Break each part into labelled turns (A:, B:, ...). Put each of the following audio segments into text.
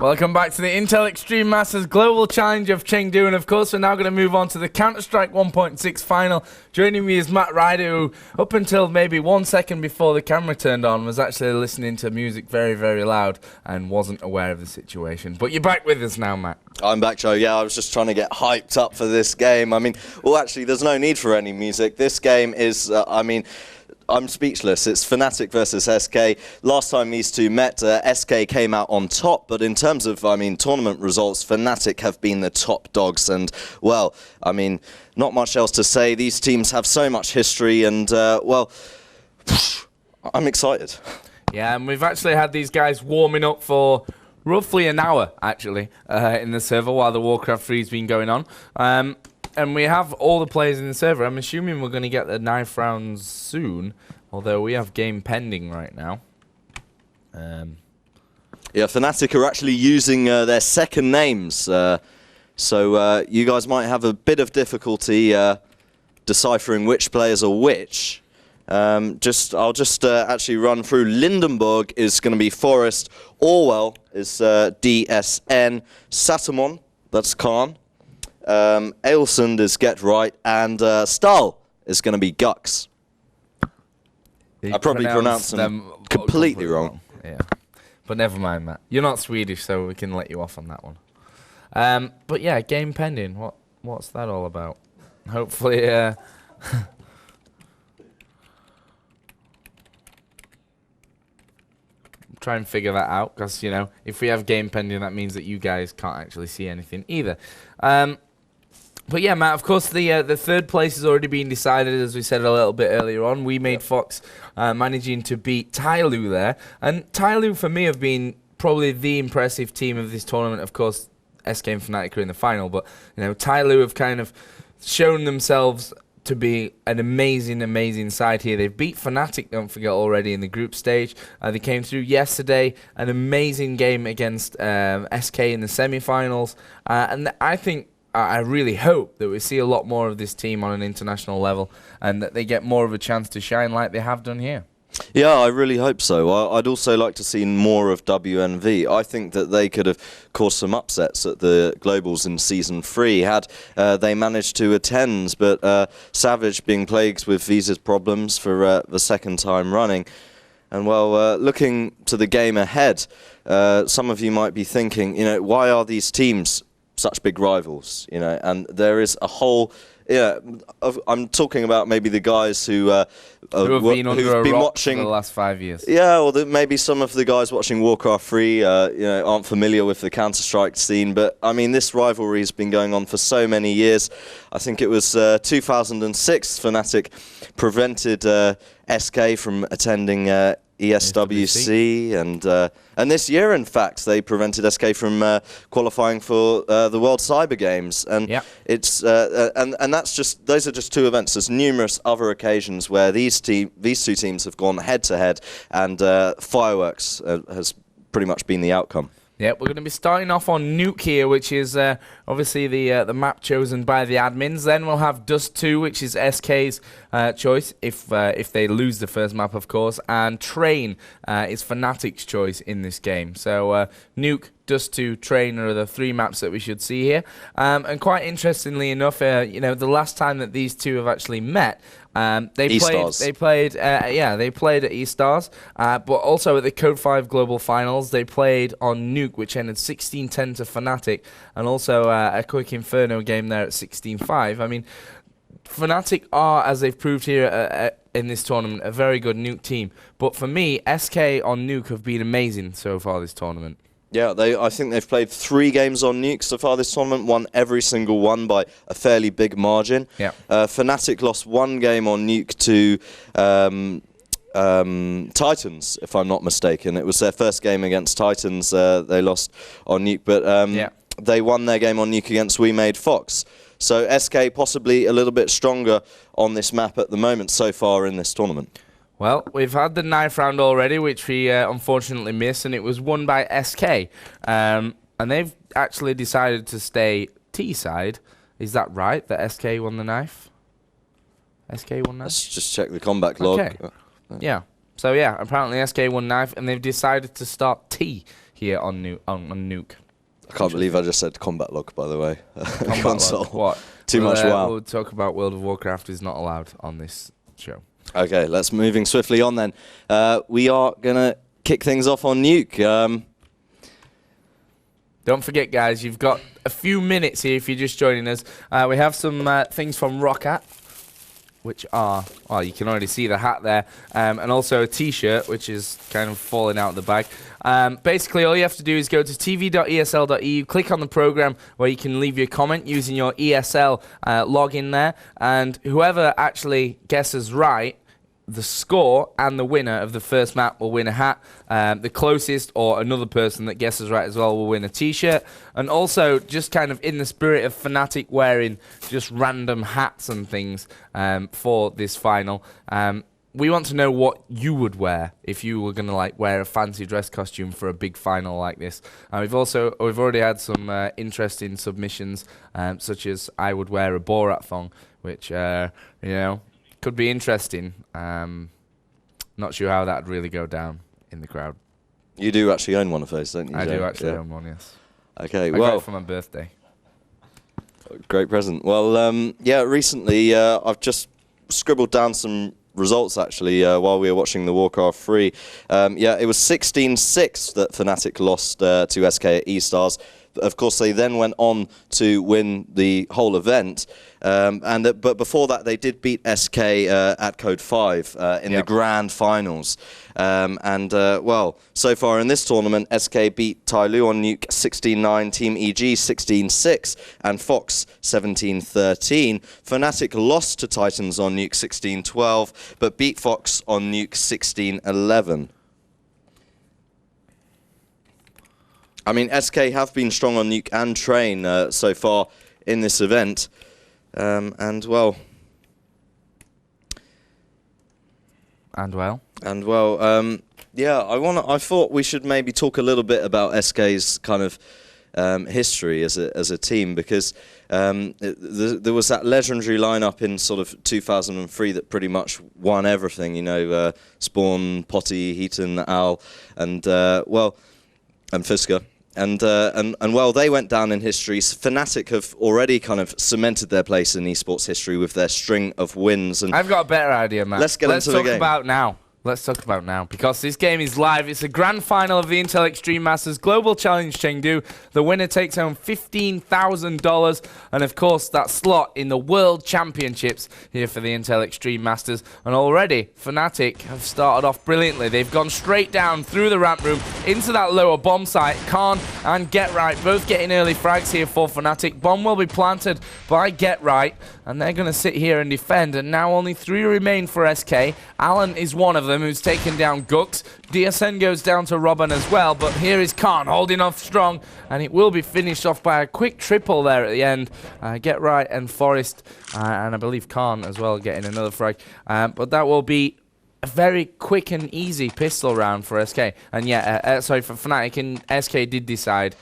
A: Welcome back to the Intel Extreme Masters Global Challenge of Chengdu, and of course we're now going to move on to the Counter-Strike 1.6 final. Joining me is Matt Ryder, who up until maybe 1 second before the camera turned on was actually listening to music very, very loud and wasn't aware of the situation. But you're back with us now, Matt.
B: I'm back, Joe. Yeah, I was just trying to get hyped up for this game. I mean, well, actually, there's no need for any music. This game is, I'm speechless. It's Fnatic versus SK. Last time these two met, SK came out on top, but in terms of, tournament results, Fnatic have been the top dogs, and, well, not much else to say. These teams have so much history, and, well, I'm excited.
A: Yeah, and we've actually had these guys warming up for roughly an hour, actually, in the server while the Warcraft 3's been going on. And we have all the players in the server. I'm assuming we're going to get the knife rounds soon, although we have game pending right now.
B: Yeah, Fnatic are actually using their second names, so you guys might have a bit of difficulty deciphering which players are which. I'll just actually run through. Lindenberg is going to be Forest. Orwell is DSN. Satamon, that's Khan. Ailsund is Get Right, and Stahl is going to be Gux. I probably pronounced them completely wrong.
A: Yeah, but never mind, Matt. You're not Swedish, so we can let you off on that one. But yeah, game pending. What's that all about? Hopefully, try and figure that out, because you know, if we have game pending, that means that you guys can't actually see anything either. But yeah, Matt, of course, the third place has already been decided, as we said a little bit earlier on. We made Fox managing to beat Tyloo there. And Tyloo, for me, have been probably the impressive team of this tournament. Of course, SK and Fnatic are in the final, but you know, Tyloo have kind of shown themselves to be an amazing, amazing side here. They've beat Fnatic, don't forget, already in the group stage. They came through yesterday, an amazing game against SK in the semi-finals. And I really hope that we see a lot more of this team on an international level and that they get more of a chance to shine like they have done here.
B: Yeah, I really hope so. I'd also like to see more of WNV. I think that they could have caused some upsets at the Globals in Season 3 had they managed to attend, but Savage being plagued with visa problems for the second time running. And well, looking to the game ahead, some of you might be thinking, you know, why are these teams such big rivals? You know, and there is a whole... Yeah, I'm talking about maybe the guys who have
A: been
B: watching
A: for the last 5 years.
B: Yeah, or maybe some of the guys watching Warcraft 3, you know, aren't familiar with the Counter-Strike scene. But I mean, this rivalry has been going on for so many years. I think it was 2006. Fnatic prevented SK from attending ESWC, and this year, in fact, they prevented SK from qualifying for the World Cyber Games, and it's and that's just, those are just two events. There's numerous other occasions where these two teams have gone head to head, and fireworks has pretty much been the outcome.
A: Yeah, we're going to be starting off on Nuke here, which is obviously the map chosen by the admins. Then we'll have Dust 2, which is SK's choice, if they lose the first map, of course. And Train is Fnatic's choice in this game. So Nuke, Dust 2, Train are the three maps that we should see here. And quite interestingly enough, you know, the last time that these two have actually met, they played at eStars, but also at the Code 5 Global Finals. They played on Nuke, which ended 16-10 to Fnatic, and also a quick Inferno game there at 16-5. I mean, Fnatic are, as they've proved here in this tournament, a very good Nuke team. But for me, SK on Nuke have been amazing so far this tournament.
B: Yeah, I think they've played 3 games on Nuke so far this tournament, won every single one by a fairly big margin. Yeah. Fnatic lost 1 game on Nuke to Titans, if I'm not mistaken. It was their first game against Titans. They lost on Nuke, but they won their game on Nuke against We Made Fox. So SK possibly a little bit stronger on this map at the moment so far in this tournament.
A: Well, we've had the knife round already, which we unfortunately missed, and it was won by SK. And they've actually decided to stay T-side. Is that right, that SK won the knife? SK won knife?
B: Let's just check the comeback log.
A: Yeah. So, yeah, apparently SK won knife, and they've decided to start T here on Nuke.
B: I can't believe I just said combat log, by the way.
A: Combat
B: Console.
A: log. What?
B: Too much WoW.
A: We'll talk about World of Warcraft is not allowed on this show.
B: Okay, let's moving swiftly on then. We are going to kick things off on Nuke.
A: Don't forget, guys, you've got a few minutes here if you're just joining us. We have some things from Roccat, which are, well, you can already see the hat there, and also a T-shirt, which is kind of falling out of the bag. Basically, all you have to do is go to tv.esl.eu, click on the program where you can leave your comment using your ESL login there, and whoever actually guesses right, the score and the winner of the first map will win a hat. The closest or another person that guesses right as well will win a T-shirt. And also, just kind of in the spirit of Fnatic wearing just random hats and things for this final, we want to know what you would wear if you were going to like wear a fancy dress costume for a big final like this. We've already had some interesting submissions, such as I would wear a Borat thong, which you know, could be interesting. Not sure how that'd really go down in the crowd.
B: You do actually own one of those, don't you?
A: I
B: Joe?
A: do actually own one, yes.
B: Okay,
A: I got it for my birthday.
B: Great present. Well, yeah, recently I've just scribbled down some results actually while we were watching the Warcraft 3. Yeah, it was 16-6 that Fnatic lost to SK at E-Stars. Of course, they then went on to win the whole event. But before that, they did beat SK at Code 5 in the grand finals. Well, so far in this tournament, SK beat Tyloo on Nuke 16-9, Team EG 16-6, and Fox 17-13. Fnatic lost to Titans on Nuke 16-12, but beat Fox on Nuke 16-11. I mean, SK have been strong on Nuke and Train so far in this event. Well, yeah, I thought we should maybe talk a little bit about SK's kind of history as a team, because there was that legendary lineup in sort of 2003 that pretty much won everything. You know, Spawn, Potty, Heaton, Al, and and Fisker. And well, they went down in history. Fnatic have already kind of cemented their place in esports history with their string of wins. And
A: I've got a better idea, Matt.
B: Let's get into the game.
A: Let's talk about now, because this game is live. It's the grand final of the Intel Extreme Masters Global Challenge Chengdu. The winner takes home $15,000, and of course that slot in the World Championships here for the Intel Extreme Masters. And already Fnatic have started off brilliantly. They've gone straight down through the ramp room into that lower bomb site. Khan and Get Right both getting early frags here for Fnatic. Bomb will be planted by Get Right, and they're going to sit here and defend. And now only 3 remain for SK. Alan is one of them, who's taken down Gux. DSN goes down to Robin as well, but here is Khan holding off strong, and it will be finished off by a quick triple there at the end. Get Right and Forest, and I believe Khan as well getting another frag. But that will be a very quick and easy pistol round for SK. And yeah, sorry, for Fnatic, and SK did decide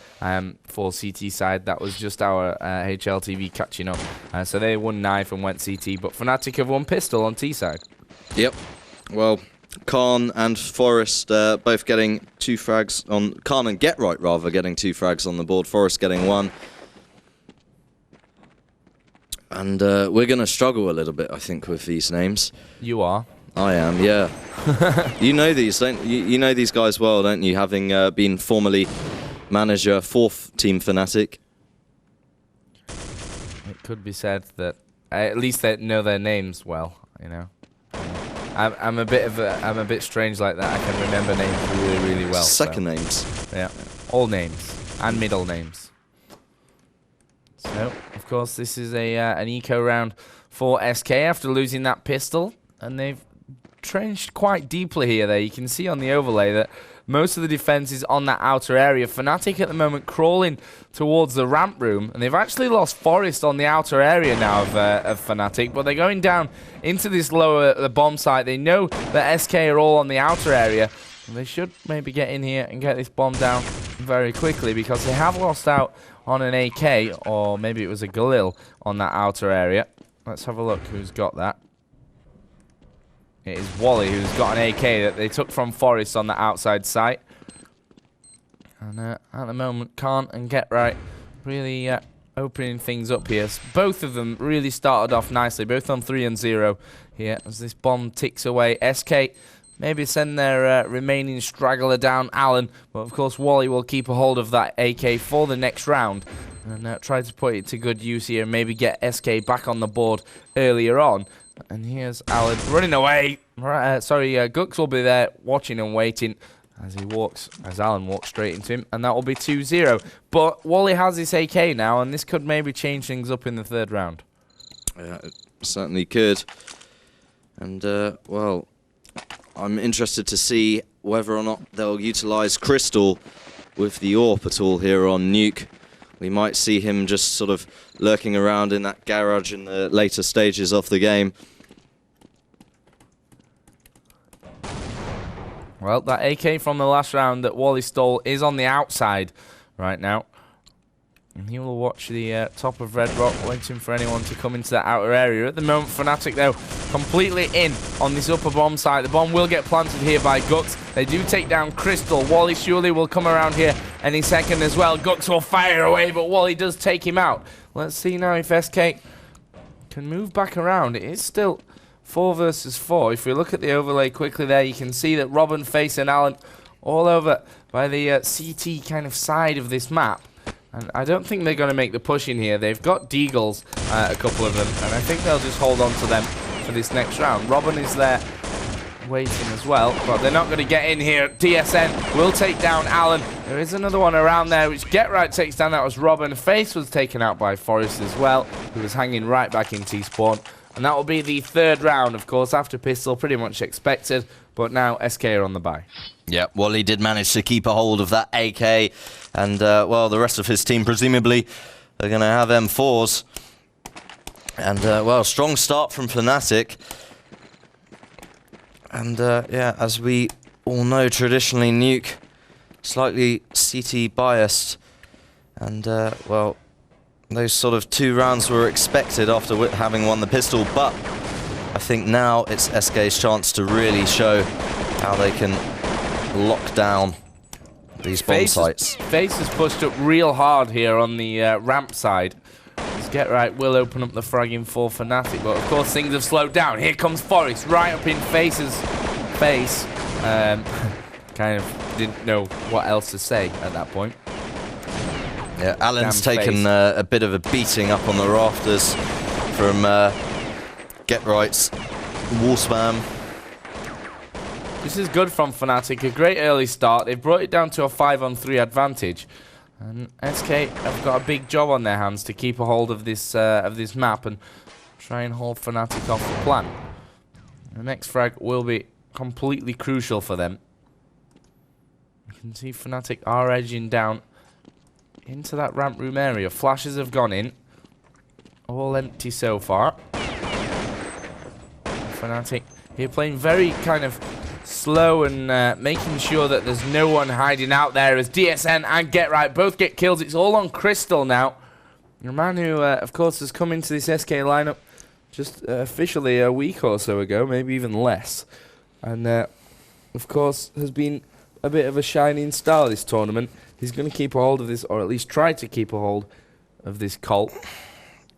A: for CT side. That was just our HLTV catching up. So they won knife and went CT, but Fnatic have won pistol on T side.
B: Yep. Well, Khan and Forest both getting 2 frags on... Khan and Get Right, rather, getting 2 frags on the board. Forest getting 1. And we're going to struggle a little bit, I think, with these names.
A: You are?
B: I am, yeah. You know these, don't you? You know these guys well, don't you? Having been formerly manager for Team Fnatic.
A: It could be said that at least they know their names well, you know. I'm a bit strange like that. I can remember names really, really well.
B: Second names.
A: Yeah, all names and middle names. So, of course, this is an eco round for SK after losing that pistol, and they've trenched quite deeply here. There, you can see on the overlay that most of the defense is on that outer area. Fnatic at the moment crawling towards the ramp room, and they've actually lost Forest on the outer area now of Fnatic, but they're going down into this lower bomb site. They know that SK are all on the outer area, and they should maybe get in here and get this bomb down very quickly, because they have lost out on an AK, or maybe it was a Galil on that outer area. Let's have a look who's got that. It is Wally who's got an AK that they took from Forest on the outside site. And at the moment, Khan and Get Right really opening things up here. Both of them really started off nicely, both on 3 and 0 here as this bomb ticks away. SK maybe send their remaining straggler down, Alan, but of course Wally will keep a hold of that AK for the next round and try to put it to good use here and maybe get SK back on the board earlier on. And here's Alan running away. Gux will be there watching and waiting as Alan walks straight into him, and that will be 2-0. But Wally has this AK now, and this could maybe change things up in the third round.
B: Yeah, it certainly could. And, well, I'm interested to see whether or not they'll utilise Crystal with the AWP at all here on Nuke. We might see him just sort of lurking around in that garage in the later stages of the game.
A: Well, that AK from the last round that Wally stole is on the outside right now. And he will watch the top of Red Rock, waiting for anyone to come into that outer area. At the moment, Fnatic, though, completely in on this upper bomb site. The bomb will get planted here by Gux. They do take down Crystal. Wally surely will come around here any second as well. Gux will fire away, but Wally does take him out. Let's see now if SK can move back around. It is still 4 versus 4. If we look at the overlay quickly there, you can see that Robin, Face, and Alan all over by the CT kind of side of this map. And I don't think they're going to make the push in here. They've got Deagles, a couple of them, and I think they'll just hold on to them for this next round. Robin is there waiting as well, but they're not going to get in here. DSN will take down Alan. There is another one around there, which Get Right takes down. That was Robin. Face was taken out by Forrest as well, who was hanging right back in T-spawn. And that will be the third round, of course, after Pistol, pretty much expected. But now SK are on the bye.
B: Yeah, Wally did manage to keep a hold of that AK. And, well, the rest of his team presumably are going to have M4s. And, well, strong start from Fnatic. And, yeah, as we all know, traditionally Nuke, slightly CT biased. And, well, those sort of 2 rounds were expected after having won the pistol, but I think now it's SK's chance to really show how they can lock down these bomb sites.
A: Face is pushed up real hard here on the ramp side. Get Right will open up the fragging for Fnatic, but of course things have slowed down. Here comes Forrest right up in Face's face. Kind of didn't know what else to say at that point.
B: Yeah, Alan's taken a bit of a beating up on the rafters from Get Right's wall spam.
A: This is good from Fnatic, a great early start. They've brought it down to a 5-on-3 advantage. And SK have got a big job on their hands to keep a hold of this map and try and hold Fnatic off the plan. The next frag will be completely crucial for them. You can see Fnatic are edging down into that ramp room area. Flashes have gone in. All empty so far. Fnatic here playing very kind of slow and making sure that there's no one hiding out there as DSN and Get Right both get kills. It's all on Crystal now. A man who, of course, has come into this SK lineup just officially a week or so ago, maybe even less. And, of course, has been a bit of a shining star this tournament. He's going to keep a hold of this, or at least try to keep a hold of this Colt.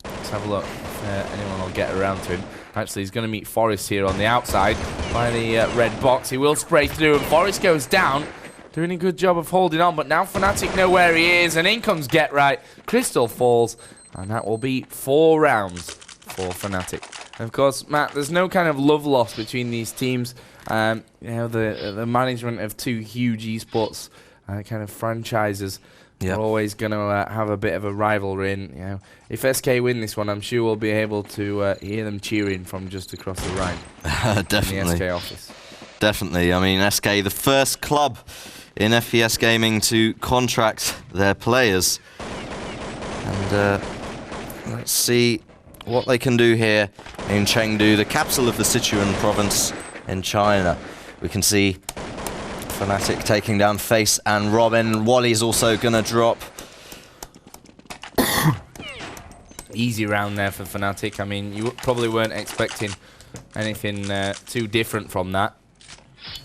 A: Let's have a look if anyone will get around to him. Actually, he's going to meet Forrest here on the outside by the red box. He will spray through, and Forrest goes down. Doing a good job of holding on, but now Fnatic know where he is, and in comes Get Right. Crystal falls, and that will be 4 rounds for Fnatic. And of course, Matt, there's no kind of love lost between these teams. You know, the management of 2 huge esports kind of franchises are always going to have a bit of a rivalry. And, you know, if SK win this one, I'm sure we'll be able to hear them cheering from just across the Rhine.
B: Definitely.
A: In the SK office.
B: Definitely. I mean, SK, the first club in FPS gaming to contract their players. And let's see what they can do here in Chengdu, the capital of the Sichuan province in China. We can see Fnatic taking down Face and Robin. Wally's also going to drop.
A: Easy round there for Fnatic. I mean, you probably weren't expecting anything too different from that.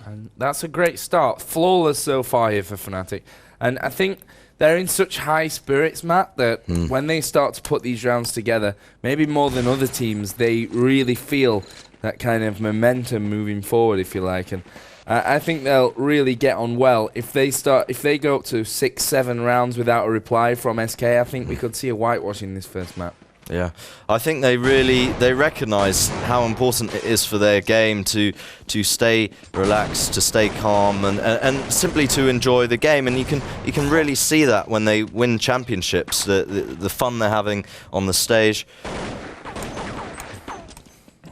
A: And that's a great start. Flawless so far here for Fnatic. And I think they're in such high spirits, Matt, that when they start to put these rounds together, maybe more than other teams, they really feel that kind of momentum moving forward, if you like. And I think they'll really get on well if they go up to 6-7 rounds without a reply from SK. I think we could see a whitewash in this first map.
B: Yeah, I think they recognise how important it is for their game to stay relaxed, to stay calm, and simply to enjoy the game. And you can really see that when they win championships, the fun they're having on the stage.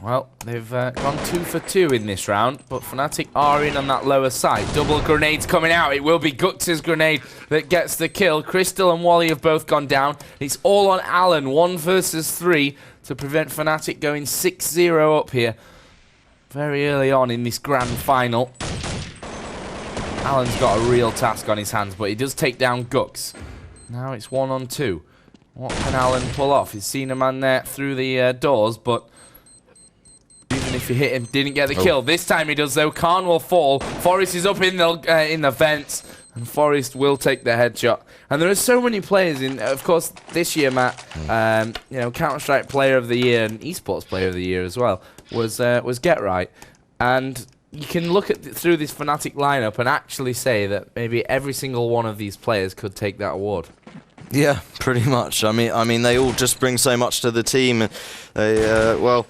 A: Well, they've gone 2 for 2 in this round, but Fnatic are in on that lower side. Double grenades coming out. It will be Guts' grenade that gets the kill. Crystal and Wally have both gone down. It's all on Alan, 1 versus 3, to prevent Fnatic going 6-0 up here very early on in this grand final. Alan's got a real task on his hands, but he does take down Gux. Now it's 1-on-2. What can Alan pull off? He's seen a man there through the doors, but even if he hit him, didn't get the kill. This time he does, though. Khan will fall. Forest is up in the vents, and Forest will take the headshot. And there are so many players in. Of course, this year, Matt, you know, Counter-Strike Player of the Year and Esports Player of the Year as well was Get Right. And you can look at through this Fnatic lineup and actually say that maybe every single one of these players could take that award.
B: Yeah, pretty much. I mean, they all just bring so much to the team. And they, well.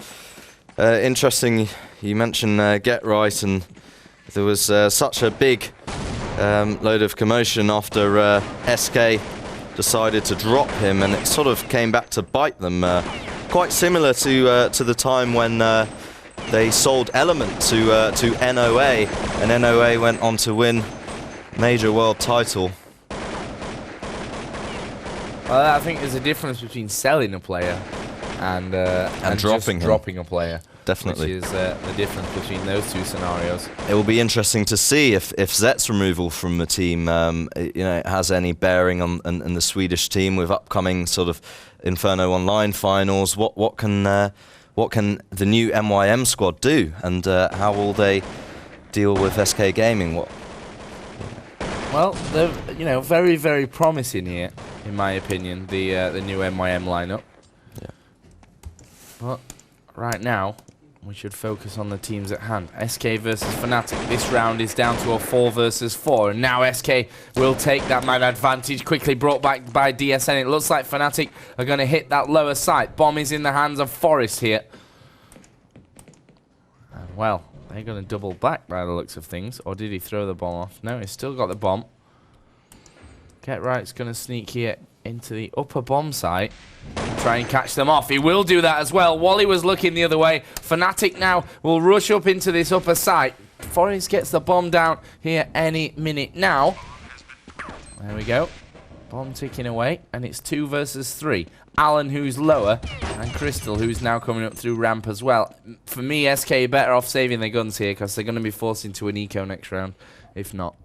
B: Interesting, you mentioned Get Right, and there was such a big load of commotion after SK decided to drop him, and it sort of came back to bite them. Quite similar to the time when they sold Element to NOA, and NOA went on to win major world title.
A: Well, I think there's a difference between selling a player and dropping a player.
B: Definitely.
A: Which is the difference between those two scenarios.
B: It will be interesting to see if Zet's removal from the team has any bearing on the Swedish team with upcoming sort of Inferno Online finals. What can the new MYM squad do, and how will they deal with SK Gaming?
A: Well, they're very, very promising here, in my opinion, the new MYM lineup.
B: Yeah.
A: But right now, we should focus on the teams at hand. SK versus Fnatic. This round is down to a 4 versus 4. And now SK will take that man advantage. Quickly brought back by DSN. It looks like Fnatic are going to hit that lower site. Bomb is in the hands of Forest here. And well, they're going to double back by the looks of things. Or did he throw the bomb off? No, he's still got the bomb. Get Right's going to sneak here into the upper bomb site and try and catch them off. He will do that as well. Wally was looking the other way. Fnatic now will rush up into this upper site. Forest gets the bomb down here any minute now. There we go. Bomb ticking away, and it's 2 versus 3. Alan, who's lower, and Crystal, who's now coming up through ramp as well. For me, SK better off saving their guns here, because they're going to be forced into an eco next round, if not.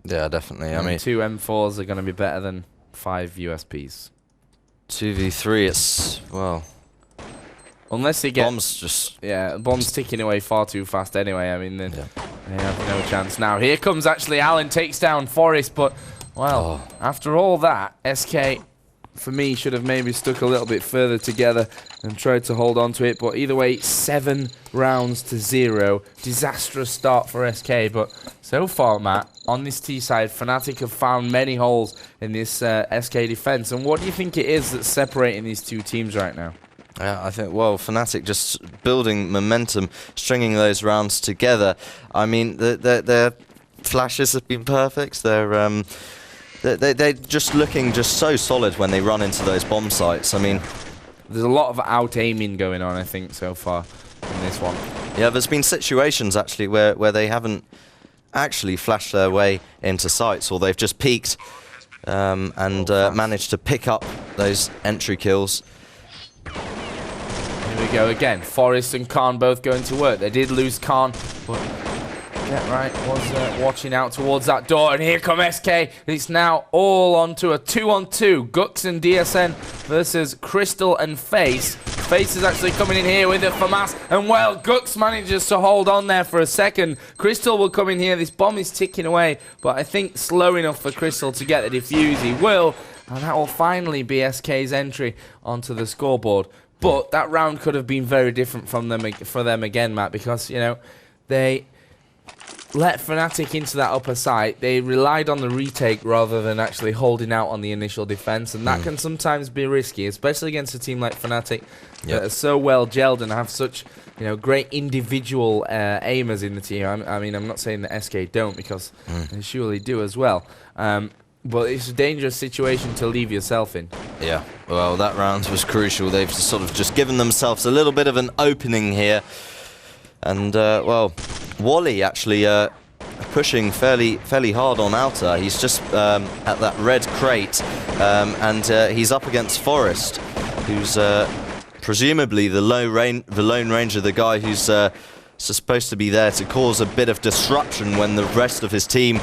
B: Yeah, definitely. I mean,
A: 2 M4s are going to be better than 5 USPs.
B: 2v3, it's, well,
A: unless they get
B: bombs just...
A: Yeah, bombs ticking away far too fast anyway. I mean, they have no chance now. Here comes actually Alan, takes down Forest, but, well, after all that, SK, for me, should have maybe stuck a little bit further together and tried to hold on to it. But either way, 7 rounds to 0. Disastrous start for SK, but so far, Matt, on this T side, Fnatic have found many holes in this SK defense. And what do you think it is that's separating these two teams right now?
B: I think, well, Fnatic just building momentum, stringing those rounds together. I mean, their flashes have been perfect. They're just looking just so solid when they run into those bomb sites. I mean,
A: there's a lot of out-aiming going on, I think, so far in this one.
B: Yeah, there's been situations, actually, where they haven't actually flashed their way into sites, or they've just peeked and managed to pick up those entry kills.
A: Here we go again. Forest and Khan both going to work. They did lose Khan, but Get Right was watching out towards that door, and here come SK. It's now all onto a 2-on-2. Gux and DSN versus Crystal and Face. Face is actually coming in here with the FAMAS, and well, Gux manages to hold on there for a second. Crystal will come in here. This bomb is ticking away, but I think slow enough for Crystal to get the defuse. He will, and that will finally be SK's entry onto the scoreboard. But that round could have been very different for them again, Matt, because, you know, they let Fnatic into that upper site. They relied on the retake rather than actually holding out on the initial defense, and that can sometimes be risky, especially against a team like Fnatic that are so well gelled and have such, you know, great individual aimers in the team. I mean, I'm not saying that SK don't, because they surely do as well. But it's a dangerous situation to leave yourself in. Yeah, well, that round was crucial. They've sort of just given themselves a little bit of an opening here. And, well, Wally actually pushing fairly hard on outer. He's just at that red crate, and he's up against Forest, who's presumably the Lone Ranger, the guy who's supposed to be there to cause a bit of disruption when the rest of his team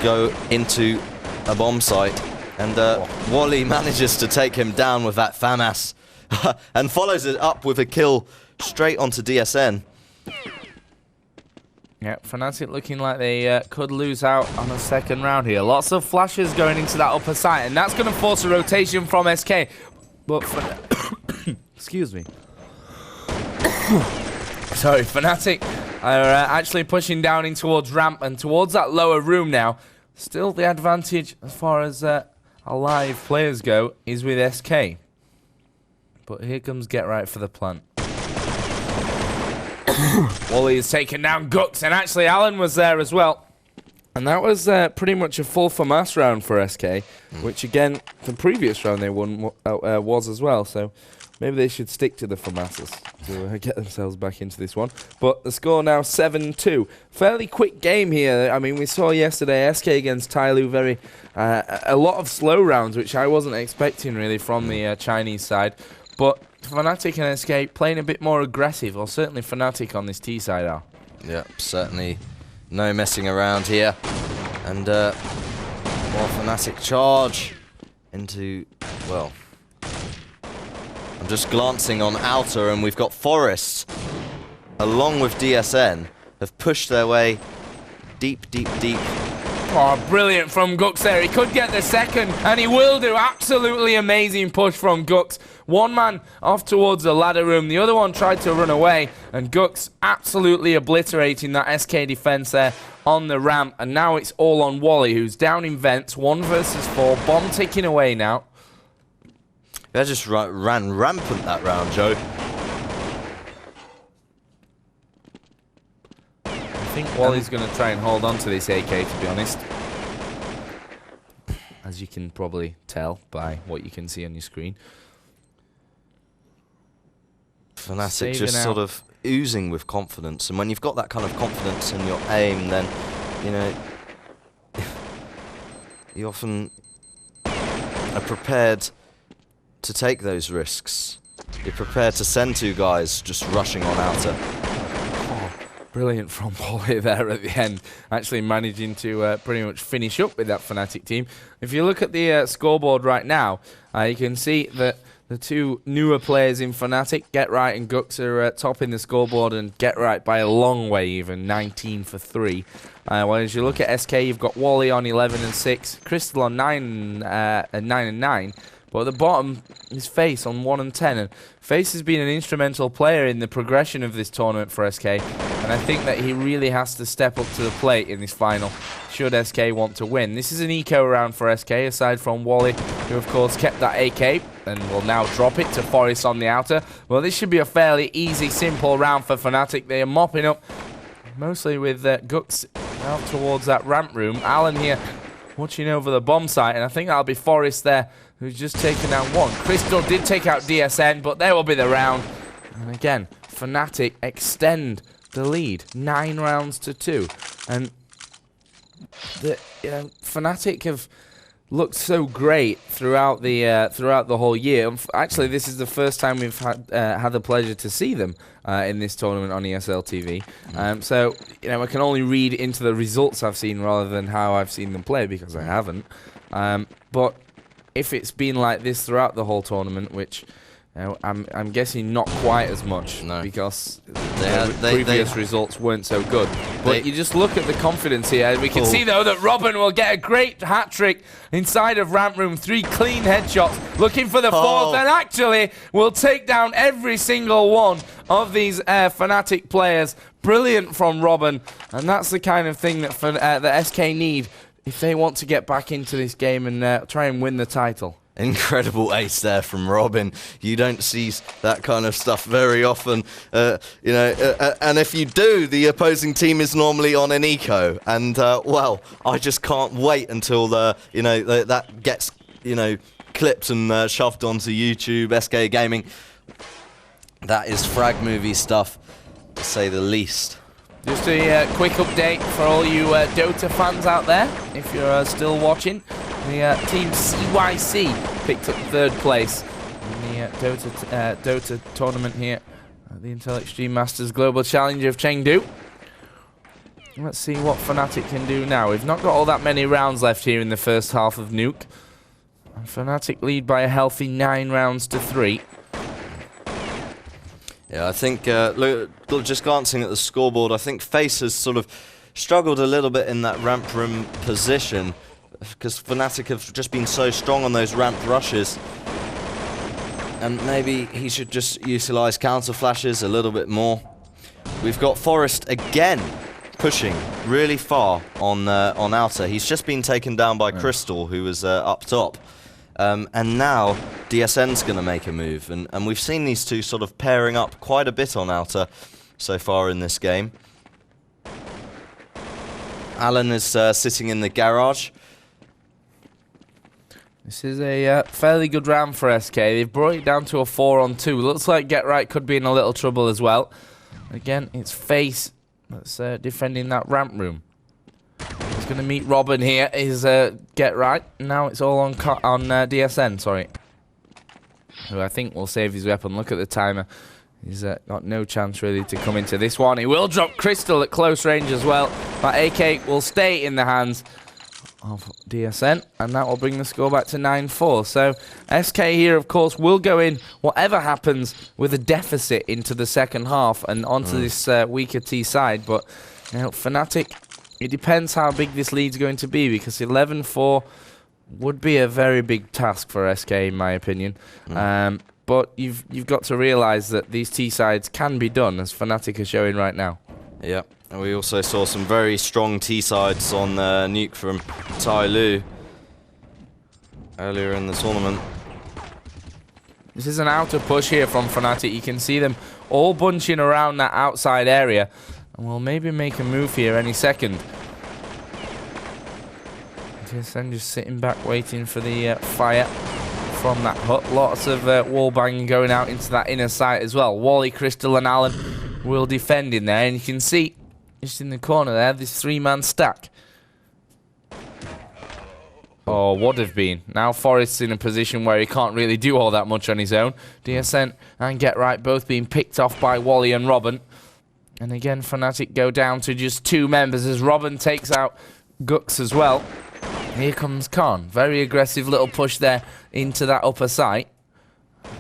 A: go into a bomb site. And Wally manages to take him down with that FAMAS and follows it up with a kill straight onto DSN. Yeah, Fnatic looking like they could lose out on a second round here. Lots of flashes going into that upper side, and that's going to force a rotation from SK. But excuse me. Sorry, Fnatic are actually pushing down in towards ramp and towards that lower room now. Still, the advantage as far as alive players go is with SK. But here comes Get Right for the plant. Wally is taken down Gux, and actually Alan was there as well. And that was pretty much a full FAMAS round for SK, which again, the previous round they won was as well. So maybe they should stick to the FAMASs to get themselves back into this one. But the score now 7-2. Fairly quick game here. I mean, we saw yesterday SK against Tyloo a lot of slow rounds, which I wasn't expecting really from the Chinese side. But Fnatic and SK playing a bit more aggressive, or certainly Fnatic on this T side are. Yep, certainly no messing around here. And more Fnatic charge into, well, I'm just glancing on outer, and we've got Forest, along with DSN, have pushed their way deep. Oh, brilliant from Gux there. He could get the second, and he will do. Absolutely amazing push from Gux. One man off towards the ladder room. The other one tried to run away, and Gux absolutely obliterating that SK defense there on the ramp. And now it's all on Wally, who's down in vents. 1 versus 4. Bomb ticking away now. They just ran rampant that round, Joe. I think Wally's going to try and hold on to this AK, to be honest. As you can probably tell by what you can see on your screen. Fnatic just sort of oozing with confidence. And when you've got that kind of confidence in your aim, then, you know, you often are prepared to take those risks. You're prepared to send 2 guys just rushing on outer. Brilliant from Wally there at the end, actually managing to pretty much finish up with that Fnatic team. If you look at the scoreboard right now, you can see that the 2 newer players in Fnatic, Get Right and Gux, are topping the scoreboard, and Get Right by a long way even, 19 for 3. Well, as you look at SK, you've got Wally on 11 and 6, Crystal on 9 and 9. But at the bottom is Face on 1 and 10. And Face has been an instrumental player in the progression of this tournament for SK. And I think that he really has to step up to the plate in this final, should SK want to win. This is an eco round for SK, aside from Wally, who of course kept that AK and will now drop it to Forest on the outer. Well, this should be a fairly easy, simple round for Fnatic. They are mopping up, mostly with Gux out towards that ramp room. Alan here watching over the bomb site, and I think that'll be Forest there, who's just taken out 1. Crystal did take out DSN, but there will be the round. And again, Fnatic extend the lead, 9 rounds to 2. And Fnatic have looked so great throughout the whole year. Actually, this is the first time we've had the pleasure to see them in this tournament on ESL TV. So, you know, I can only read into the results I've seen rather than how I've seen them play, because I haven't. But if it's been like this throughout the whole tournament, which I'm guessing not quite as much,
B: no,
A: because
C: previous
A: results weren't so good. But you just look at the confidence here, and we can see though that Robin will get a great hat trick inside of ramp room. 3 clean headshots, looking for the 4th, and actually will take down every single one of these Fnatic players. Brilliant from Robin, and that's the kind of thing that the SK need if they want to get back into this game and try and win the title.
C: Incredible ace there from Robin. You don't see that kind of stuff very often, and if you do, the opposing team is normally on an eco, and well, I just can't wait until that gets clipped and shoved onto YouTube. SK Gaming, that is frag movie stuff, to say the least.
A: Just a quick update for all you Dota fans out there, if you're still watching. The team CYC picked up 3rd place in the Dota tournament here at the Intel Extreme Masters Global Challenge of Chengdu. Let's see what Fnatic can do now. We've not got all that many rounds left here in the first half of Nuke. And Fnatic lead by a healthy 9 rounds to 3.
C: Yeah, I think, just glancing at the scoreboard, I think FaZe has sort of struggled a little bit in that ramp room position, because Fnatic have just been so strong on those ramp rushes. And maybe he should just utilise counter flashes a little bit more. We've got Forest again pushing really far on outer. He's just been taken down by Crystal, who was up top. And now DSN's going to make a move. And we've seen these two sort of pairing up quite a bit on outer so far in this game. Alan is sitting in the garage.
A: This is a fairly good round for SK. They've brought it down to a 4-on-2. Looks like Get Right could be in a little trouble as well. Again, it's FaZe that's defending that ramp room. He's going to meet Robin here. Is Get Right. Now it's all on DSN, sorry. Who I think will save his weapon. Look at the timer. He's got no chance really to come into this one. He will drop Crystal at close range as well. But AK will stay in the hands of DSN, and that will bring the score back to 9-4. So SK here, of course, will go in, whatever happens, with a deficit into the second half and onto this weaker T side. But Fnatic, it depends how big this lead's going to be, because 11-4 would be a very big task for SK, in my opinion. But you've got to realise that these T sides can be done, as Fnatic are showing right now.
C: Yeah. And we also saw some very strong T-sides on Nuke from Tai Lu earlier in the tournament.
A: This is an outer push here from Fnatic. You can see them all bunching around that outside area. And we'll maybe make a move here any second. DSN just sitting back waiting for the fire from that hut. Lots of wall banging going out into that inner site as well. Wally, Crystal and Alan will defend in there. And you can see just in the corner there, this 3-man stack. Or would have been. Now Forrest's in a position where he can't really do all that much on his own. DSN and Get Right both being picked off by Wally and Robin. And again, Fnatic go down to just 2 members as Robin takes out Gux as well. Here comes Khan. Very aggressive little push there into that upper site.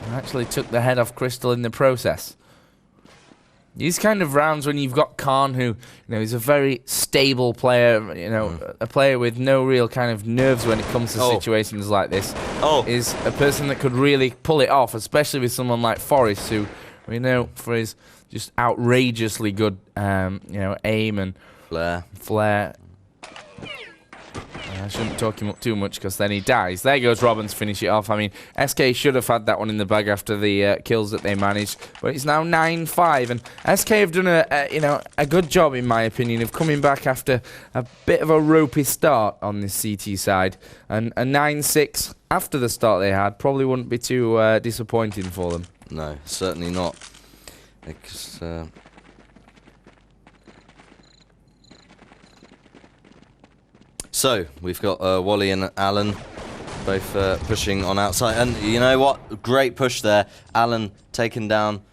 A: And actually took the head off Crystal in the process. These kind of rounds when you've got Khan, who is a very stable player, a player with no real kind of nerves when it comes to situations like this, is a person that could really pull it off, especially with someone like Forrest, who we know for his just outrageously good, aim and flair. I shouldn't talk him up too much because then he dies. There goes Robin to finish it off. I mean, SK should have had that one in the bag after the kills that they managed, but it's now 9-5, and SK have done a good job, in my opinion, of coming back after a bit of a ropey start on this CT side, and a 9-6 after the start they had probably wouldn't be too disappointing for them.
C: No, certainly not. Because, so, we've got Wally and Alan both pushing on outside. And you know what? Great push there. Alan taken down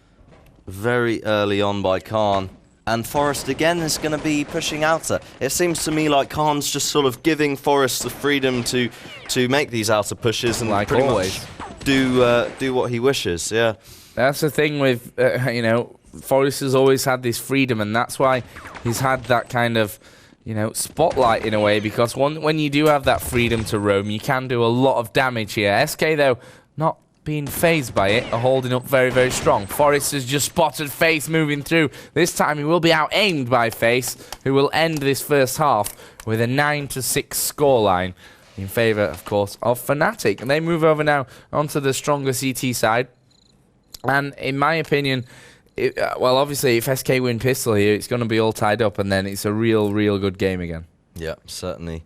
C: very early on by Khan. And Forrest again is going to be pushing outer. It seems to me like Khan's just sort of giving Forrest the freedom to make these outer pushes. And
A: like
C: pretty
A: always.
C: do what he wishes. Yeah,
A: that's the thing with you know, Forest has always had this freedom, and that's why he's had that kind of, you know, spotlight in a way, because when you do have that freedom to roam, you can do a lot of damage here. SK, though, not being phased by it, are holding up very, very strong. Forest has just spotted Face moving through. This time he will be out-aimed by Face, who will end this first half with a 9-6 scoreline in favour, of course, of Fnatic. And they move over now onto the stronger CT side. And in my opinion, well, obviously, if SK win pistol here, it's going to be all tied up, and then it's a real good game again.
C: Yeah, certainly.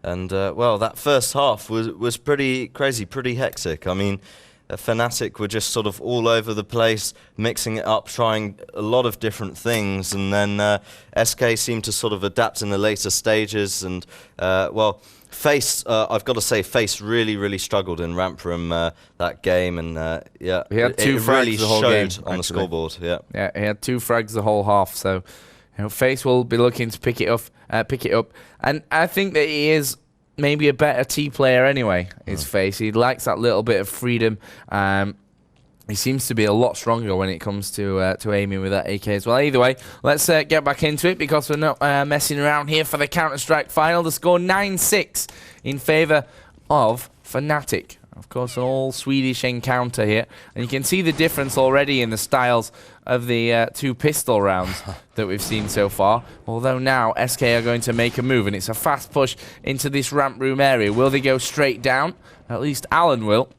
C: And, well, that first half was pretty crazy, pretty hectic. I mean, Fnatic were just sort of all over the place, mixing it up, trying a lot of different things, and then SK seemed to sort of adapt in the later stages, and, well, Face, I've got to say, Face really struggled in ramp room that game, and yeah,
A: he had two frags
C: really
A: the whole
C: showed
A: game,
C: on the scoreboard. Yeah,
A: he had 2 frags the whole half, so you know, Face will be looking to pick it up, and I think that he is maybe a better T player anyway. His Face, he likes that little bit of freedom. He seems to be a lot stronger when it comes to aiming with that AK as well. Either way, let's get back into it, because we're not messing around here for the Counter-Strike final. The score 9-6 in favour of Fnatic. Of course, an all-Swedish encounter here. And you can see the difference already in the styles of the 2 pistol rounds that we've seen so far. Although now SK are going to make a move, and it's a fast push into this ramp room area. Will they go straight down? At least Alan will.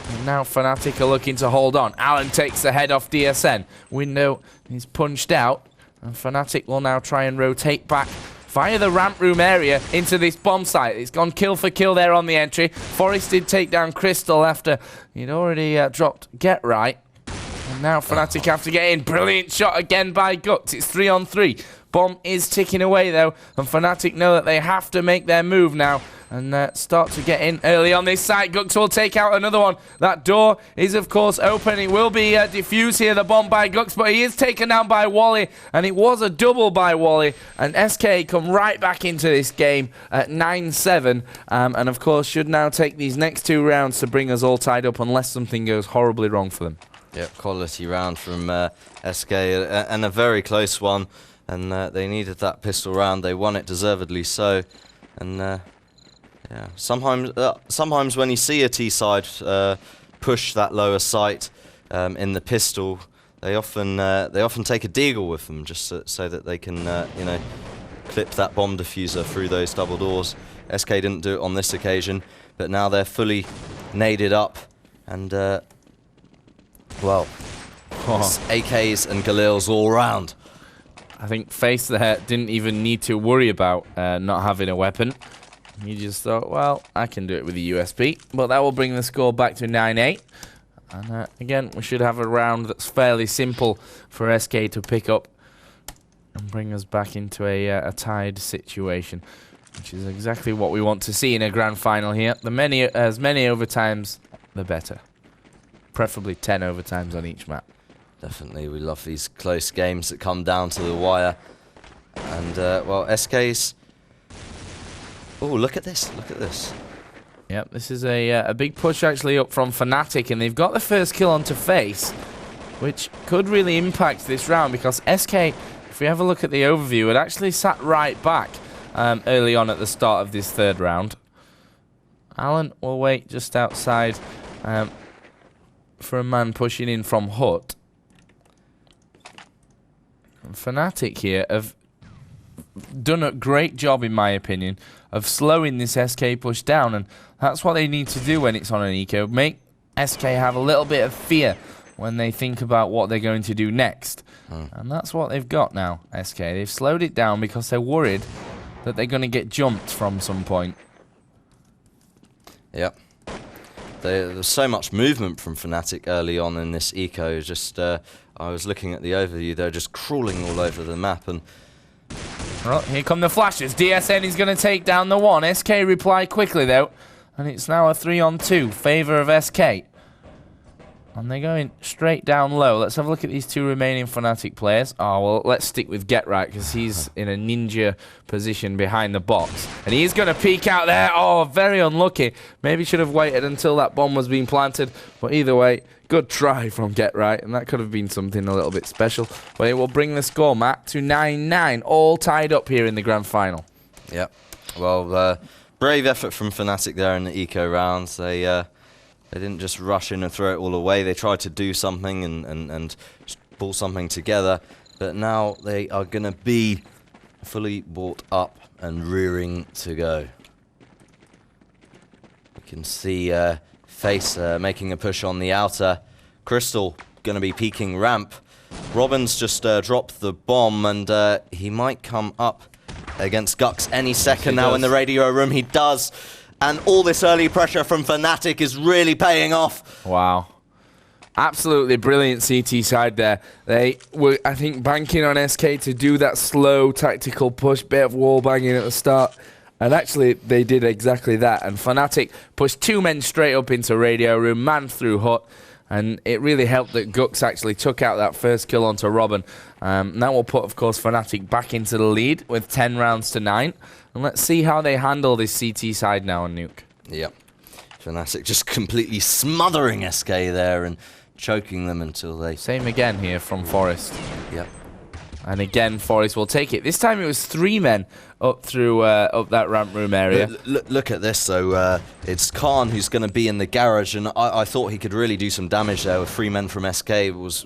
A: And now Fnatic are looking to hold on. Alan takes the head off DSN. Window is punched out, and Fnatic will now try and rotate back via the ramp room area into this bomb site. It's gone kill for kill there on the entry. Forest did take down Crystal after he'd already dropped Get Right. And now Fnatic have to get in. Brilliant shot again by Guts. It's 3-on-3. Bomb is ticking away though, and Fnatic know that they have to make their move now and start to get in early on this site. Gux will take out another one. That door is, of course, open. It will be diffused here, the bomb by Gux, but he is taken down by Wally, and it was a double by Wally. And SK come right back into this game at 9-7, and, of course, should now take these next 2 rounds to bring us all tied up unless something goes horribly wrong for them.
C: Yep, quality round from SK, and a very close one. And they needed that pistol round. They won it deservedly so. And yeah, sometimes when you see a T-side push that lower sight in the pistol, they often take a deagle with them just so that they can you know, clip that bomb diffuser through those double doors. SK didn't do it on this occasion, but now they're fully naded up, and well, AKs and Galils all round.
A: I think Face there didn't even need to worry about not having a weapon. He just thought, well, I can do it with a USB. But that will bring the score back to 9-8. And again, we should have a round that's fairly simple for SK to pick up and bring us back into a tied situation, which is exactly what we want to see in a grand final here. As many overtimes, the better. Preferably 10 overtimes on each map.
C: Definitely, we love these close games that come down to the wire. And, well, SK's... Oh, look at this, look at this.
A: Yep, this is a big push actually up from Fnatic, and they've got the first kill onto Face, which could really impact this round, because SK, if we have a look at the overview, it actually sat right back early on at the start of this 3rd round. Alan will wait just outside for a man pushing in from Hut. Fnatic here have done a great job, in my opinion, of slowing this SK push down, and that's what they need to do when it's on an eco. Make SK have a little bit of fear when they think about what they're going to do next. And that's what they've got now, SK. They've slowed it down because they're worried that they're going to get jumped from some point.
C: Yep. There's so much movement from Fnatic early on in this eco. Just I was looking at the overview, they're just crawling all over the map. And
A: well, here come the flashes. DSN is going to take down the 1. SK reply quickly though, and it's now a 3-on-2 favour of SK. And they're going straight down low. Let's have a look at these two remaining Fnatic players. Oh, well, let's stick with Get Right because he's in a ninja position behind the box. And he's going to peek out there. Oh, very unlucky. Maybe should have waited until that bomb was being planted. But either way, good try from Get Right. And that could have been something a little bit special. But it will bring the score, Matt, to 9-9. All tied up here in the grand final.
C: Yep. Well, brave effort from Fnatic there in the eco rounds. They didn't just rush in and throw it all away. They tried to do something and pull something together. But now they are going to be fully brought up and rearing to go. You can see Face making a push on the outer. Crystal going to be peeking ramp. Robin's just dropped the bomb, and he might come up against Gux any second now in the radio room. He does. And all this early pressure from Fnatic is really paying off.
A: Wow. Absolutely brilliant CT side there. They were, I think, banking on SK to do that slow tactical push, bit of wall banging at the start. And actually, they did exactly that. And Fnatic pushed 2 men straight up into radio room, man through hut. And it really helped that Gux actually took out that first kill onto Robin. That will put, of course, Fnatic back into the lead with 10 rounds to 9. And let's see how they handle this CT side now on Nuke.
C: Yep. Fnatic just completely smothering SK there and choking them until they...
A: Same again here from Forest.
C: Yep.
A: And again, Forest will take it. This time it was 3 men up through up that ramp room area.
C: Look at this, though. It's Khan who's going to be in the garage, and I thought he could really do some damage there with 3 men from SK.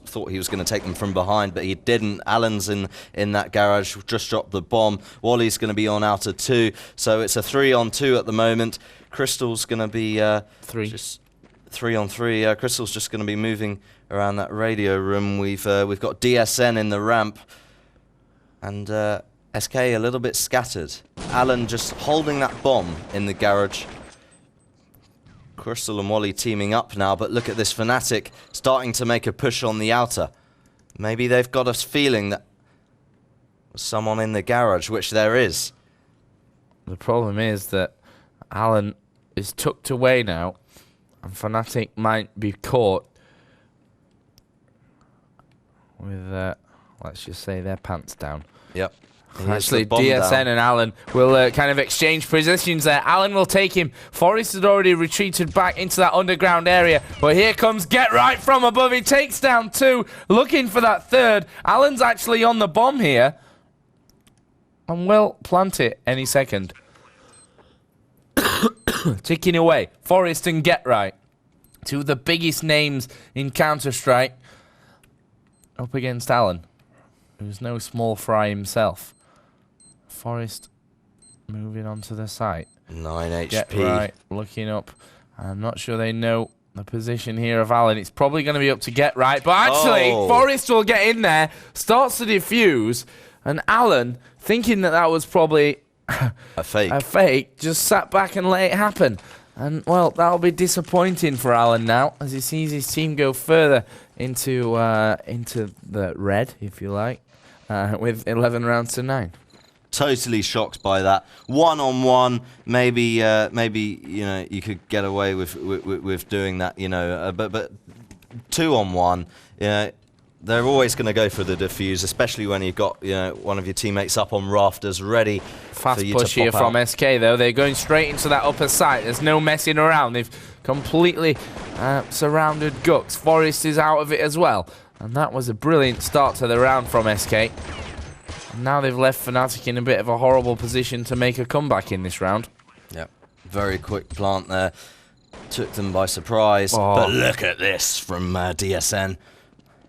C: Thought he was going to take them from behind, but he didn't. Alan's in that garage, just dropped the bomb. Wally's going to be on outer 2, so it's a 3-on-2 at the moment. Crystal's going to be just 3-on-3. Crystal's just going to be moving around that radio room. We've got DSN in the ramp. And SK a little bit scattered. Alan just holding that bomb in the garage. Crystal and Wally teaming up now, but look at this Fnatic starting to make a push on the outer. Maybe they've got us feeling that there's someone in the garage, which there is.
A: The problem is that Alan is tucked away now, and Fnatic might be caught with, let's just say, their pants down.
C: Yep.
A: Actually, DSN and Alan will kind of exchange positions there. Alan will take him. Forrest had already retreated back into that underground area. But here comes Get Right from above. He takes down 2, looking for that 3rd. Alan's actually on the bomb here. And will plant it any second. Ticking away. Forrest and Get Right. 2 of the biggest names in Counter-Strike. Up against Alan, who's no small fry himself. Forrest moving onto the site.
C: 9 HP.
A: Get Right looking up. I'm not sure they know the position here of Alan. It's probably going to be up to Get Right. But actually, Forrest will get in there, starts to defuse. And Alan, thinking that that was probably
C: a
A: fake, just sat back and let it happen. And, well, that'll be disappointing for Alan now, as he sees his team go further into the red, if you like, with 11 rounds to 9.
C: Totally shocked by that. 1-on-1, maybe you know you could get away with doing that, you know, but 2-on-1, you know, they're always going to go for the defuse, especially when you've got, you know, one of your teammates up on rafters ready.
A: Fast push here from SK, though. They're going straight into that upper site. There's no messing around. They've completely surrounded Gux. Forest is out of it as well. And that was a brilliant start to the round from SK. And now they've left Fnatic in a bit of a horrible position to make a comeback in this round.
C: Yep. Very quick plant there. Took them by surprise. Oh. But look at this from DSN.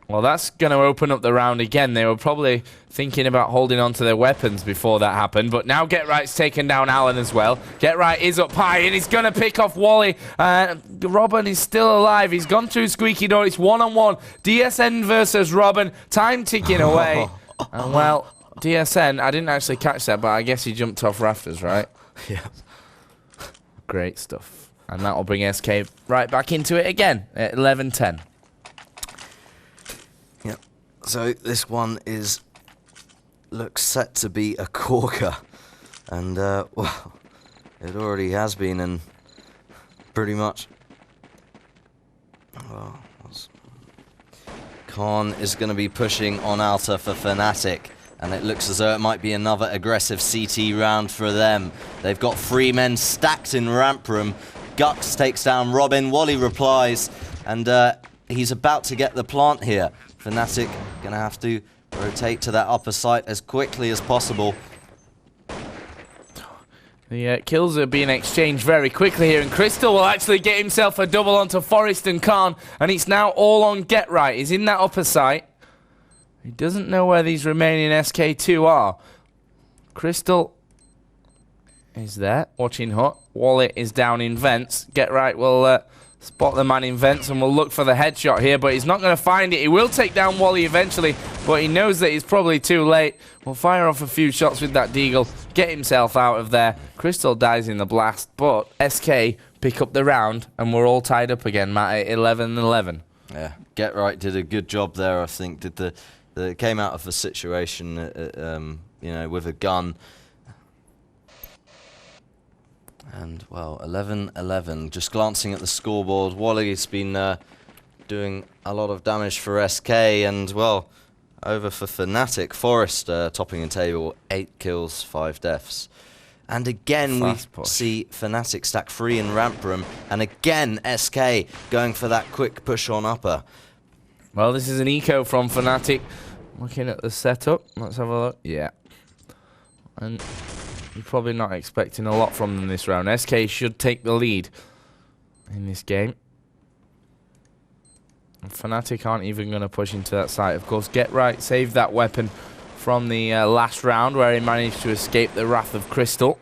A: Well, that's going to open up the round again. They were probably thinking about holding on to their weapons before that happened. But now Get Right's taken down Alan as well. Get Right is up high, and he's going to pick off Wally. Robin is still alive. He's gone through Squeaky Door. It's 1-on-1. DSN versus Robin. Time ticking away. And, well, DSN, I didn't actually catch that, but I guess he jumped off rafters, right?
C: Yeah.
A: Great stuff. And that will bring SK right back into it again at 11-10.
C: So this one looks set to be a corker, and well, it already has been, and pretty much, well, Khan is going to be pushing on Alta for Fnatic. And it looks as though it might be another aggressive CT round for them. They've got 3 men stacked in ramp room. Gux takes down Robin. Wally replies. And he's about to get the plant here. Fnatic going to have to rotate to that upper site as quickly as possible.
A: The kills are being exchanged very quickly here, and Crystal will actually get himself a double onto Forest and Khan, and it's now all on Get Right. He's in that upper site. He doesn't know where these remaining SK2 are. Crystal is there, watching Hut. Wallet is down in Vents. Get Right will spot the man in Vents and will look for the headshot here, but he's not going to find it. He will take down Wally eventually, but he knows that he's probably too late. Will fire off a few shots with that Deagle, get himself out of there. Crystal dies in the blast, but SK pick up the round, and we're all tied up again, Matt, at 11-11.
C: Yeah, Get Right did a good job there, I think. Came out of the situation, you know, with a gun. And, well, 11-11. Just glancing at the scoreboard, Wally's been doing a lot of damage for SK. And, well, over for Fnatic. Forest topping the table, 8 kills, 5 deaths. And again, we see Fnatic stack 3 in ramp room. And again, SK going for that quick push on upper.
A: Well, this is an eco from Fnatic. Looking at the setup, let's have a look. Yeah. And you're probably not expecting a lot from them this round. SK should take the lead in this game. And Fnatic aren't even going to push into that site. Of course, Get Right saved that weapon from the last round where he managed to escape the wrath of Crystal.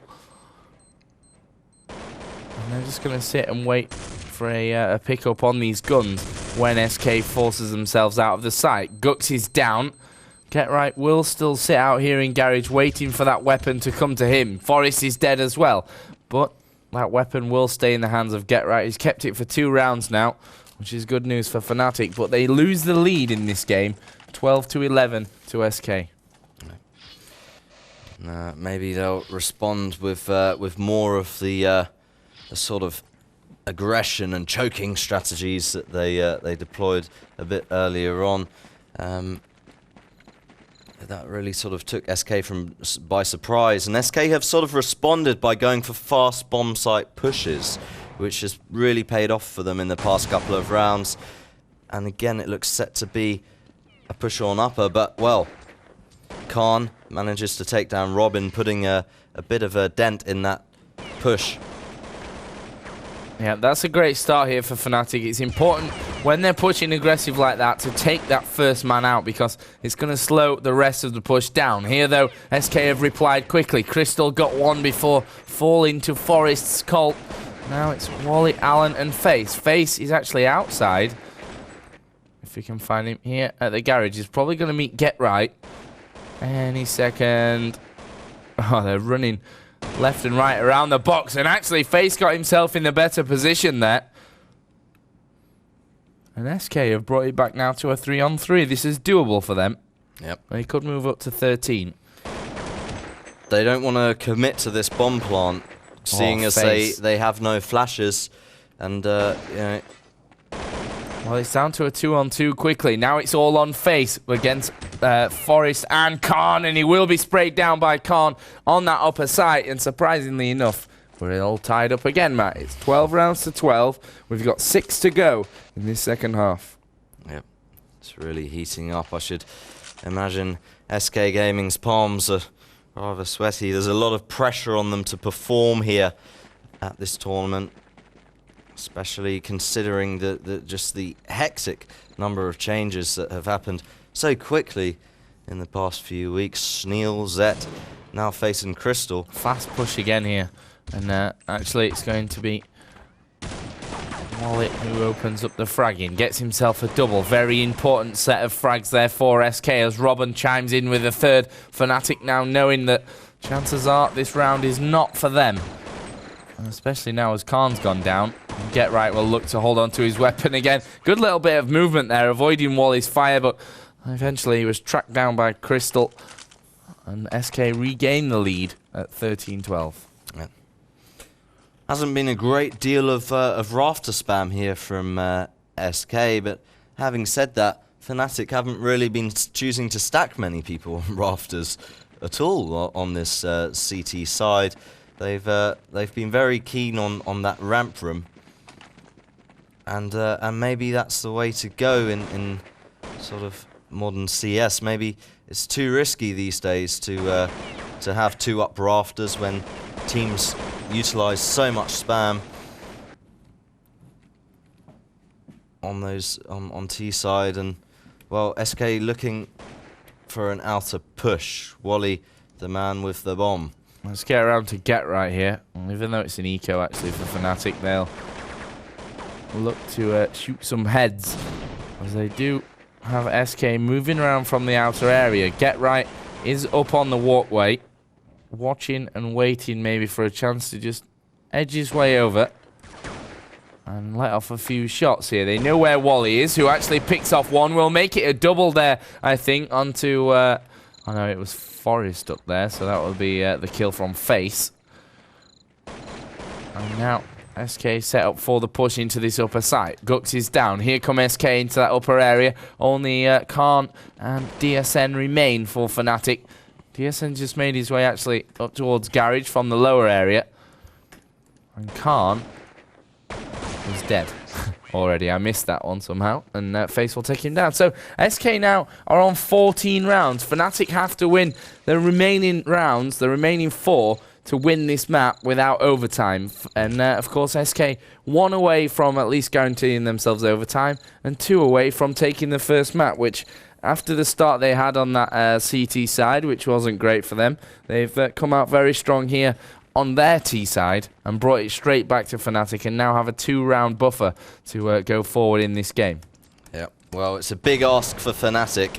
A: And they're just going to sit and wait for a pick-up on these guns when SK forces themselves out of the site. Gux is down. Get Right will still sit out here in garage waiting for that weapon to come to him. Forest is dead as well, but that weapon will stay in the hands of Get Right. He's kept it for 2 rounds now, which is good news for Fnatic, but they lose the lead in this game, 12-11 to SK.
C: Maybe they'll respond with more of the sort of aggression and choking strategies that they deployed a bit earlier on. That really sort of took SK by surprise, and SK have sort of responded by going for fast bomb site pushes, which has really paid off for them in the past couple of rounds. And again, it looks set to be a push on upper, but well, Khan manages to take down Robin, putting a bit of a dent in that push.
A: Yeah, that's a great start here for Fnatic. It's important when they're pushing aggressive like that to take that first man out, because it's going to slow the rest of the push down. Here, though, SK have replied quickly. Crystal got one before falling to Forest's Colt. Now it's Wally, Allen, and Face. Face is actually outside. If we can find him here at the garage, he's probably going to meet Get Right any second. Oh, they're running left and right around the box, and actually Face got himself in the better position there. And SK have brought it back now to a 3-on-3. This is doable for them.
C: Yep.
A: They could move up to 13.
C: They don't want to commit to this bomb plant, seeing as they have no flashes, and you know.
A: Well, it's down to a 2-on-2 quickly. Now it's all on Face against Forest and Khan, and he will be sprayed down by Khan on that upper site. And surprisingly enough, we're all tied up again, Matt. It's 12 rounds to 12. We've got 6 to go in this second half.
C: Yep, it's really heating up. I should imagine SK Gaming's palms are rather sweaty. There's a lot of pressure on them to perform here at this tournament, especially considering just the hectic number of changes that have happened so quickly in the past few weeks. Sneal, Zet, now facing Crystal.
A: Fast push again here. And actually it's going to be Wallet who opens up the fragging. Gets himself a double. Very important set of frags there for SK as Robin chimes in with a third. Fnatic now knowing that chances are this round is not for them. And especially now as Khan's gone down. Get Right will look to hold on to his weapon again. Good little bit of movement there, avoiding Wally's fire, but eventually he was tracked down by Crystal. And SK regained the lead at 13-12.
C: Yeah. Hasn't been a great deal of rafter spam here from SK, but having said that, Fnatic haven't really been choosing to stack many people on rafters at all on this CT side. They've been very keen on that ramp room, and maybe that's the way to go in sort of modern CS. Maybe it's too risky these days to have 2 up rafters when teams utilize so much spam on those on T side. And well, SK looking for an outer push. Wally, the man with the bomb.
A: Let's get around to Get Right here. Even though it's an eco actually for Fnatic, they'll look to shoot some heads, as they do have SK moving around from the outer area. Get Right is up on the walkway, watching and waiting maybe for a chance to just edge his way over and let off a few shots here. They know where Wally is, who actually picks off one. Will make it a double there, I think, onto... I know it was Forest up there, so that will be the kill from Face. And now SK set up for the push into this upper site. Gux is down. Here come SK into that upper area. Only Khan and DSN remain for Fnatic. DSN just made his way actually up towards Garage from the lower area. And Khan is dead already. I missed that one somehow. And Face will take him down. So SK now are on 14 rounds. Fnatic have to win the remaining rounds, the remaining 4, to win this map without overtime. And of course SK 1 away from at least guaranteeing themselves overtime, and 2 away from taking the first map, which after the start they had on that CT side, which wasn't great for them, they've come out very strong here on their T side and brought it straight back to Fnatic, and now have a 2-round buffer to go forward in this game.
C: Yeah, well, it's a big ask for Fnatic,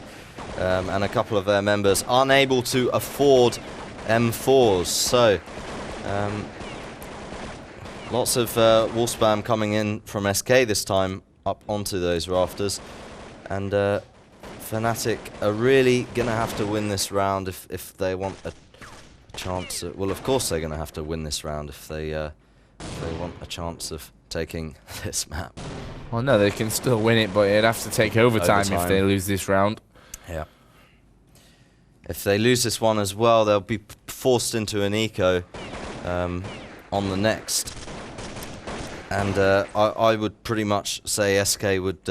C: and a couple of their members unable to afford M4s. So lots of wall spam coming in from SK this time up onto those rafters, and Fnatic are really gonna have to win this round if they want a chance. Well, of course they're gonna have to win this round if they want a chance of taking this map.
A: Well, no, they can still win it, but it'd have to take overtime if they lose this round.
C: Yeah. If they lose this one as well, they'll be forced into an eco on the next. And I would pretty much say SK would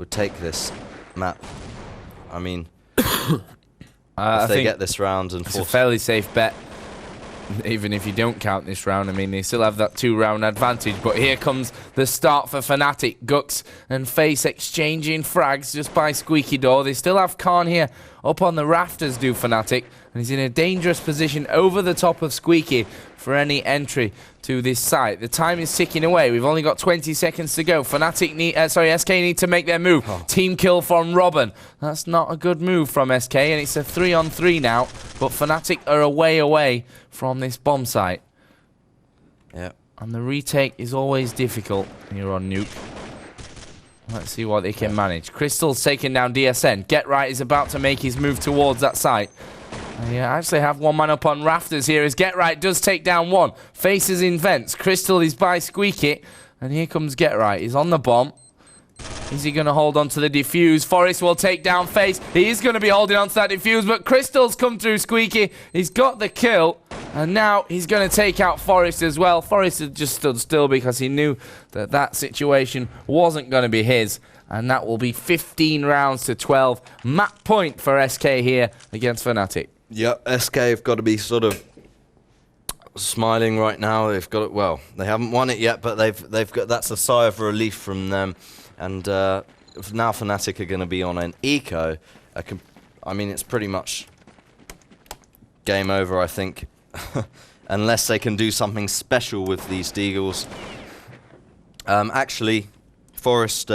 C: take this map. I mean, if they get this round and
A: it's a fairly safe bet, even if you don't count this round. I mean, they still have that 2-round advantage. But here comes the start for Fnatic. Gux and Face exchanging frags just by Squeaky Door. They still have Khan here up on the rafters, do Fnatic. And he's in a dangerous position over the top of Squeaky for any entry to this site. The time is ticking away. We've only got 20 seconds to go. SK need to make their move. Oh. Team kill from Robin. That's not a good move from SK, and it's a 3-on-3 now. But Fnatic are away from this bomb site.
C: Yeah.
A: And the retake is always difficult here on Nuke. Let's see what they can manage. Crystal's taking down DSN. Get Right is about to make his move towards that site. They actually have one man up on rafters here as Get Right does take down one. Faces in vents. Crystal is by Squeaky. And here comes Get Right. He's on the bomb. Is he going to hold on to the defuse? Forest will take down Face. He is going to be holding on to that defuse, but Crystal's come through Squeaky. He's got the kill. And now he's going to take out Forest as well. Forest had just stood still because he knew that that situation wasn't going to be his. And that will be 15 rounds to 12. Map point for SK here against Fnatic.
C: Yep, SK have got to be sort of smiling right now. They've got it. Well, they haven't won it yet, but they've got, that's a sigh of relief from them. And now Fnatic are going to be on an eco. I mean, it's pretty much game over, I think, unless they can do something special with these Deagles. Actually, Forest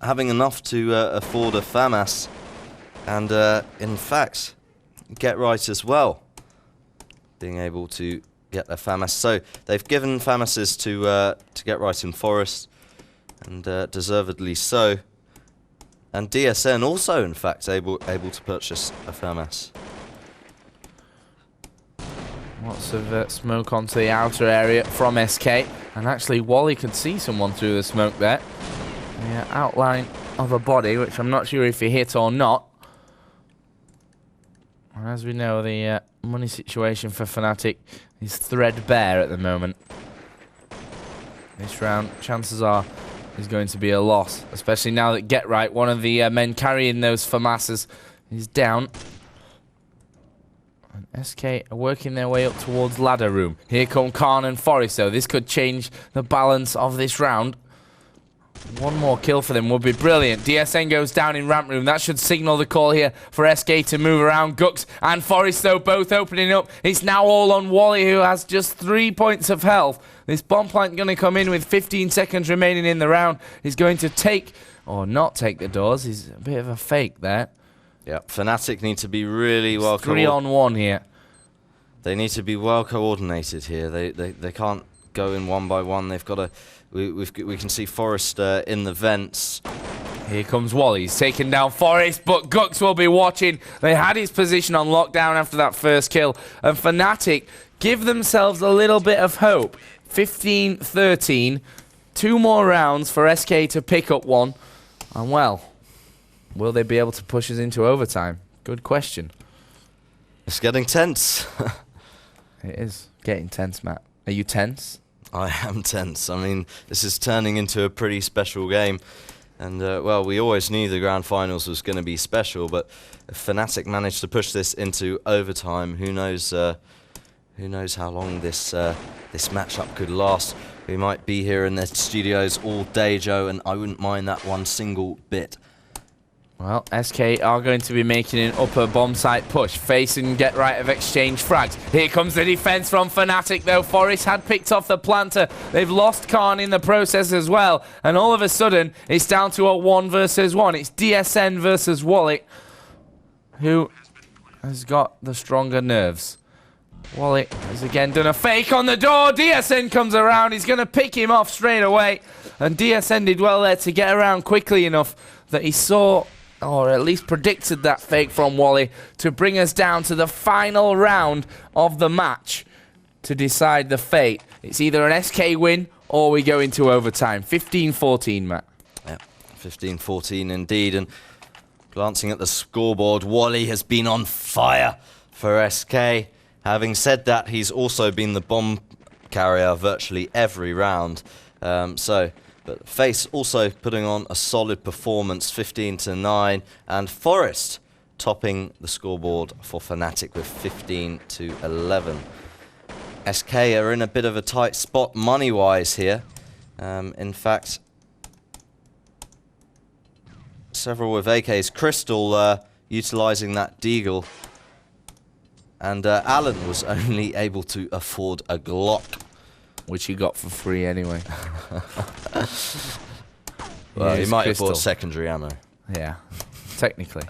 C: having enough to afford a FAMAS, and in fact, Get Right as well, being able to get their FAMAS. So they've given FAMASes to Get Right in Forest, and deservedly so. And DSN also, in fact, able to purchase a FAMAS.
A: Lots of smoke onto the outer area from SK. And actually, Wally could see someone through the smoke there. Yeah, outline of a body, which I'm not sure if he hit or not. And as we know, the money situation for Fnatic is threadbare at the moment. This round, chances are, is going to be a loss, especially now that Get Right, one of the men carrying those FAMASs, is down. And SK are working their way up towards ladder room. Here come Khan and Forest, though. This could change the balance of this round. One more kill for them would be brilliant. DSN goes down in ramp room. That should signal the call here for SK to move around. Gux and Forest, though, both opening up. It's now all on Wally, who has just 3 points of health. This bomb plant going to come in with 15 seconds remaining in the round. He's going to take, or not take the doors. He's a bit of a fake there.
C: Yeah, Fnatic need to be really well
A: coordinated. 3-on-1 here.
C: They need to be well coordinated here. They can't go in one by one. They've got to. We can see Forest in the vents.
A: Here comes Wally. He's taken down Forest, but Gux will be watching. They had his position on lockdown after that first kill. And Fnatic give themselves a little bit of hope. 15-13. 2 more rounds for SK to pick up one. And well, will they be able to push us into overtime? Good question.
C: It's getting tense.
A: It is getting tense, Matt. Are you tense?
C: I am tense. I mean, this is turning into a pretty special game. And, well, we always knew the grand finals was going to be special, but if Fnatic managed to push this into overtime, who knows how long this matchup could last. We might be here in the studios all day, Joe, and I wouldn't mind that one single bit.
A: Well, SK are going to be making an upper bomb site push. Face and Get Right have exchanged frags. Here comes the defense from Fnatic, though. Forest had picked off the planter. They've lost Khan in the process as well. And all of a sudden, it's down to a 1 versus 1. It's DSN versus Wally, who has got the stronger nerves. Wally has again done a fake on the door. DSN comes around. He's going to pick him off straight away. And DSN did well there to get around quickly enough that he saw, or at least predicted, that fake from Wally to bring us down to the final round of the match to decide the fate. It's either an SK win or we go into overtime. 15-14, Matt.
C: Yeah, 15-14 indeed. And glancing at the scoreboard, Wally has been on fire for SK. Having said that, he's also been the bomb carrier virtually every round. But Face also putting on a solid performance, 15-9, and Forest topping the scoreboard for Fnatic with 15-11. SK are in a bit of a tight spot money-wise here. In fact, several with AKs. Crystal utilising that Deagle. And Alan was only able to afford a Glock,
A: which he got for free anyway.
C: Well, he might have bought secondary ammo.
A: Yeah, technically.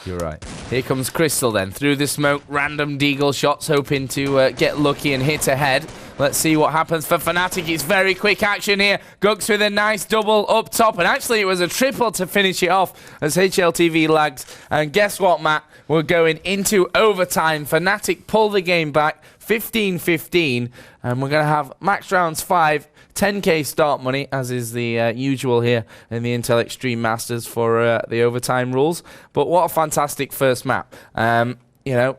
A: You're right. Here comes Crystal then. Through the smoke, random Deagle shots, hoping to get lucky and hit ahead. Let's see what happens for Fnatic. It's very quick action here. Gux with a nice double up top. And actually, it was a triple to finish it off as HLTV lags. And guess what, Matt? We're going into overtime. Fnatic pull the game back, 15-15. And we're going to have max rounds 5, 10k start money, as is the usual here in the Intel Extreme Masters for the overtime rules. But what a fantastic first map. You know,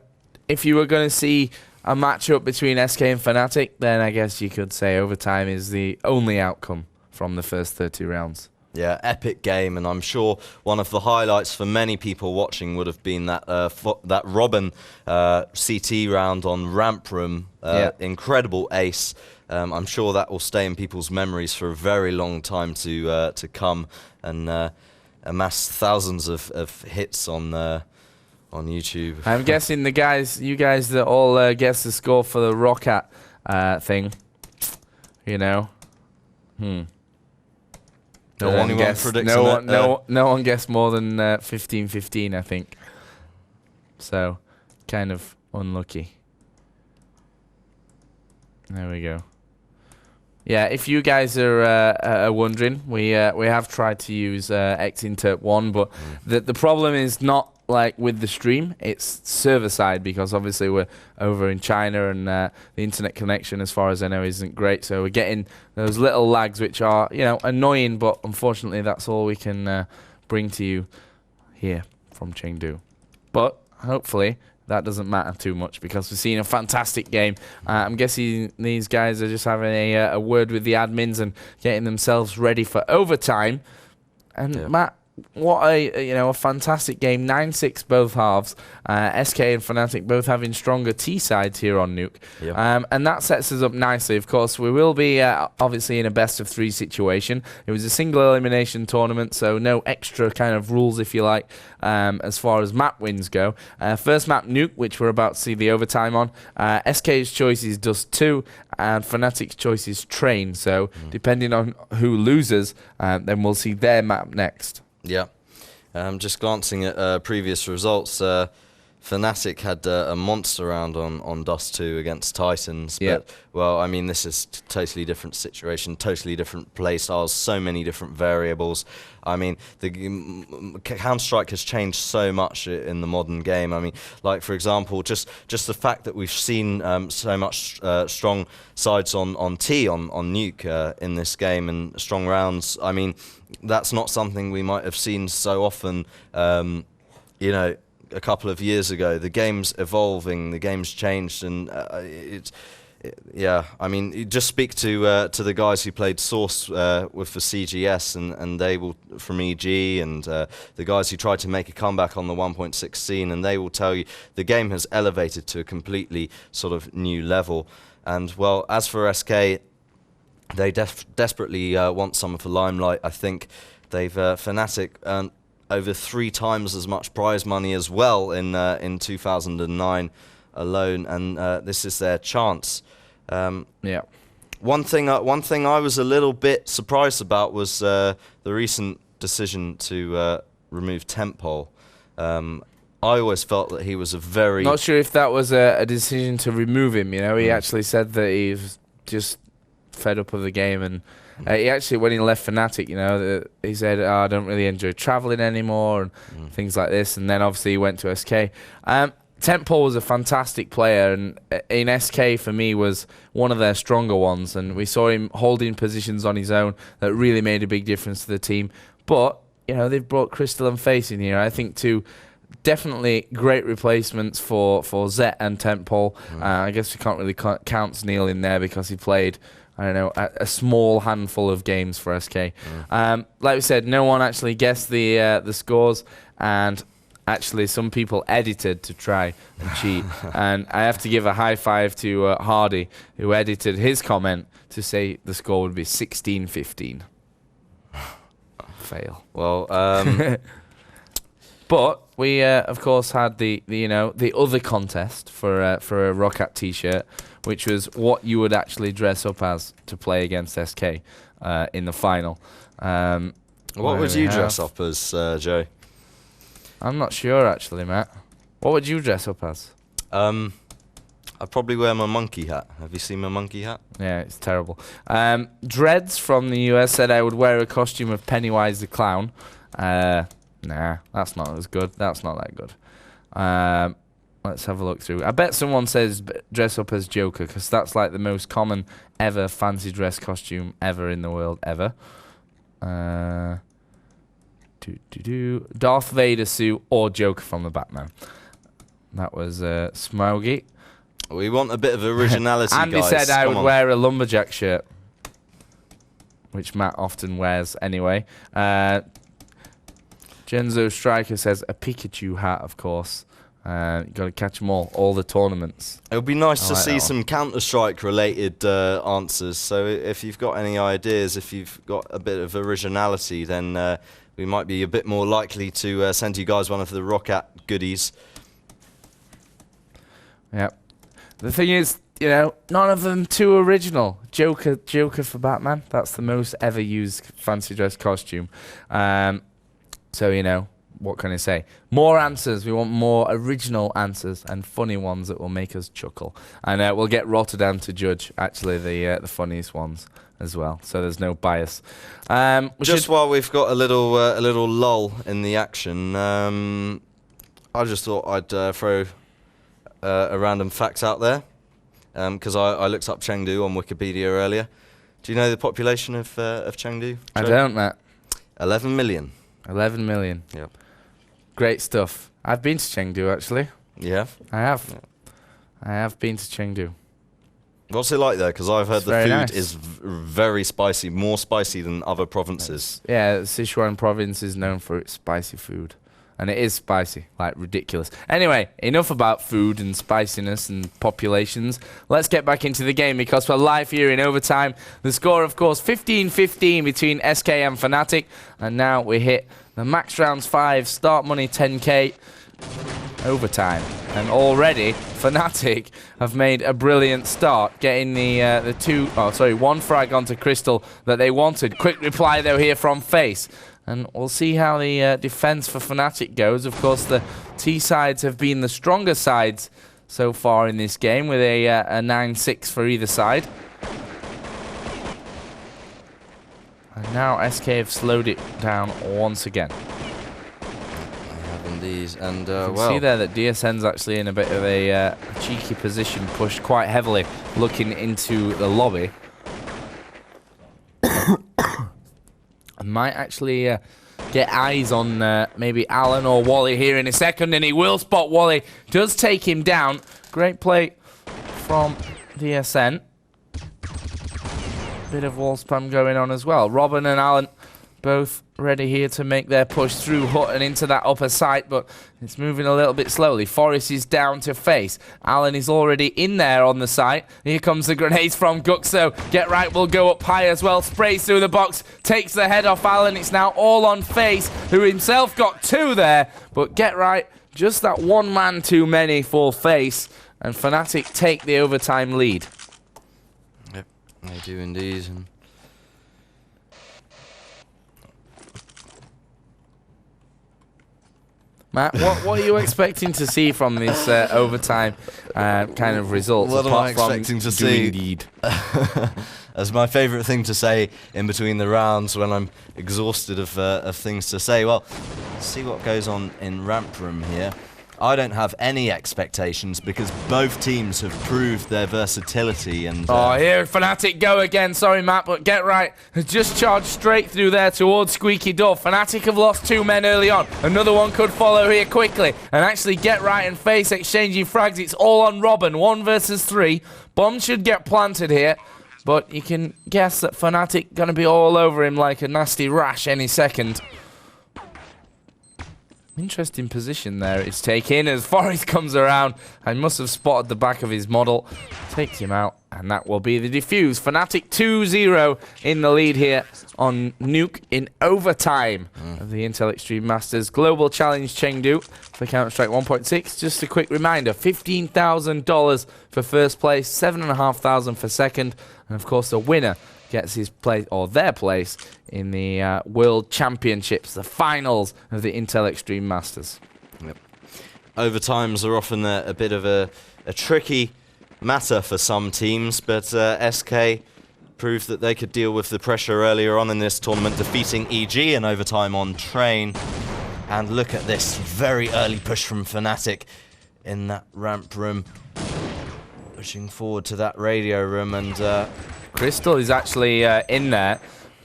A: if you were going to see a matchup between SK and Fnatic, then I guess you could say overtime is the only outcome from the first 30 rounds.
C: Yeah, epic game, and I'm sure one of the highlights for many people watching would have been that that Robin CT round on Ramp Room. Incredible ace. I'm sure that will stay in people's memories for a very long time to come, and amass thousands of hits on YouTube.
A: I'm guessing you guys that all guess the score for the Rocket thing, you know. No one guessed more than 15-15, I think. So, kind of unlucky. There we go. Yeah, if you guys are wondering, we have tried to use Xinterp 1, but the problem is not like with the stream, it's server side, because obviously we're over in China and the internet connection, as far as I know, isn't great. So we're getting those little lags, which are, you know, annoying, but unfortunately that's all we can bring to you here from Chengdu. But hopefully that doesn't matter too much because we've seen a fantastic game. I'm guessing these guys are just having a word with the admins and getting themselves ready for overtime. And Matt, what a fantastic game. 9-6 both halves. SK and Fnatic both having stronger T sides here on Nuke. And that sets us up nicely. Of course, we will be obviously in a best of 3 situation. It was a single elimination tournament, so no extra kind of rules, if you like, as far as map wins go. First map Nuke, which we're about to see the overtime on. SK's choice is Dust 2, and Fnatic's choice is Train. So depending on who loses, then we'll see their map next.
C: Yeah, just glancing at previous results, Fnatic had a monster round on Dust 2 against Titans. But, well, I mean, this is totally different situation, totally different play styles, so many different variables. I mean, the Counter-Strike has changed so much in the modern game. I mean, like, for example, just the fact that we've seen so much strong sides on T, on Nuke in this game, and strong rounds. I mean, that's not something we might have seen so often, you know, a couple of years ago. The game's evolving, the game's changed, and yeah, I mean, you just speak to the guys who played Source with the CGS, and they will, from EG, and the guys who tried to make a comeback on the 1.6 scene, and they will tell you the game has elevated to a completely sort of new level. And, well, as for SK, they desperately want some of the limelight. I think they've Fnatic earned over 3 times as much prize money as well in 2009 alone, and this is their chance. One thing I was a little bit surprised about was the recent decision to remove Tempole. I always felt that he was a very...
A: Not sure if that was a decision to remove him, you know. He actually said that he was just fed up of the game, and he actually, when he left Fnatic, you know, he said, oh, I don't really enjoy traveling anymore, and things like this, and then obviously he went to SK. Tempole was a fantastic player, and in SK for me was one of their stronger ones, and we saw him holding positions on his own that really made a big difference to the team. But, you know, they've brought Crystal and Face in here, I think, two definitely great replacements for Zet and Tempole. I guess we can't really count Neil in there because he played, I don't know, a small handful of games for SK. Like we said, no one actually guessed the scores, and actually some people edited to try and cheat. And I have to give a high five to Hardy, who edited his comment to say the score would be 16-15. Fail.
C: Well,
A: but we of course had the other contest for a Roccat t-shirt, which was what you would actually dress up as to play against SK in the final.
C: what would you dress up as, Joe?
A: I'm not sure actually, Matt. What would you dress up as?
C: I'd probably wear my monkey hat. Have you seen my monkey hat?
A: Yeah, it's terrible. Dreads from the US said I would wear a costume of Pennywise the Clown. Nah, that's not as good. That's not that good. Let's have a look through. I bet someone says dress up as Joker, because that's like the most common ever fancy dress costume ever in the world, ever. Darth Vader suit or Joker from the Batman. That was Smoggy.
C: We want a bit of originality,
A: Andy
C: guys.
A: said I
C: Come
A: would
C: on.
A: wear a lumberjack shirt, which Matt often wears anyway. Genzo Striker says a Pikachu hat, of course. Got to catch them all the tournaments.
C: It would be nice to
A: like
C: see some Counter-Strike related answers. So if you've got any ideas, if you've got a bit of originality, then we might be a bit more likely to send you guys one of the Roccat goodies.
A: Yep. The thing is, you know, none of them too original. Joker for Batman. That's the most ever used fancy dress costume. So, you know, what can I say? More answers. We want more original answers and funny ones that will make us chuckle. And we'll get Rotterdam to judge, actually, the funniest ones as well. So there's no bias.
C: Just while we've got a little lull in the action, I just thought I'd throw a random fact out there, because I looked up Chengdu on Wikipedia earlier. Do you know the population of Chengdu?
A: I don't, Matt.
C: 11 million.
A: 11 million.
C: Yep.
A: Great stuff. I've been to Chengdu, actually.
C: Yeah.
A: I have.
C: Yeah.
A: I have been to Chengdu.
C: What's it like there? Because I've heard
A: It's
C: the
A: very
C: food
A: nice.
C: is very spicy, more spicy than other provinces.
A: Yeah, Sichuan province is known for its spicy food. And it is spicy, like ridiculous. Anyway, enough about food and spiciness and populations. Let's get back into the game because we're live here in overtime. The score, of course, 15-15 between SK and Fnatic. And now we hit the max rounds 5, start money 10k, overtime. And already, Fnatic have made a brilliant start, getting the one frag onto Crystal that they wanted. Quick reply, though, here from Face. And we'll see how the defense for Fnatic goes. Of course, the T sides have been the stronger sides so far in this game, with a 9-6 for either side. And now SK have slowed it down once again.
C: Indeed, and
A: You can
C: well,
A: see there that DSN's actually in a bit of a cheeky position, pushed quite heavily, looking into the lobby. I might actually get eyes on maybe Alan or Wally here in a second, and he will spot Wally. Does take him down. Great play from DSN. Bit of wall spam going on as well. Robin and Alan both ready here to make their push through Hut and into that upper site, but it's moving a little bit slowly. Forest is down to Face. Alan is already in there on the site. Here comes the grenades from Guxo. Get Right will go up high as well. Sprays through the box. Takes the head off Alan. It's now all on Face, who himself got 2 there. But Get Right, just that one man too many for Face. And Fnatic take the overtime lead.
C: yep, they do indeed. And
A: Matt, what are you expecting to see from this overtime kind of results?
C: What am I
A: apart from
C: expecting to
A: doing
C: see?
A: deed?
C: As my favourite thing to say in between the rounds when I'm exhausted of things to say. Well, let's see what goes on in Ramp Room here. I don't have any expectations because both teams have proved their versatility and...
A: Oh, here Fnatic go again. Sorry, Matt, but Get Right has just charged straight through there towards Squeaky Door. Fnatic have lost 2 men early on. Another one could follow here quickly. And actually Get Right and Face exchanging frags. It's all on Robin. 1 versus 3. Bomb should get planted here. But you can guess that Fnatic going to be all over him like a nasty rash any second. Interesting position there it's taken as Forest comes around and must have spotted the back of his model. Takes him out, and that will be the defuse. Fnatic 2-0 in the lead here on Nuke in overtime of the Intel Extreme Masters Global Challenge Chengdu for Counter-Strike 1.6. Just a quick reminder, $15,000 for first place, $7,500 for second, and of course the winner gets his place, or their place, in the World Championships, the finals of the Intel Extreme Masters.
C: Yep. Overtimes are often a bit of a tricky matter for some teams, but SK proved that they could deal with the pressure earlier on in this tournament, defeating EG in overtime on Train. And look at this very early push from Fnatic in that ramp room, pushing forward to that radio room, and
A: Crystal is actually in there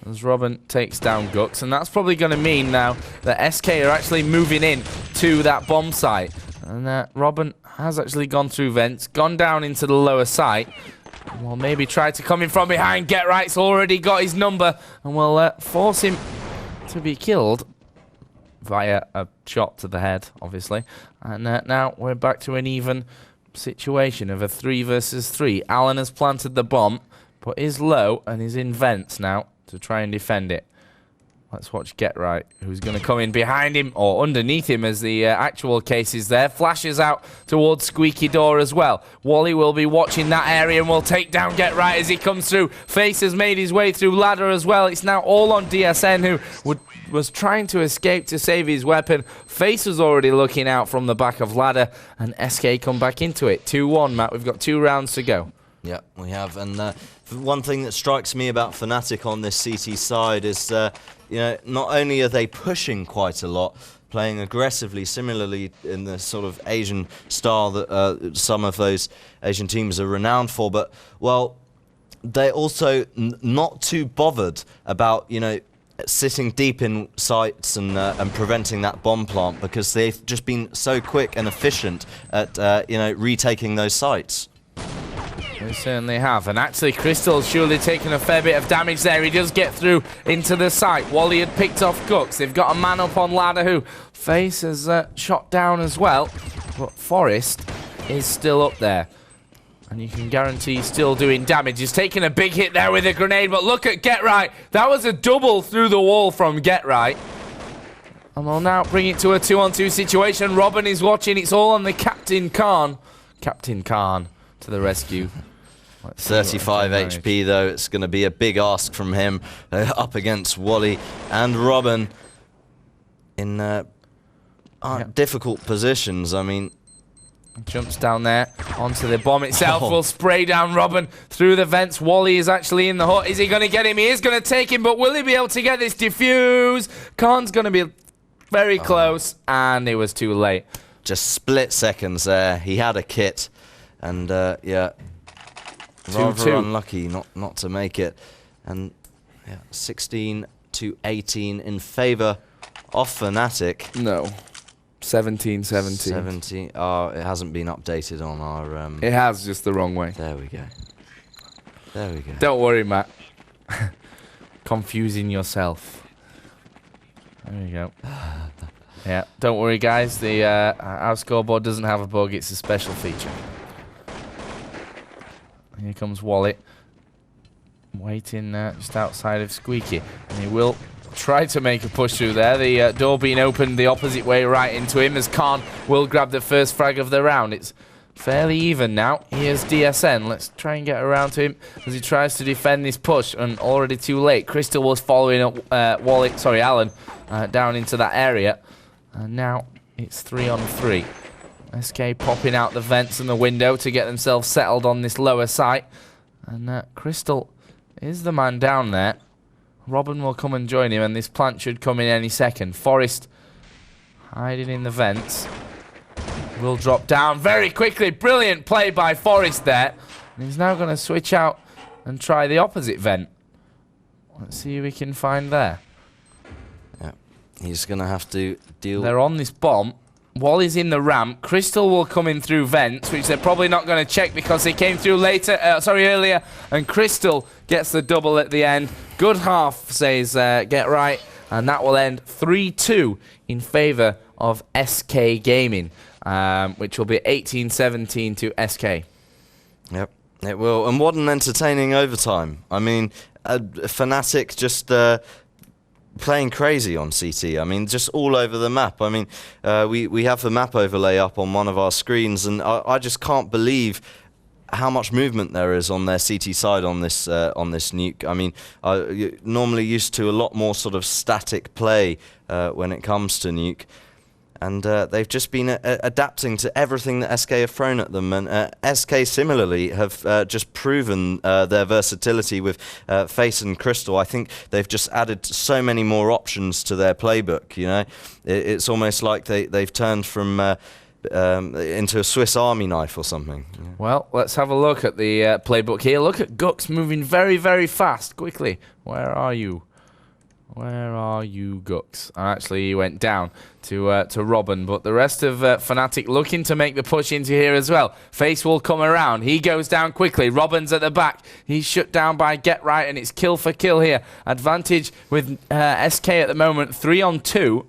A: as Robin takes down Gux, and that's probably going to mean now that SK are actually moving in to that bomb site. And Robin has actually gone through vents, gone down into the lower site. Well, maybe try to come in from behind. Get Right's already got his number, and will force him to be killed via a shot to the head, obviously. And now we're back to an even situation of a 3 versus 3. Alan has planted the bomb, but is low and is in vents now to try and defend it. Let's watch Get Right, who's going to come in behind him, or underneath him as the actual case is there. Flashes out towards Squeaky Door as well. Wally will be watching that area and will take down Get Right as he comes through. Face has made his way through ladder as well. It's now all on DSN, who was trying to escape to save his weapon. Face was already looking out from the back of ladder, and SK come back into it. 2-1, Matt. We've got 2 rounds to go.
C: yeah, we have. And one thing that strikes me about Fnatic on this CT side is, you know, not only are they pushing quite a lot, playing aggressively, similarly in the sort of Asian style that some of those Asian teams are renowned for, but, well, they're also not too bothered about, you know, sitting deep in sights and preventing that bomb plant, because they've just been so quick and efficient at retaking those sites.
A: They certainly have, and actually Crystal's surely taken a fair bit of damage there. He does get through into the site. Wally had picked off Gux. They've got a man up on ladder who Face has shot down as well, but Forest is still up there. And you can guarantee he's still doing damage. He's taking a big hit there with a grenade, but look at Get Right. That was a double through the wall from Get Right. And we'll now bring it to a 2-on-2 situation. Robin is watching. It's all on the Captain Khan. Captain Khan to the rescue.
C: 35 HP though, it's going to be a big ask from him up against Wally and Robin in difficult positions. I mean,
A: jumps down there onto the bomb itself. Will spray down Robin through the vents. Wally is actually in the hut. Is he going to get him? He is going to take him, but will he be able to get this defuse? Khan's going to be very close, and it was too late.
C: Just split seconds there. He had a kit, and yeah.
A: 2-2.
C: Rather unlucky not to make it. And yeah, 16 to 18 in favour of Fnatic.
A: No. 17-17.
C: 17. Oh, it hasn't been updated on our...
A: It has, just the wrong way.
C: There we go. There we go.
A: Don't worry, Matt. Confusing yourself. There you go. Yeah, don't worry, guys. The our scoreboard doesn't have a bug. It's a special feature. Here comes Wallet, waiting just outside of Squeaky, and he will try to make a push through there. The door being opened the opposite way right into him, as Khan will grab the first frag of the round. It's fairly even now. Here's DSN. Let's try and get around to him as he tries to defend this push, and already too late. Crystal was following up Alan down into that area, and now it's 3-on-3. SK popping out the vents and the window to get themselves settled on this lower site. And Crystal is the man down there. Robin will come and join him, and this plant should come in any second. Forest hiding in the vents. Will drop down very quickly. Brilliant play by Forest there. And he's now going to switch out and try the opposite vent. Let's see who we can find there.
C: Yeah, he's going to have to deal...
A: They're on this bomb. Wally's in the ramp. Crystal will come in through vents, which they're probably not going to check because they came through earlier. And Crystal gets the double at the end. Good half, says Get Right. And that will end 3-2 in favour of SK Gaming, which will be 18-17 to SK.
C: Yep, it will. And what an entertaining overtime. I mean, Fnatic just... playing crazy on CT. I mean, just all over the map. I mean, we have the map overlay up on one of our screens, and I just can't believe how much movement there is on their CT side on this nuke. I mean, you're normally used to a lot more sort of static play when it comes to nuke. And they've just been adapting to everything that SK have thrown at them. And SK similarly have just proven their versatility with Face and Crystal. I think they've just added so many more options to their playbook, you know. It's almost like they've turned from into a Swiss Army knife or something. Yeah.
A: Well, let's have a look at the playbook here. Look at Gux moving very, very fast. Quickly. Where are you? Where are you, Gux? Actually, he went down to Robin, but the rest of Fnatic looking to make the push into here as well. Face will come around. He goes down quickly. Robin's at the back. He's shut down by Get Right, and it's kill for kill here. Advantage with SK at the moment, 3-on-2.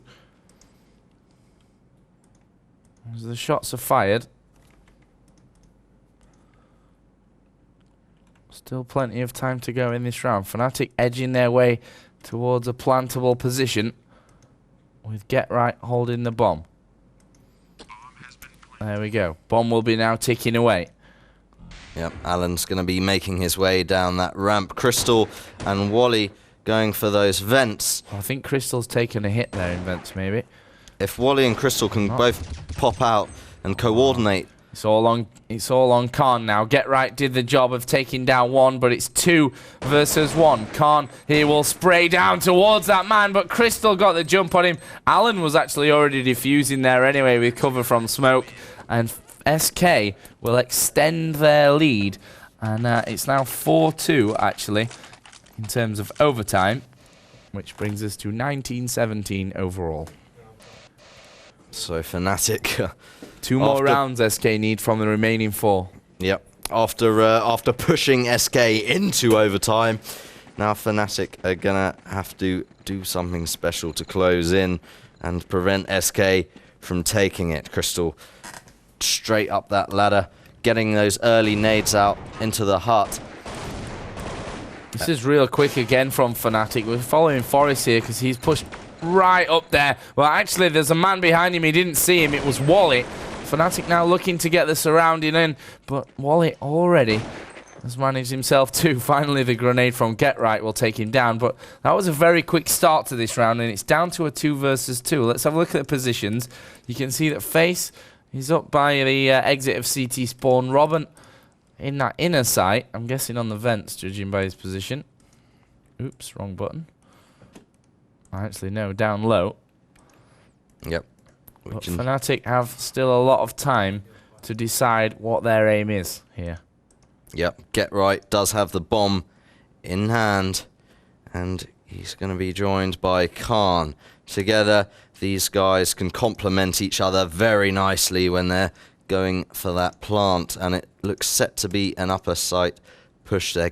A: As the shots are fired. Still plenty of time to go in this round. Fnatic edging their way towards a plantable position with Get Right holding the bomb. There we go. Bomb will be now ticking away.
C: Yep, Alan's going to be making his way down that ramp. Crystal and Wally going for those vents.
A: I think Crystal's taken a hit there in vents, maybe.
C: If Wally and Crystal can both pop out and coordinate.
A: It's all on Khan now. Get Right did the job of taking down one, but it's 2 versus 1. Khan, he will spray down towards that man, but Crystal got the jump on him. Alan was actually already defusing there anyway with cover from smoke, and SK will extend their lead, and it's now 4-2 actually in terms of overtime. which brings us to 19-17 overall.
C: So Fnatic.
A: 2 more rounds SK need from the remaining 4.
C: Yep. After pushing SK into overtime, now Fnatic are gonna have to do something special to close in and prevent SK from taking it. Crystal straight up that ladder, getting those early nades out into the hut.
A: This is real quick again from Fnatic. We're following Forest here because he's pushed right up there. Well, actually, there's a man behind him. He didn't see him. It was Wally. Fnatic now looking to get the surrounding in, but Wally already has managed himself to. Finally, the grenade from Get Right will take him down, but that was a very quick start to this round, and it's down to a 2 versus 2. Let's have a look at the positions. You can see that Face, he's up by the exit of CT spawn. Robin in that inner sight, I'm guessing on the vents, judging by his position. Oops, wrong button. Actually, no, down low.
C: Yep.
A: But Fnatic have still a lot of time to decide what their aim is here.
C: Yep, Get Right does have the bomb in hand, and he's going to be joined by Khan. Together, these guys can complement each other very nicely when they're going for that plant, and it looks set to be an upper site push. They're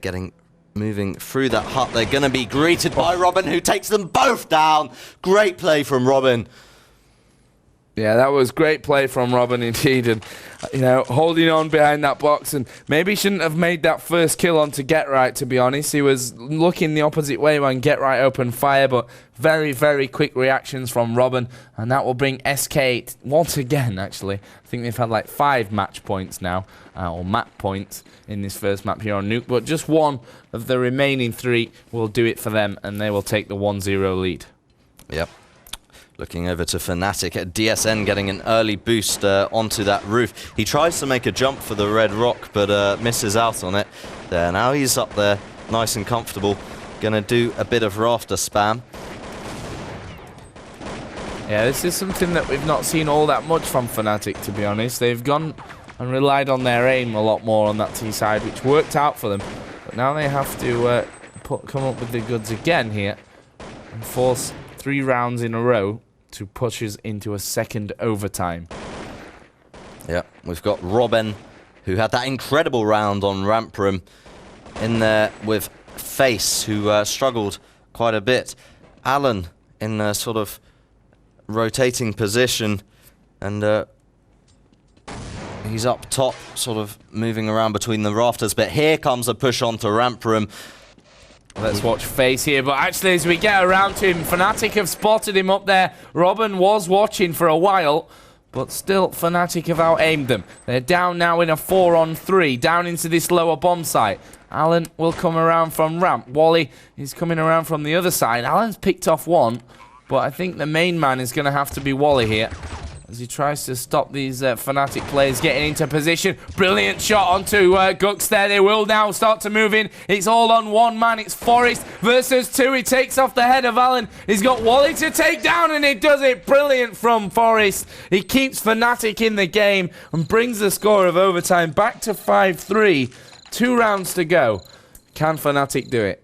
C: moving through that hut. They're going to be greeted by Robin, who takes them both down. Great play from Robin.
A: Yeah, that was great play from Robin indeed, and you know, holding on behind that box, and maybe shouldn't have made that first kill onto Get Right, to be honest. He was looking the opposite way when Get Right opened fire, but very, very quick reactions from Robin, and that will bring SK once again, actually. I think they've had like 5 match points now, or map points in this first map here on Nuke, but just one of the remaining 3 will do it for them, and they will take the 1-0 lead.
C: Yep. Looking over to Fnatic at DSN, getting an early boost onto that roof. He tries to make a jump for the red rock, but misses out on it. There, now he's up there, nice and comfortable. Gonna do a bit of rafter spam.
A: Yeah, this is something that we've not seen all that much from Fnatic, to be honest. They've gone and relied on their aim a lot more on that T side, which worked out for them. But now they have to come up with the goods again here and force 3 rounds in a row to push us into a second overtime.
C: Yeah, we've got Robin, who had that incredible round on Ramp Room, in there with Face, who struggled quite a bit. Alan in a sort of rotating position, and he's up top, sort of moving around between the rafters, but here comes a push onto Ramp Room.
A: Let's watch Face here, but actually as we get around to him, Fnatic have spotted him up there. Robin was watching for a while, but still Fnatic have out-aimed them. They're down now in a 4-on-3, down into this lower bomb site. Alan will come around from ramp. Wally is coming around from the other side. Alan's picked off one, but I think the main man is going to have to be Wally here, as he tries to stop these Fnatic players getting into position. Brilliant shot onto Gux there. They will now start to move in. It's all on one man. It's Forest versus 2. He takes off the head of Alan. He's got Wally to take down, and he does it. Brilliant from Forest. He keeps Fnatic in the game and brings the score of overtime back to 5-3. 2 rounds to go. Can Fnatic do it?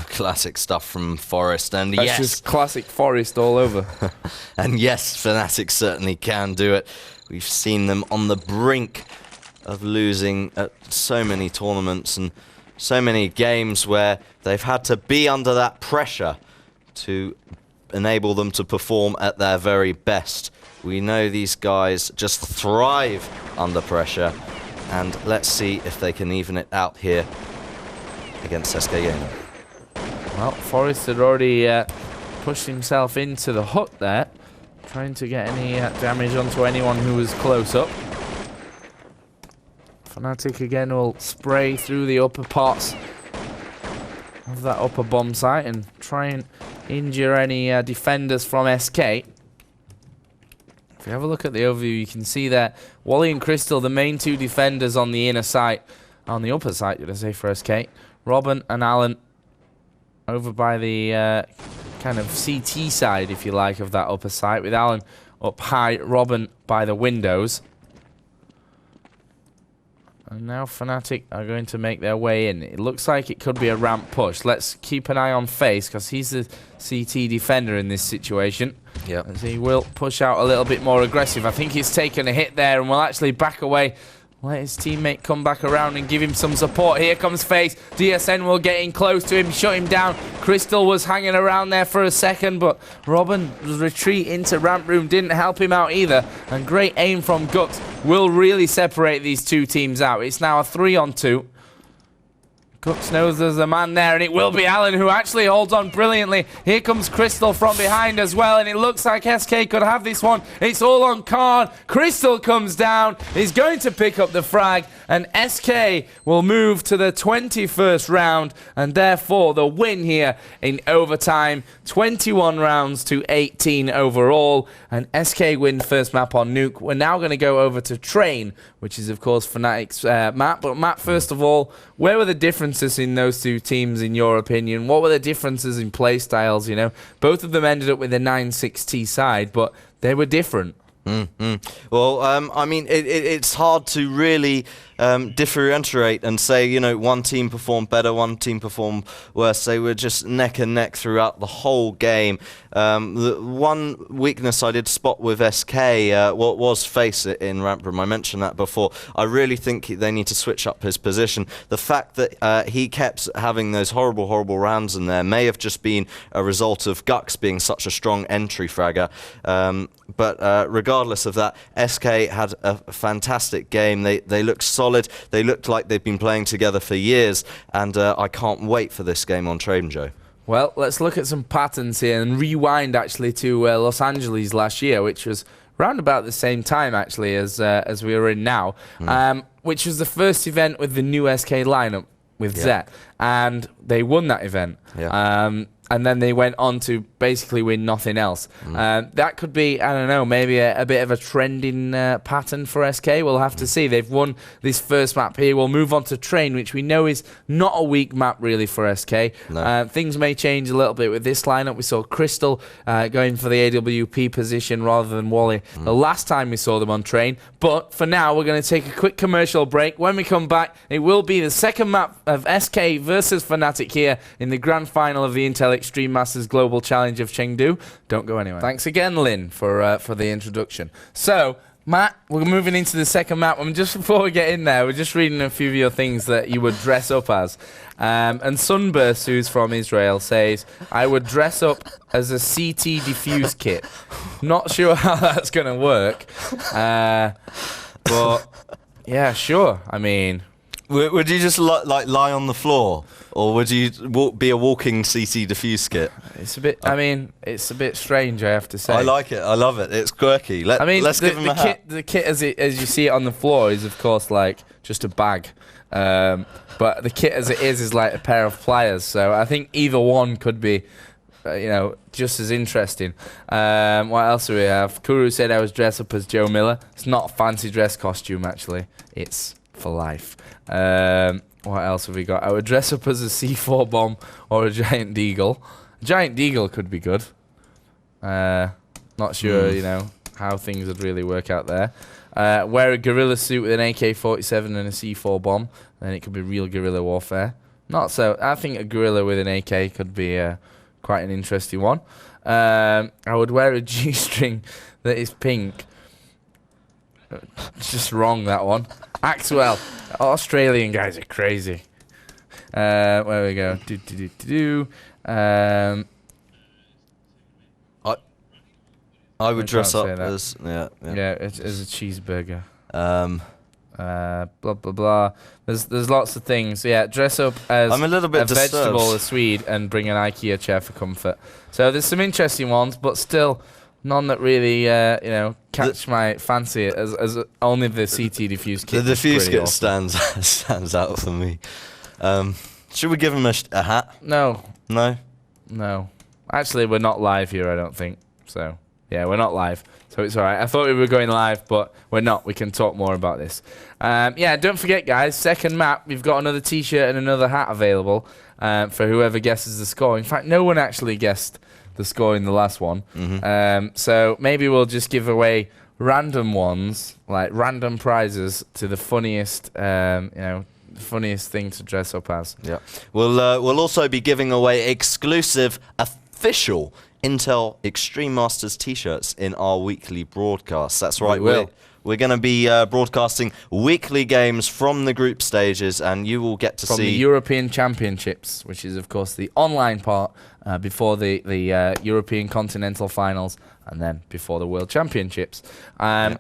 C: Classic stuff from Forest, and
A: That's
C: yes,
A: just classic Forest all over.
C: and yes, Fnatic certainly can do it. We've seen them on the brink of losing at so many tournaments and so many games where they've had to be under that pressure to enable them to perform at their very best. We know these guys just thrive under pressure, and let's see if they can even it out here against SK Gaming.
A: Well, Forrest had already pushed himself into the hut there, trying to get any damage onto anyone who was close up. Fnatic again will spray through the upper parts of that upper bomb site and try and injure any defenders from SK. If you have a look at the overview, you can see that Wally and Crystal, the main 2 defenders on the inner site, on the upper site, did I say, for SK. Robin and Alan over by the kind of CT side, if you like, of that upper site, with Alan up high, Robin by the windows. And now Fnatic are going to make their way in. It looks like it could be a ramp push. Let's keep an eye on Face, because he's the CT defender in this situation.
C: Yeah.
A: As he will push out a little bit more aggressive. I think he's taken a hit there and will actually back away. Let his teammate come back around and give him some support. Here comes Face. DSN will get in close to him, shut him down. Crystal was hanging around there for a second, but Robin's retreat into ramp room didn't help him out either. And great aim from Gux will really separate these two teams out. It's now a 3-on-2. Gux knows there's a man there, and it will be Alan who actually holds on brilliantly. Here comes Crystal from behind as well, and it looks like SK could have this one. It's all on Khan. Crystal comes down. He's going to pick up the frag, and SK will move to the 21st round, and therefore the win here in overtime. 21 rounds to 18 overall, and SK win first map on Nuke. We're now going to go over to Train, which is, of course, Fnatic's map. But Matt, first of all, where were the differences in those two teams, in your opinion? What were the differences in play styles? You know, both of them ended up with a 9-6T side, but they were different.
C: Well, I mean, it's hard to really differentiate and say, you know, one team performed better, one team performed worse. They were just neck and neck throughout the whole game. The one weakness I did spot with SK what was Face it in ramp room. I mentioned that before. I really think they need to switch up his position. The fact that he kept having those horrible rounds in there may have just been a result of Gux being such a strong entry fragger. But regardless of that, SK had a fantastic game. They looked solid. They looked like they've been playing together for years, and I can't wait for this game on Train, Joe.
A: Well, let's look at some patterns here and rewind actually to Los Angeles last year, which was around about the same time actually as we are in now, which was the first event with the new SK lineup with Zet, and they won that event. And then they went on to basically win nothing else. That could be, I don't know, maybe a bit of a trending pattern for SK. We'll have to see. They've won this first map here. We'll move on to Train, which we know is not a weak map really for SK.
C: No.
A: Things may change a little bit with this lineup. We saw Crystal going for the AWP position rather than Wally the last time we saw them on Train. But for now, we're going to take a quick commercial break. When we come back, it will be the second map of SK versus Fnatic here in the grand final of the Intel Extreme Masters Global Challenge of Chengdu. Don't go anywhere. Thanks again, Lynn, for the introduction. So, Matt, we're moving into the second map. Just before we get in there, we're just reading a few of your things that you would dress up as. And Sunburst, who's from Israel, says, I would dress up as a CT diffuse kit. Not sure how that's going to work. But, yeah, sure. I mean...
C: Would you just lie on the floor, or would you be a walking CT diffuse kit?
A: It's a bit. I mean, it's a bit strange, I have to say.
C: I like it. I love it. It's quirky. Let's give him a hat.
A: The kit, as you see it on the floor, is of course like just a bag. But the kit as it is like a pair of pliers. So I think either one could be, you know, just as interesting. What else do we have? Kuru said I was dressed up as Joe Miller. It's not a fancy dress costume actually. It's for life. What else have we got? I would dress up as a C4 bomb or a giant deagle. A giant deagle could be good. Not sure, you know, how things would really work out there. Wear a gorilla suit with an AK-47 and a C4 bomb, then it could be real guerrilla warfare. Not so. I think a gorilla with an AK could be quite an interesting one. I would wear a G-string that is pink. It's just wrong, that one. Axwell. Australian guys are crazy. Where we go?
C: I would dress up as
A: as a cheeseburger. Blah blah blah. There's lots of things. Yeah, dress up as
C: I'm a little bit
A: vegetable, a Swede, and bring an IKEA chair for comfort. So there's some interesting ones, but still none that really you know, catch my fancy as only the CT diffuse kit.
C: The diffuse kit
A: awesome.
C: stands out for me. Should we give him a hat?
A: No.
C: No.
A: Actually, we're not live here, I don't think. So yeah, we're not live. So it's all right. I thought we were going live, but we're not. We can talk more about this. Yeah, don't forget, guys, second map, we've got another T-shirt and another hat available for whoever guesses the score. In fact, no one actually guessed the score in the last one. So maybe we'll just give away random ones, like random prizes to the funniest, funniest thing to dress up as.
C: Yeah. We'll also be giving away exclusive official Intel Extreme Masters t-shirts in our weekly broadcasts. That's right.
A: We will.
C: We're going to be broadcasting weekly games from the group stages, and you will get to see...
A: From the European Championships, which is, of course, the online part before the European Continental Finals, and then before the World Championships.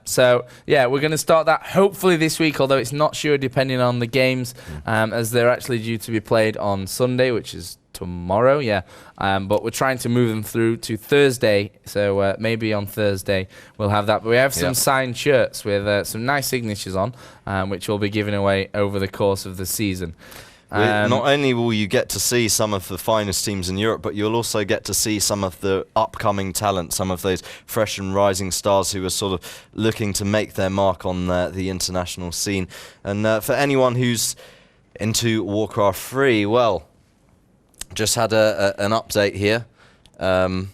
A: So, yeah, we're going to start that hopefully this week, although it's not sure depending on the games, as they're actually due to be played on Sunday, which is tomorrow, but we're trying to move them through to Thursday, so maybe on Thursday we'll have that. But we have some signed shirts with some nice signatures on, which we'll be giving away over the course of the season.
C: Not only will you get to see some of the finest teams in Europe, but you'll also get to see some of the upcoming talent, some of those fresh and rising stars who are sort of looking to make their mark on the international scene. And for anyone who's into Warcraft 3, well, just had an update here, well,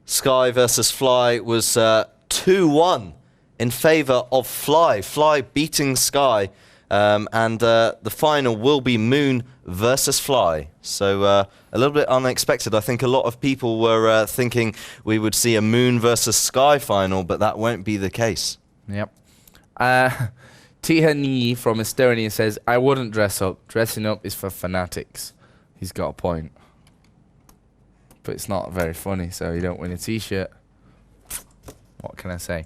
C: Sky versus Fly was 2-1 in favour of Fly. Fly beating Sky, and the final will be Moon versus Fly. So a little bit unexpected. I think a lot of people were thinking we would see a Moon versus Sky final, but that won't be the case.
A: Yep. Tihani from Estonia says, I wouldn't dress up. Dressing up is for fanatics. He's got a point. But it's not very funny, so you don't win a t-shirt. What can I say?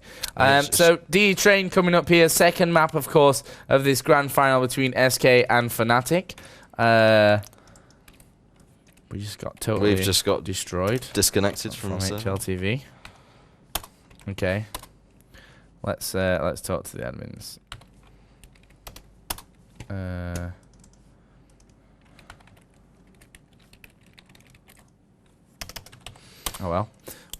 A: So, D-Train coming up here. Second map, of course, of this grand final between SK and Fnatic. We just got totally destroyed.
C: Disconnected from
A: HLTV. Okay. Let's talk to the admins. Oh well.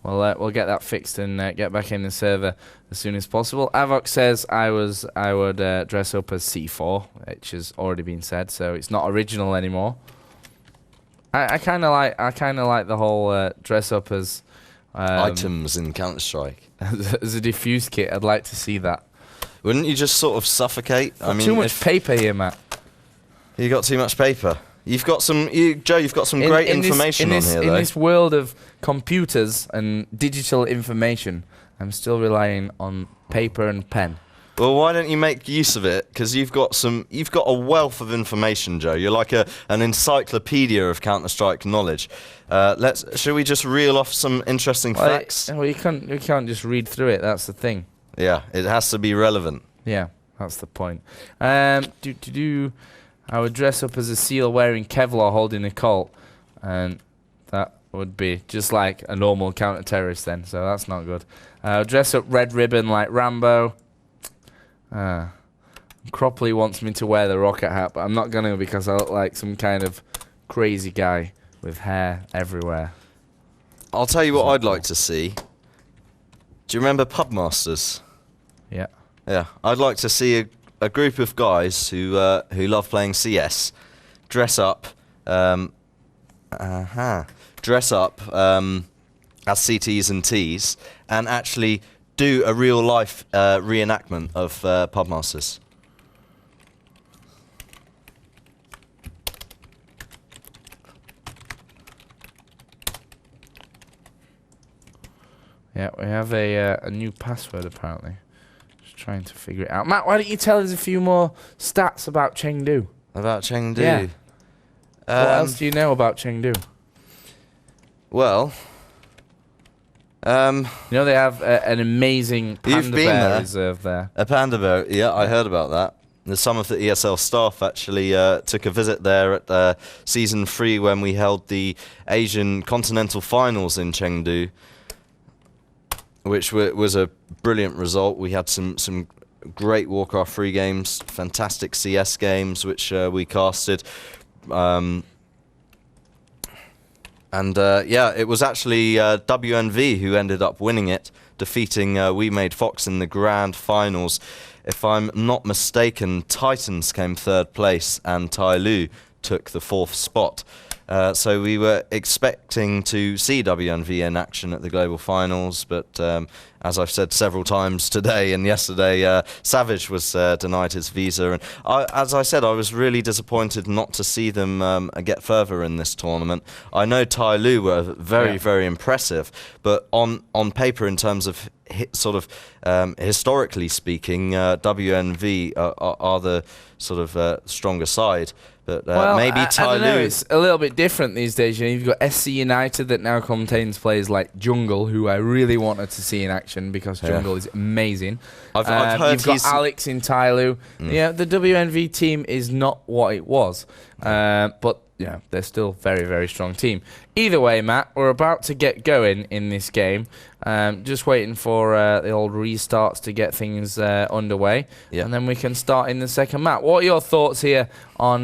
A: We'll get that fixed and get back in the server as soon as possible. Avox says I would dress up as C4, which has already been said, so it's not original anymore. I kind of like the whole dress up as
C: items in Counter-Strike
A: as a diffuse kit. I'd like to see that.
C: Wouldn't you just sort of suffocate?
A: I mean, too much paper here, Matt.
C: You got too much paper. You've got some, Joe. You've got some great information on here, though.
A: In this world of computers and digital information, I'm still relying on paper and pen.
C: Well, why don't you make use of it? Because you've got a wealth of information, Joe. You're like an encyclopedia of Counter-Strike knowledge. Shall we just reel off some interesting facts?
A: Well, you can't just read through it. That's the thing.
C: Yeah, it has to be relevant.
A: Yeah, that's the point. I would dress up as a seal wearing Kevlar holding a Colt, and that would be just like a normal counter-terrorist then, so that's not good. Dress up Red Ribbon like Rambo. Cropley wants me to wear the rocket hat, but I'm not going to because I look like some kind of crazy guy with hair everywhere.
C: I'll tell you what I'd like to see. Do you remember Pubmasters?
A: Yeah.
C: Yeah, I'd like to see a group of guys who love playing CS dress up as CTs and Ts and actually do a real life reenactment of Pubmasters.
A: Yeah, we have a new password apparently. Just trying to figure it out. Matt, why don't you tell us a few more stats about Chengdu?
C: About Chengdu?
A: Yeah. What else do you know about Chengdu?
C: Well,
A: you know they have an amazing panda bear reserve there.
C: A panda bear, yeah, I heard about that. Some of the ESL staff actually took a visit there at Season 3 when we held the Asian Continental Finals in Chengdu, which was a brilliant result. We had some great Warcraft 3 games, fantastic CS games, which we casted. Yeah, it was actually WNV who ended up winning it, defeating We Made Fox in the grand finals. If I'm not mistaken, Titans came third place and Tai Lu took the fourth spot. So we were expecting to see WNV in action at the Global Finals, but as I've said several times today and yesterday, Savage was denied his visa. And as I said, I was really disappointed not to see them get further in this tournament. I know Tai Lu were very impressive, but on paper, in terms of historically speaking, WNV are the sort of stronger side. But maybe Tai
A: I don't know,
C: Lu.
A: it's a little bit different these days. You know, you've got SC United that now contains players like Jungle, who I really wanted to see in action because Jungle is amazing.
C: I've heard
A: you've got Alex in Tyloo. Yeah, the WNV team is not what it was, but yeah, they're still very strong team. Either way, Matt, we're about to get going in this game. Just waiting for the old restarts to get things underway, and then we can start in the second map. What are your thoughts here on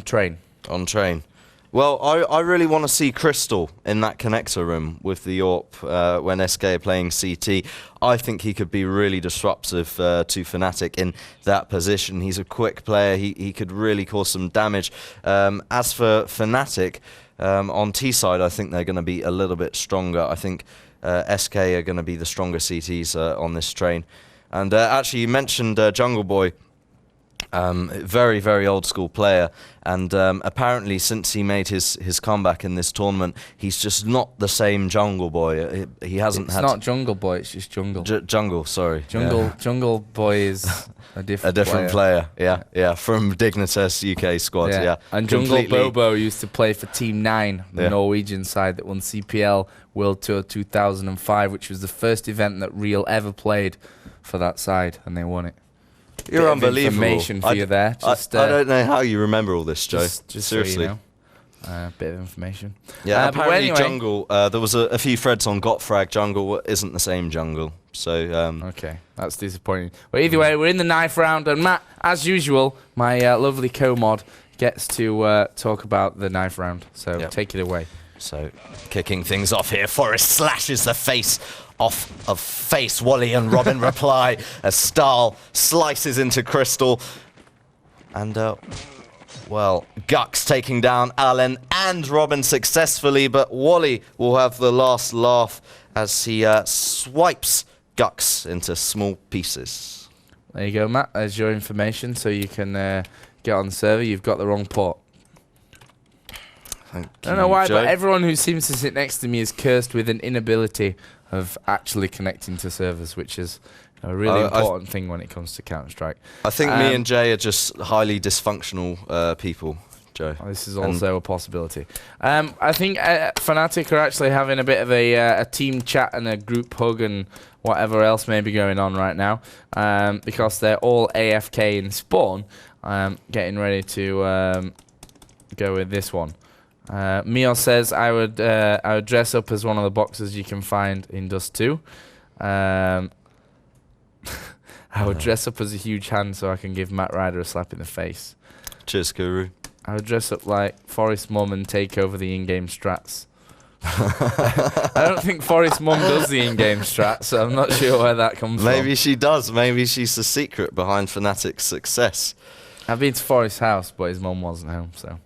A: Train?
C: On Train. Well, I really want to see Crystal in that connector room with the AWP when SK are playing CT. I think he could be really disruptive to Fnatic in that position. He's a quick player. He could really cause some damage. As for Fnatic, on T side, I think they're going to be a little bit stronger. I think SK are going to be the stronger CTs on this Train. And actually, you mentioned Jungle Boy. Very old school player, and apparently since he made his comeback in this tournament, he's just not the same Jungle Boy. He hasn't
A: It's not Jungle Boy, it's just Jungle.
C: Jungle, sorry.
A: Jungle Boy is a different
C: player. Yeah, from Dignitas UK squad. Yeah.
A: And Jungle Bobo used to play for Team 9, the Norwegian side that won CPL World Tour 2005, which was the first event that Real ever played for that side, and they won it.
C: You're unbelievable.
A: Information for you there.
C: I don't know how you remember all this, Joe.
A: Just
C: Seriously.
A: So you know. Bit of information.
C: Yeah, apparently
A: anyway,
C: Jungle, there was a few threads on Gotfrag. Jungle isn't the same Jungle. So
A: okay, that's disappointing. But either way, we're in the knife round, and Matt, as usual, my lovely co-mod gets to talk about the knife round. So take it away.
C: So kicking things off here, Forrest slashes the face off of Face. Wally and Robin reply as Stahl slices into Crystal. And, well, Gux taking down Allen and Robin successfully, but Wally will have the last laugh as he swipes Gux into small pieces.
A: There you go, Matt. There's your information, so you can get on the server. You've got the wrong port.
C: Thank
A: I don't know why,
C: Joe.
A: but everyone who seems to sit next to me is cursed with an inability of actually connecting to servers, which is a really important thing when it comes to Counter-Strike.
C: I think me and Jay are just highly dysfunctional people, Joe.
A: This is also a possibility. I think Fnatic are actually having a bit of a team chat and a group hug and whatever else may be going on right now, because they're all AFK in spawn, getting ready to go with this one. Mio says I would dress up as one of the boxers you can find in Dust 2. I would dress up as a huge hand so I can give Matt Ryder a slap in the face.
C: Cheers, Guru.
A: I would dress up like Forrest Mum and take over the in-game strats. I don't think Forrest Mum does the in-game strats, so I'm not sure where that comes from.
C: Maybe she does. Maybe she's the secret behind Fnatic's success.
A: I've been to Forrest's house, but his mum wasn't home, so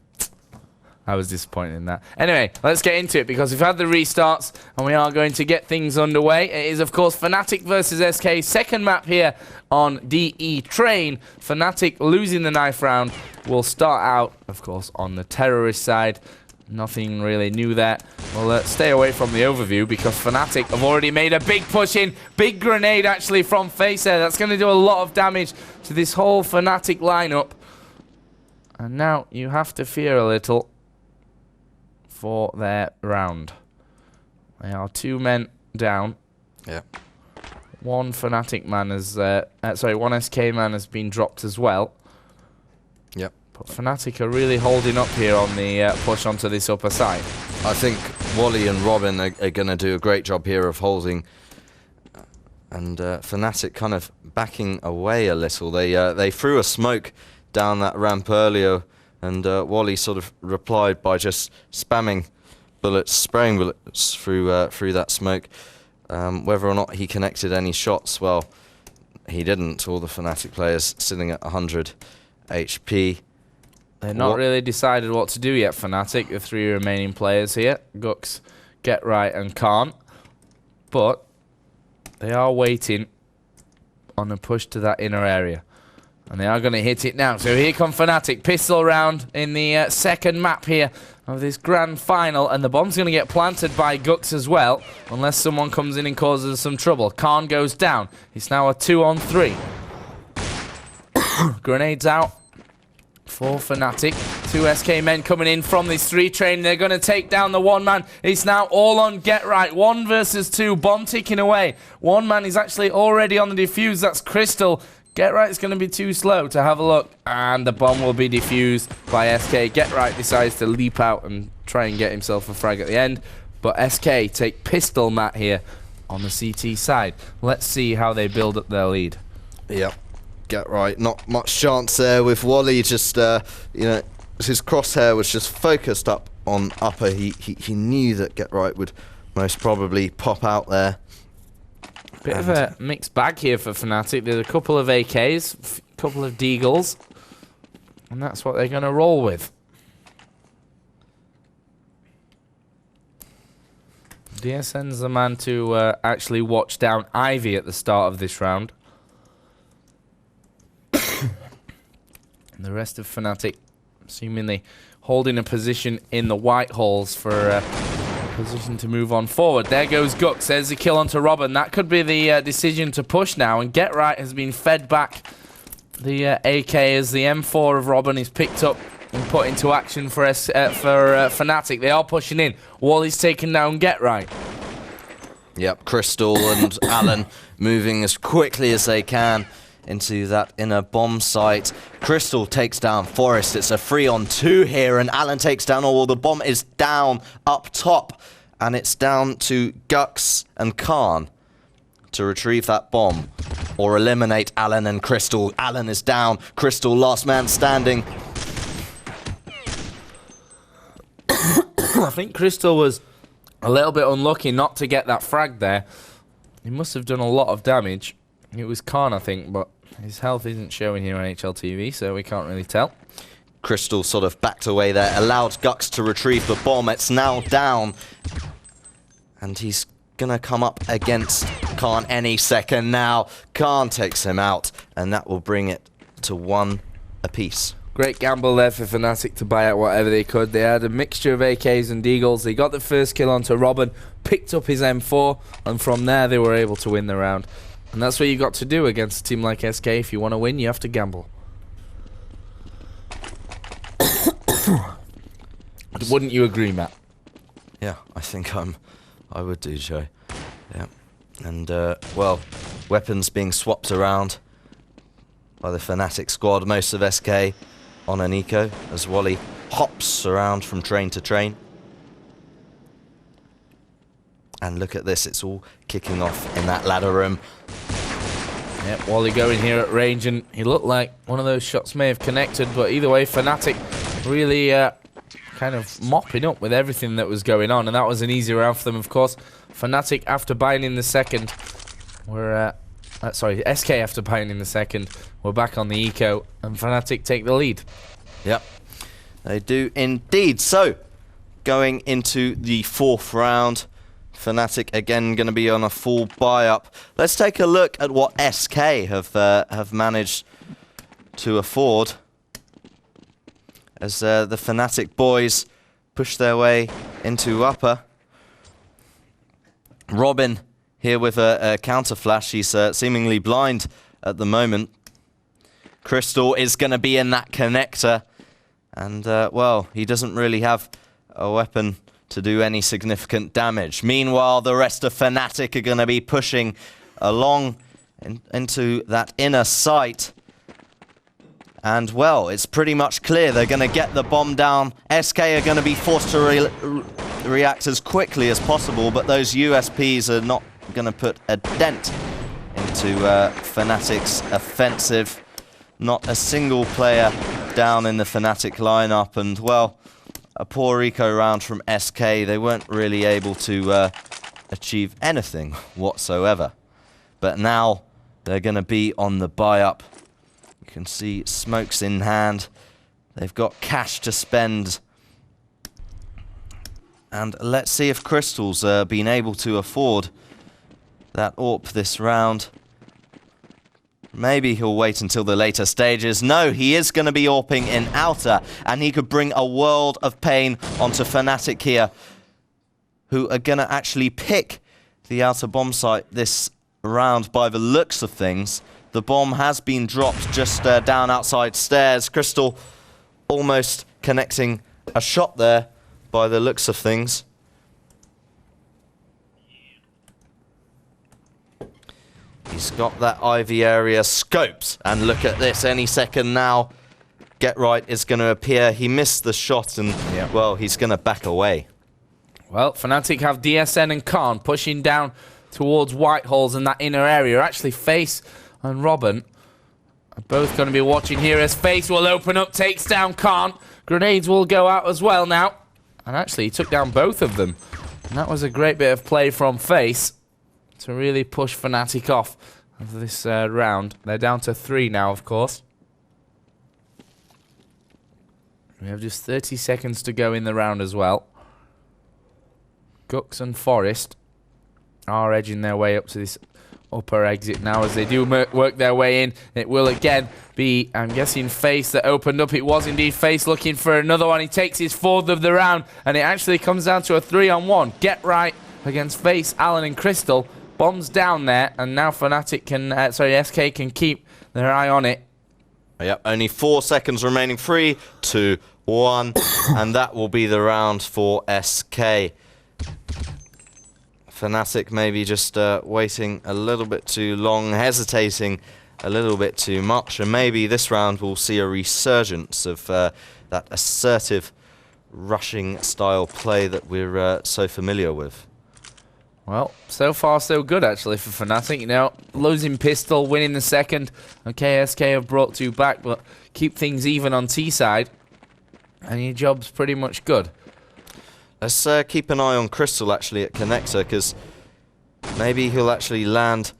A: I was disappointed in that. Anyway, let's get into it because we've had the restarts and we are going to get things underway. It is, of course, Fnatic versus SK. Second map here on DE Train. Fnatic losing the knife round. We'll start out, of course, on the terrorist side. Nothing really new there. We'll stay away from the overview because Fnatic have already made a big push in. Big grenade, actually, from Face there. That's going to do a lot of damage to this whole Fnatic lineup. And now you have to fear a little for their round. They are 2 men down.
C: Yeah.
A: One Fnatic man has, one SK man has been dropped as well.
C: Yep.
A: But Fnatic are really holding up here on the push onto this upper side.
C: I think Wally and Robin are going to do a great job here of holding. And Fnatic kind of backing away a little. They threw a smoke down that ramp earlier. And Wally sort of replied by just spamming bullets, spraying bullets through that smoke. Whether or not he connected any shots, well, he didn't. All the Fnatic players sitting at 100 HP.
A: They're not really decided what to do yet, Fnatic, the 3 remaining players here. Gux, Get Right, and Khan. But they are waiting on a push to that inner area. And they are going to hit it now. So here come Fnatic. Pistol round in the second map here of this grand final. And the bomb's going to get planted by Gux as well, unless someone comes in and causes some trouble. Khan goes down. It's now a 2-on-3. Grenades out for Fnatic. 2 SK men coming in from this 3 train. They're going to take down the 1 man. It's now all on Get Right. 1 versus 2. Bomb ticking away. 1 man is actually already on the defuse. That's Crystal. Get Right's going to be too slow to have a look. And the bomb will be defused by SK. Get Right decides to leap out and try and get himself a frag at the end. But SK take pistol mat here on the CT side. Let's see how they build up their lead.
C: Yep. Get Right. Not much chance there with Wally. Just, you know, his crosshair was just focused up on upper. He knew that Get Right would most probably pop out there.
A: Bit of a mixed bag here for Fnatic. There's a couple of AKs, a couple of Deagles, and that's what they're going to roll with. DSN's the man to actually watch down Ivy at the start of this round. And the rest of Fnatic seemingly holding a position in the white halls for position to move on forward. There goes Gux. There's the kill onto Robin. That could be the decision to push now. And Get Right has been fed back the AK as the M4 of Robin is picked up and put into action for Fnatic. They are pushing in. Wally's taken down Get Right.
C: Yep, Crystal and Alan moving as quickly as they can into that inner bomb site. Crystal takes down Forest. It's a 3-on-2 here, and Alan takes down all. The bomb is down up top, and it's down to Gux and Khan to retrieve that bomb or eliminate Alan and Crystal. Alan is down. Crystal, last man standing.
A: I think Crystal was a little bit unlucky not to get that frag there. He must have done a lot of damage. It was Khan, I think, but his health isn't showing here on HLTV, so we can't really tell.
C: Crystal sort of backed away there, allowed Gux to retrieve the bomb. It's now down, and he's gonna come up against Khan any second now. Khan takes him out, and that will bring it to 1 apiece.
A: Great gamble there for Fnatic to buy out whatever they could. They had a mixture of AKs and Deagles. They got the first kill onto Robin, picked up his M4, and from there they were able to win the round. And that's what you got to do against a team like SK. If you want to win, you have to gamble. Wouldn't you agree, Matt?
C: Yeah, I think I would do, Joe. Yeah. And, well, weapons being swapped around by the Fnatic squad. Most of SK on an eco as Wally hops around from train to train. And look at this, it's all kicking off in that ladder room.
A: Yep, Wally going here at range, and he looked like one of those shots may have connected, but either way, Fnatic really kind of mopping up with everything that was going on, and that was an easy round for them, of course. Fnatic, after buying in the second, sorry, SK after buying in the second, we're back on the eco, and Fnatic take the lead.
C: Yep, they do indeed. So, going into the 4th round, Fnatic again going to be on a full buy-up. Let's take a look at what SK have managed to afford as the Fnatic boys push their way into upper. Robin here with a counter flash. He's seemingly blind at the moment. Crystal is going to be in that connector, and well, he doesn't really have a weapon to do any significant damage. Meanwhile, the rest of Fnatic are going to be pushing along into that inner site. And, well, it's pretty much clear they're going to get the bomb down. SK are going to be forced to react as quickly as possible, but those USPs are not going to put a dent into Fnatic's offensive. Not a single player down in the Fnatic lineup, and, well, a poor eco round from SK. They weren't really able to achieve anything whatsoever. But now they're going to be on the buy-up. You can see smokes in hand. They've got cash to spend. And let's see if Crystal's been able to afford that AWP this round. Maybe he'll wait until the later stages. No, he is going to be AWPing in outer, and he could bring a world of pain onto Fnatic here, who are going to actually pick the outer bomb site this round by the looks of things. The bomb has been dropped just down outside stairs. Crystal almost connecting a shot there by the looks of things. He's got that Ivy area scoped, and look at this, any second now Get Right is going to appear. He missed the shot, and well, he's going to back away.
A: Well, Fnatic have DSN and Khan pushing down towards Whitehalls in that inner area. Actually, Face and Robin are both going to be watching here as Face will open up, takes down Khan. Grenades will go out as well now. And actually, he took down both of them. And that was a great bit of play from Face to really push Fnatic off of this round. They're down to 3 now, of course. We have just 30 seconds to go in the round as well. Gux and Forest are edging their way up to this upper exit now as they do work their way in. It will again be, I'm guessing, Face that opened up. It was indeed Face looking for another one. He takes his 4th of the round, and it actually comes down to a 3-on-1. Get Right against Face, Alan and Crystal. Bombs down there, and now Fnatic can, SK can keep their eye on it.
C: Yep, only 4 seconds remaining. 3, 2, 1, and that will be the round for SK. Fnatic maybe just waiting a little bit too long, hesitating a little bit too much, and maybe this round we'll see a resurgence of that assertive rushing style play that we're so familiar with.
A: Well, so far so good actually for Fnatic. You know, losing pistol, winning the second. Okay, SK have brought 2 back, but keep things even on T side, and your job's pretty much good.
C: Let's keep an eye on Crystal actually at Connector, because maybe he'll actually land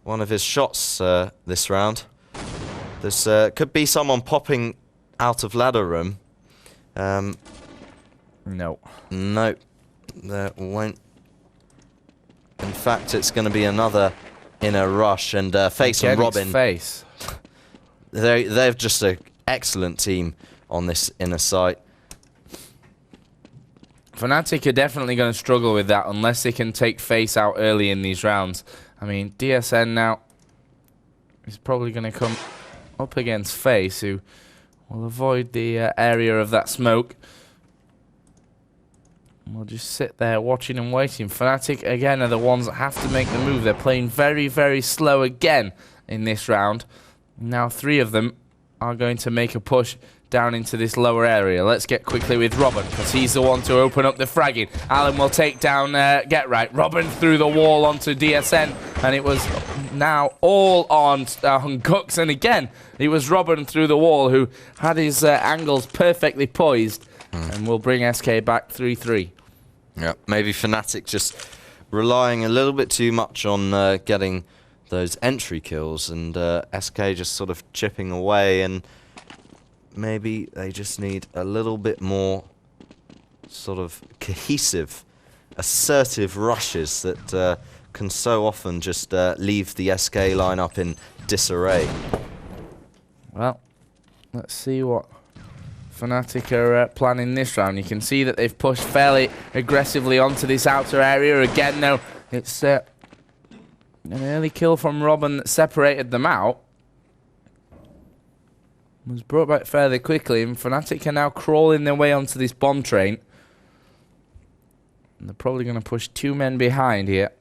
C: one of his shots this round. There's could be someone popping out of ladder room.
A: No.
C: No, there won't. In fact, it's going to be another inner rush, and Face and Robin.
A: Face.
C: They're just an excellent team on this inner site.
A: Fnatic are definitely going to struggle with that unless they can take Face out early in these rounds. I mean, DSN now is probably going to come up against Face, who will avoid the area of that smoke. We'll just sit there watching and waiting. Fnatic, again, are the ones that have to make the move. They're playing very, very slow again in this round. Now 3 of them are going to make a push down into this lower area. Let's get quickly with Robin, because he's the one to open up the fragging. Alan will take down Get Right. Robin through the wall onto DSN, and it was now all on Gux. And again, it was Robin through the wall who had his angles perfectly poised, and will bring SK back 3-3.
C: Yeah, maybe Fnatic just relying a little bit too much on getting those entry kills, and SK just sort of chipping away, and maybe they just need a little bit more sort of cohesive, assertive rushes that can so often just leave the SK lineup in disarray.
A: Well, let's see what Fnatic are planning this round. You can see that they've pushed fairly aggressively onto this outer area. Again, though, it's an early kill from Robin that separated them out. Was brought back fairly quickly, and Fnatic are now crawling their way onto this bomb train. And they're probably going to push 2 men behind here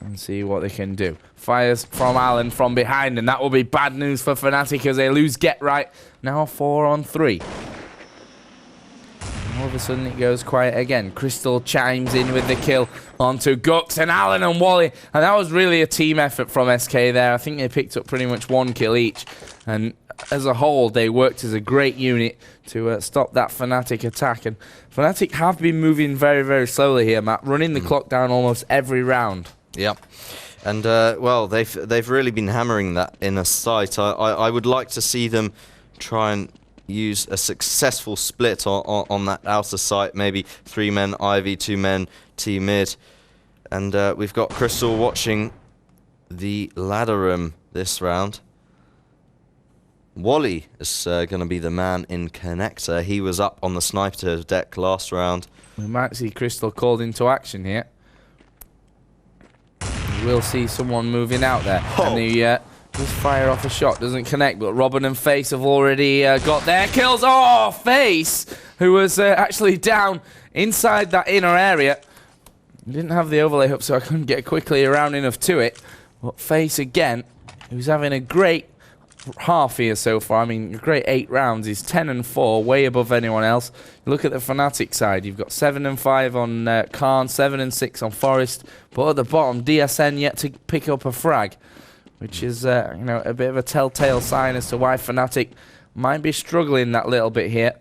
A: and see what they can do. Fires from Alan from behind, and that will be bad news for Fnatic as they lose Get Right. Now 4-on-3. All of a sudden it goes quiet again. Crystal chimes in with the kill onto Gux and Alan and Wally. And that was really a team effort from SK there. I think they picked up pretty much 1 kill each. And as a whole, they worked as a great unit to stop that Fnatic attack. And Fnatic have been moving very, very slowly here, Matt, running the clock down almost every round.
C: Yep. And, well, they've really been hammering that inner sight. I would like to see them try and use a successful split on that outer site. Maybe 3 men Ivy, 2 men T mid. And we've got Crystal watching the ladder room this round. Wally is going to be the man in connector. He was up on the sniper deck last round.
A: We might see Crystal called into action here. We'll see someone moving out there. And he just fire off a shot, doesn't connect, but Robin and Face have already got their kills. Oh, Face, who was actually down inside that inner area. Didn't have the overlay up, so I couldn't get quickly around enough to it. But Face again, who's having a great half here so far. I mean, a great 8 rounds. He's 10-4, way above anyone else. Look at the Fnatic side. You've got 7-5 on Khan, 7-6 on Forest, but at the bottom, DSN yet to pick up a frag, which is you know, a bit of a telltale sign as to why Fnatic might be struggling that little bit here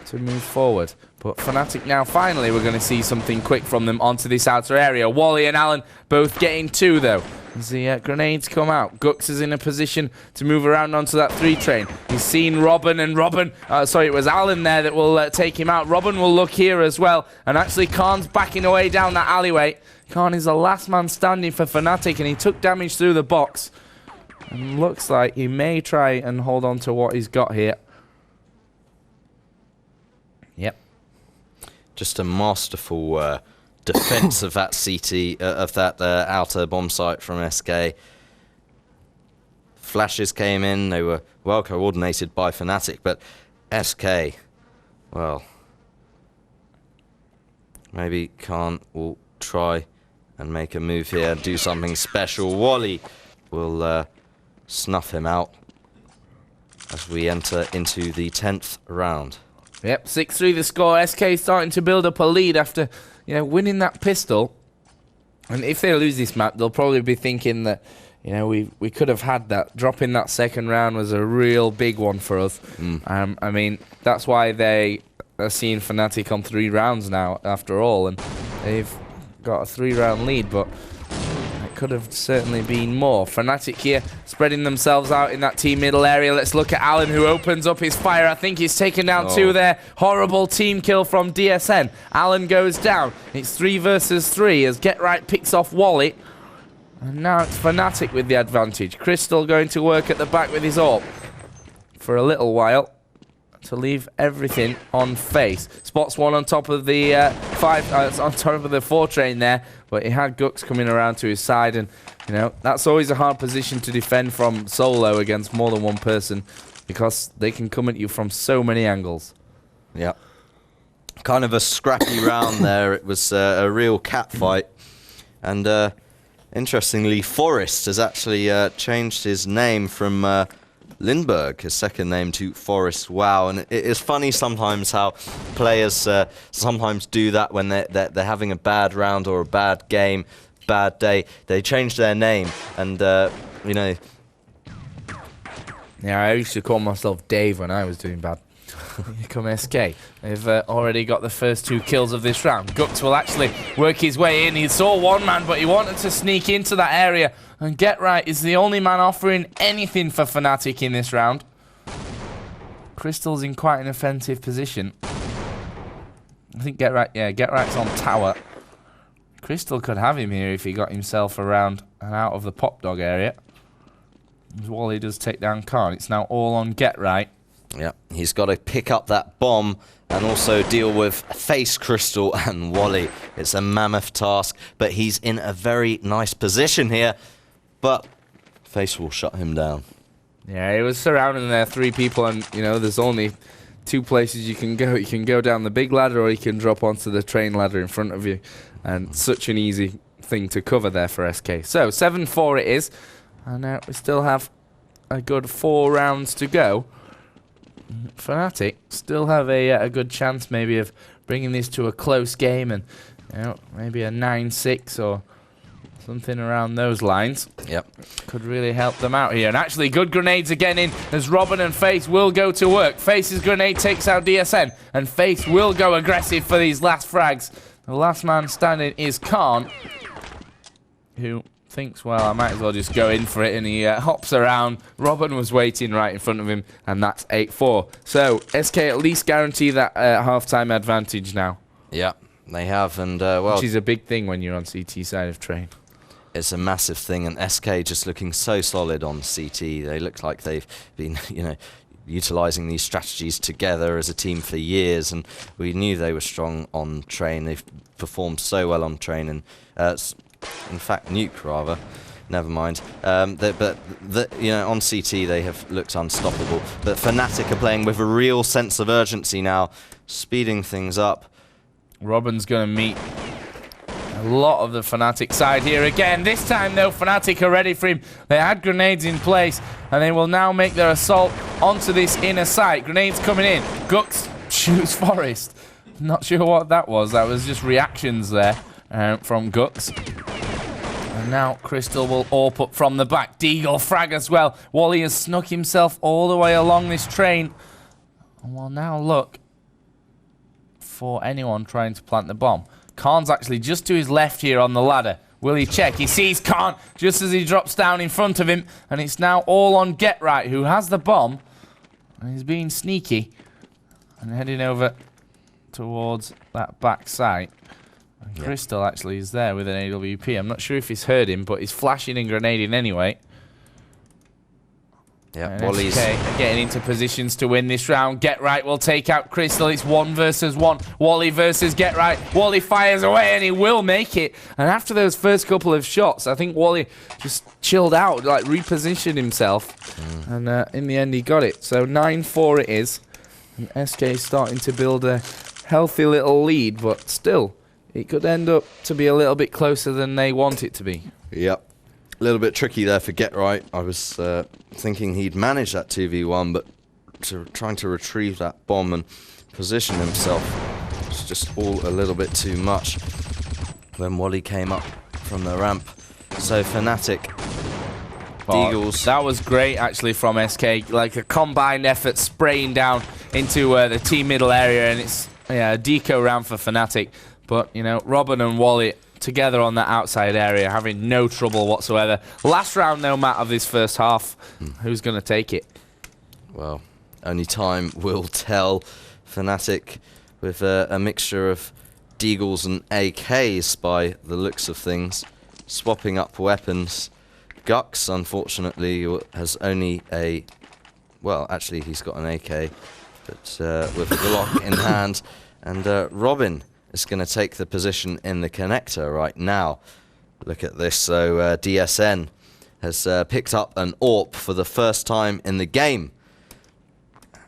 A: to move forward. But Fnatic now, finally, we're going to see something quick from them onto this outer area. Wally and Alan both getting 2, though. As the grenades come out, Gux is in a position to move around onto that 3 train. He's seen Robin, and sorry, it was Alan there that will take him out. Robin will look here as well, and actually Khan's backing away down that alleyway. Khan is the last man standing for Fnatic, and he took damage through the box. And looks like he may try and hold on to what he's got here. Yep.
C: Just a masterful defense of that CT, of that outer bomb site from SK. Flashes came in, they were well coordinated by Fnatic, but SK, well, maybe Khan will try and make a move here, do something special. Wally will snuff him out as we enter into the 10th round.
A: Yep, 6-3 the score. SK starting to build up a lead after, you know, winning that pistol. And if they lose this map, they'll probably be thinking that, you know, we could have had that. Dropping that second round was a real big one for us. I mean, that's why they are seeing Fnatic on 3 rounds now, after all. And they've got a 3-round lead, but it could have certainly been more. Fnatic here spreading themselves out in that team middle area. Let's look at Alan, who opens up his fire. I think he's taken down 2 there. Horrible team kill from DSN. Alan goes down. It's 3 versus 3 as Get Right picks off Wally. And now it's Fnatic with the advantage. Crystal going to work at the back with his AWP for a little while to leave everything on Face. Spots one on top of the on top of the 4 train there, but he had Gux coming around to his side, and you know, that's always a hard position to defend from solo against more than one person, because they can come at you from so many angles.
C: Yeah. Kind of a scrappy round there. It was a real cat fight. And interestingly, Forrest has actually changed his name from Lindbergh, his second name, to Forrest. Wow. And it is funny sometimes how players sometimes do that when they're having a bad round or a bad game, bad day. They change their name, and you know.
A: Yeah, I used to call myself Dave when I was doing bad. Here come SK. They've already got the first 2 kills of this round. Gux will actually work his way in. He saw one man, but he wanted to sneak into that area. And Get Right is the only man offering anything for Fnatic in this round. Crystal's in quite an offensive position. I think Get Right's on tower. Crystal could have him here if he got himself around and out of the pop dog area. As Wally does take down Khan. It's now all on Get Right.
C: Yeah, he's got to pick up that bomb and also deal with Face, Crystal and Wally. It's a mammoth task, but he's in a very nice position here. But Face will shut him down. Yeah,
A: he was surrounding there 3 people, and you know, there's only 2 places you can go. You can go down the big ladder, or you can drop onto the train ladder in front of you. And such an easy thing to cover there for SK. So 7-4 it is, and we still have a good 4 rounds to go. Fnatic still have a good chance maybe of bringing this to a close game, and you know, maybe a 9-6 or something around those lines.
C: Yep.
A: Could really help them out here. And actually, good grenades again in as Robin and Face will go to work. Face's grenade takes out DSN, and Face will go aggressive for these last frags. The last man standing is Khan, who thinks, well, I might as well just go in for it, and he hops around. Robin was waiting right in front of him, and that's 8-4. So SK at least guarantee that half-time advantage now.
C: Yeah, they have, and well,
A: which is a big thing when you're on CT side of train.
C: It's a massive thing, and SK just looking so solid on CT. They look like they've been, utilising these strategies together as a team for years, and we knew they were strong on train. They've performed so well on train, and in fact, nuke rather. Never mind. On CT they have looked unstoppable. But Fnatic are playing with a real sense of urgency now, speeding things up.
A: Robin's going to meet a lot of the Fnatic side here again. This time, though, Fnatic are ready for him. They had grenades in place, and they will now make their assault onto this inner site. Grenades coming in. Gux shoots Forest. Not sure what that was. That was just reactions there from Gux. And now Crystal will AWP up from the back. Deagle frag as well. Wally has snuck himself all the way along this train. And we'll now look for anyone trying to plant the bomb. Khan's actually just to his left here on the ladder. Will he check? He sees Khan just as he drops down in front of him. And it's now all on Get Right, who has the bomb. And he's being sneaky and heading over towards that back site. And Crystal actually is there with an AWP. I'm not sure if he's heard him, but he's flashing and grenading anyway.
C: Yeah, Wally's
A: getting into positions to win this round. Get Right will take out Crystal. It's 1 versus 1. Wally versus Get Right. Wally fires away and he will make it. And after those first couple of shots, I think Wally just chilled out, like repositioned himself. And in the end, he got it. So 9-4 it is. And SK is starting to build a healthy little lead, but still, it could end up to be a little bit closer than they want it to be.
C: Yep. A little bit tricky there for Get Right. I was thinking he'd manage that 2v1, but trying to retrieve that bomb and position himself was just all a little bit too much when Wally came up from the ramp. So Fnatic, Deagles.
A: That was great actually from SK, like a combined effort spraying down into the team middle area, and it's a deco round for Fnatic. But, Robin and Wally together on that outside area, having no trouble whatsoever. Last round, no matter of this first half. Who's going to take it?
C: Well, only time will tell. Fnatic with a mixture of Deagles and AKs by the looks of things, swapping up weapons. Gux, unfortunately, has only a... Well, actually, he's got an AK, but with a Glock in hand. And Robin is going to take the position in the connector right now. Look at this. So DSN has picked up an AWP for the first time in the game.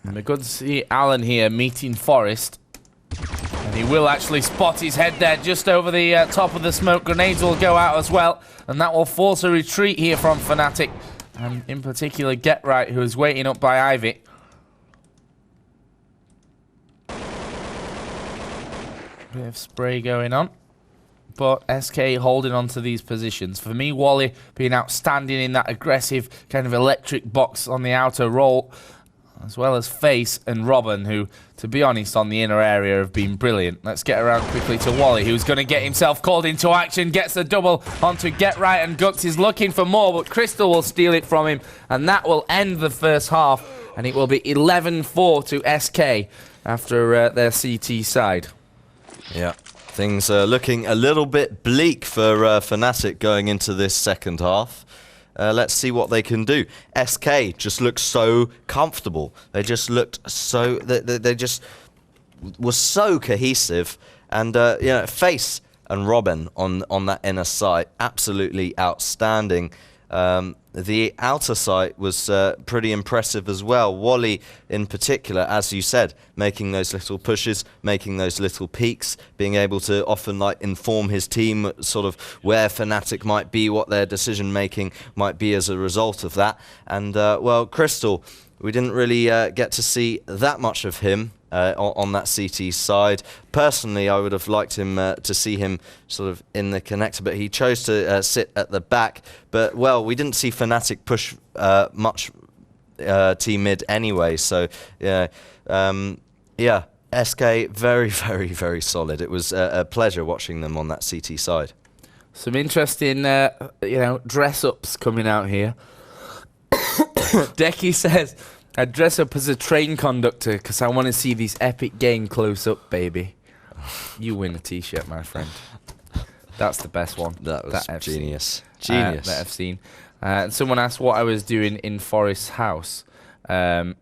A: And we're good to see Alan here meeting Forest. And he will actually spot his head there just over the top of the smoke. Grenades will go out as well. And that will force a retreat here from Fnatic. And in particular, Get Right, who is waiting up by Ivy. Bit of spray going on, but SK holding on to these positions. For me, Wally being outstanding in that aggressive kind of electric box on the outer roll, as well as Face and Robin, who, to be honest, on the inner area have been brilliant. Let's get around quickly to Wally, who's going to get himself called into action, gets the double onto Get Right, and Gux is looking for more, but Crystal will steal it from him, and that will end the first half, and it will be 11-4 to SK after their CT side.
C: Yeah, things are looking a little bit bleak for Fnatic going into this second half. Let's see what they can do. SK just looked so comfortable. They just looked so... They just were so cohesive. And, Face and Robin on that inner site, absolutely outstanding. The outer site was pretty impressive as well. Wally, in particular, as you said, making those little pushes, making those little peaks, being able to often inform his team sort of where Fnatic might be, what their decision-making might be as a result of that. And, well, Crystal, we didn't really get to see that much of him on that CT side. Personally, I would have liked him to see him sort of in the connector, but he chose to sit at the back. But, well, we didn't see Fnatic push much team mid anyway. So, yeah, SK very, very, very solid. It was a pleasure watching them on that CT side.
A: Some interesting, dress-ups coming out here. Decky says, I dress up as a train conductor because I want to see this epic game close up, baby. You win a t-shirt, my friend. That's the best one.
C: That was genius.
A: That I've seen. And someone asked what I was doing in Forest's house. That's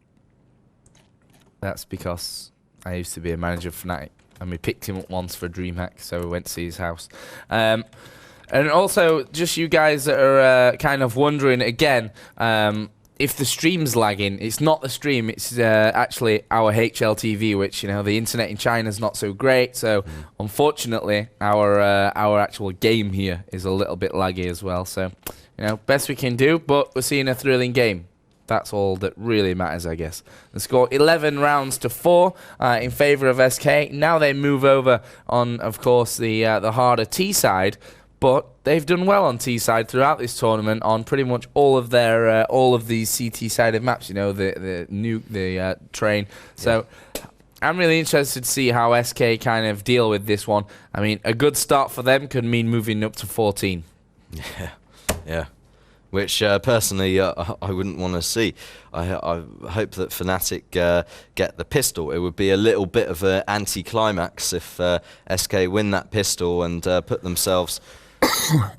A: because I used to be a manager of Fnatic, and we picked him up once for DreamHack, so we went to see his house. And also, just you guys that are kind of wondering again, if the stream's lagging, it's not the stream, it's actually our HLTV, which, the internet in China's not so great. So, unfortunately, our actual game here is a little bit laggy as well. So, best we can do, but we're seeing a thrilling game. That's all that really matters, I guess. The score 11 rounds to 4 in favour of SK. Now they move over on, of course, the harder T side. But they've done well on T side throughout this tournament on pretty much all of their all of these CT sided maps. The train. So I'm really interested to see how SK kind of deal with this one. I mean, a good start for them could mean moving up to 14.
C: Yeah. Which personally I wouldn't want to see. I hope that Fnatic get the pistol. It would be a little bit of an anti-climax if SK win that pistol and put themselves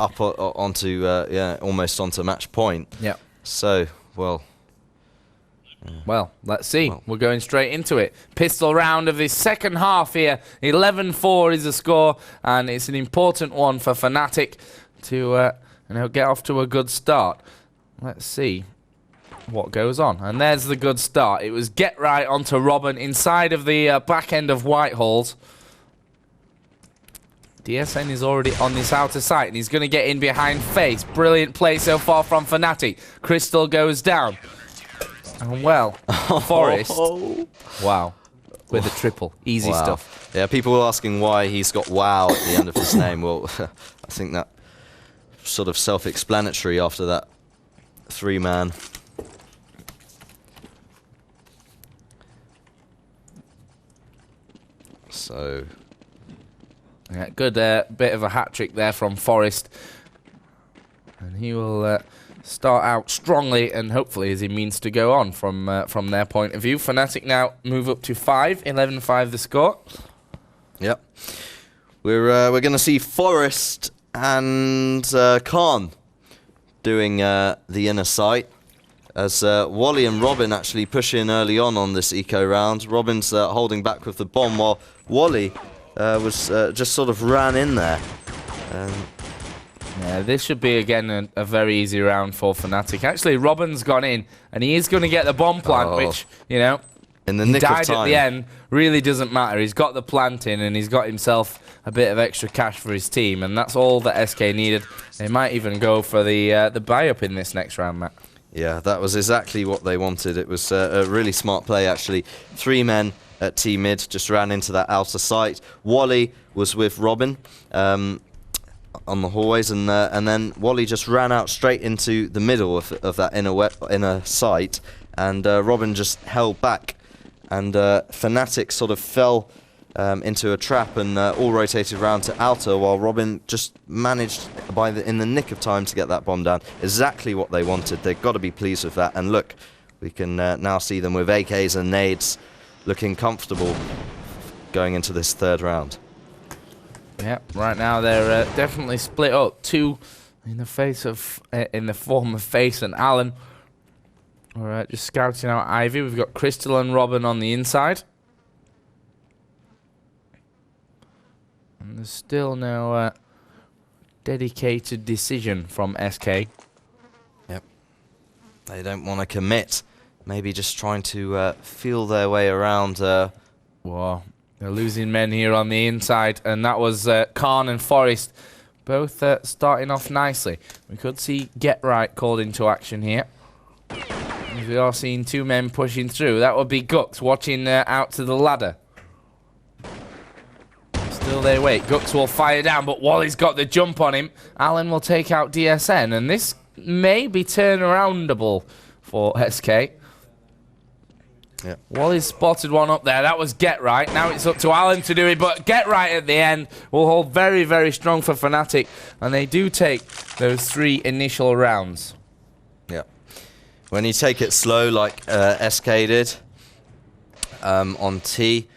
C: up onto almost onto match point.
A: Yeah.
C: So well,
A: let's see. We're going straight into it. Pistol round of the second half here. 11-4 is the score, and it's an important one for Fnatic to get off to a good start. Let's see what goes on. And there's the good start. It was get right onto Robin inside of the back end of Whitehall's. DSN is already on this outer site, and he's going to get in behind Face. Brilliant play so far from Fnatic. Crystal goes down. And Forest. Wow. With a triple. Easy stuff.
C: Yeah, people were asking why he's got wow at the end of his name. Well, I think that sort of self-explanatory after that 3-man. So
A: yeah, good bit of a hat-trick there from Forest, and he will start out strongly, and hopefully as he means to go on from their point of view. Fnatic now move up to 5, 11-5 the score.
C: Yep, we're going to see Forest and Khan doing the inner site as Wally and Robin actually push in early on this eco round. Robin's holding back with the bomb while Wally was just sort of ran in there.
A: Yeah, this should be again a very easy round for Fnatic. Actually, Robin's gone in and he is going to get the bomb plant, which,
C: in the nick of time.
A: Died at the end, really doesn't matter. He's got the plant in and he's got himself a bit of extra cash for his team, and that's all that SK needed. They might even go for the buy-up in this next round, Matt.
C: Yeah, that was exactly what they wanted. It was a really smart play, actually. 3 men at T-mid, just ran into that outer site. Wally was with Robin on the hallways, and then Wally just ran out straight into the middle of that inner site, and Robin just held back. And Fnatic sort of fell into a trap and all rotated around to outer, while Robin just managed in the nick of time to get that bomb down. Exactly what they wanted. They've got to be pleased with that. And look, we can now see them with AKs and nades looking comfortable going into this third round.
A: Yeah, right now they're definitely split up. 2 in the form of Face and Alan. All right, just scouting out Ivy. We've got Crystal and Robin on the inside. And there's still no dedicated decision from SK.
C: Yep. They don't want to commit. Maybe just trying to feel their way around.
A: Wow. They're losing men here on the inside. And that was Khan and Forest both starting off nicely. We could see Get Right called into action here. We are seeing 2 men pushing through. That would be Gux watching out to the ladder. Still they wait. Gux will fire down, but Wally's got the jump on him. Alan will take out DSN, and this may be turnaroundable for SK.
C: Yeah.
A: Wally's spotted one up there. That was Get Right. Now it's up to Alan to do it, but Get Right at the end will hold very, very strong for Fnatic, and they do take those 3 initial rounds.
C: Yeah. When you take it slow like SK did on T,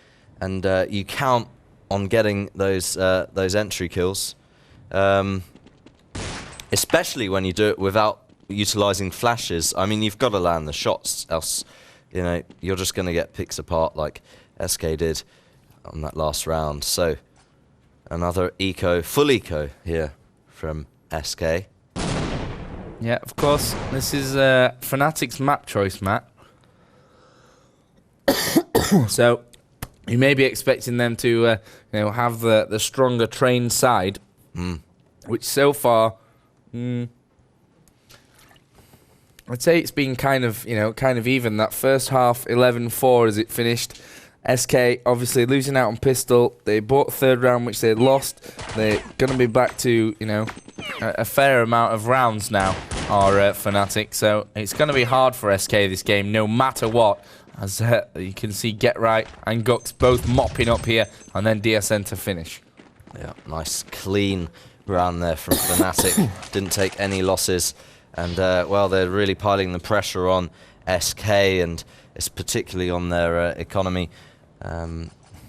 C: and you count on getting those entry kills, especially when you do it without utilizing flashes. I mean, you've got to land the shots, else you're just going to get picked apart like SK did on that last round. So another full eco here from SK.
A: Yeah, of course. This is Fnatic's map choice, Matt. So you may be expecting them to have the stronger trained side, which so far, I'd say it's been kind of even. That first half, 11-4 as it finished. SK obviously losing out on pistol. They bought the 3rd round, which they lost. They're going to be back to a fair amount of rounds now, are Fnatic. So it's going to be hard for SK this game, no matter what. As you can see, Get Right and Gux both mopping up here, and then DSN to finish.
C: Yeah, nice clean round there from Fnatic. Didn't take any losses. And, well, they're really piling the pressure on SK, and it's particularly on their economy.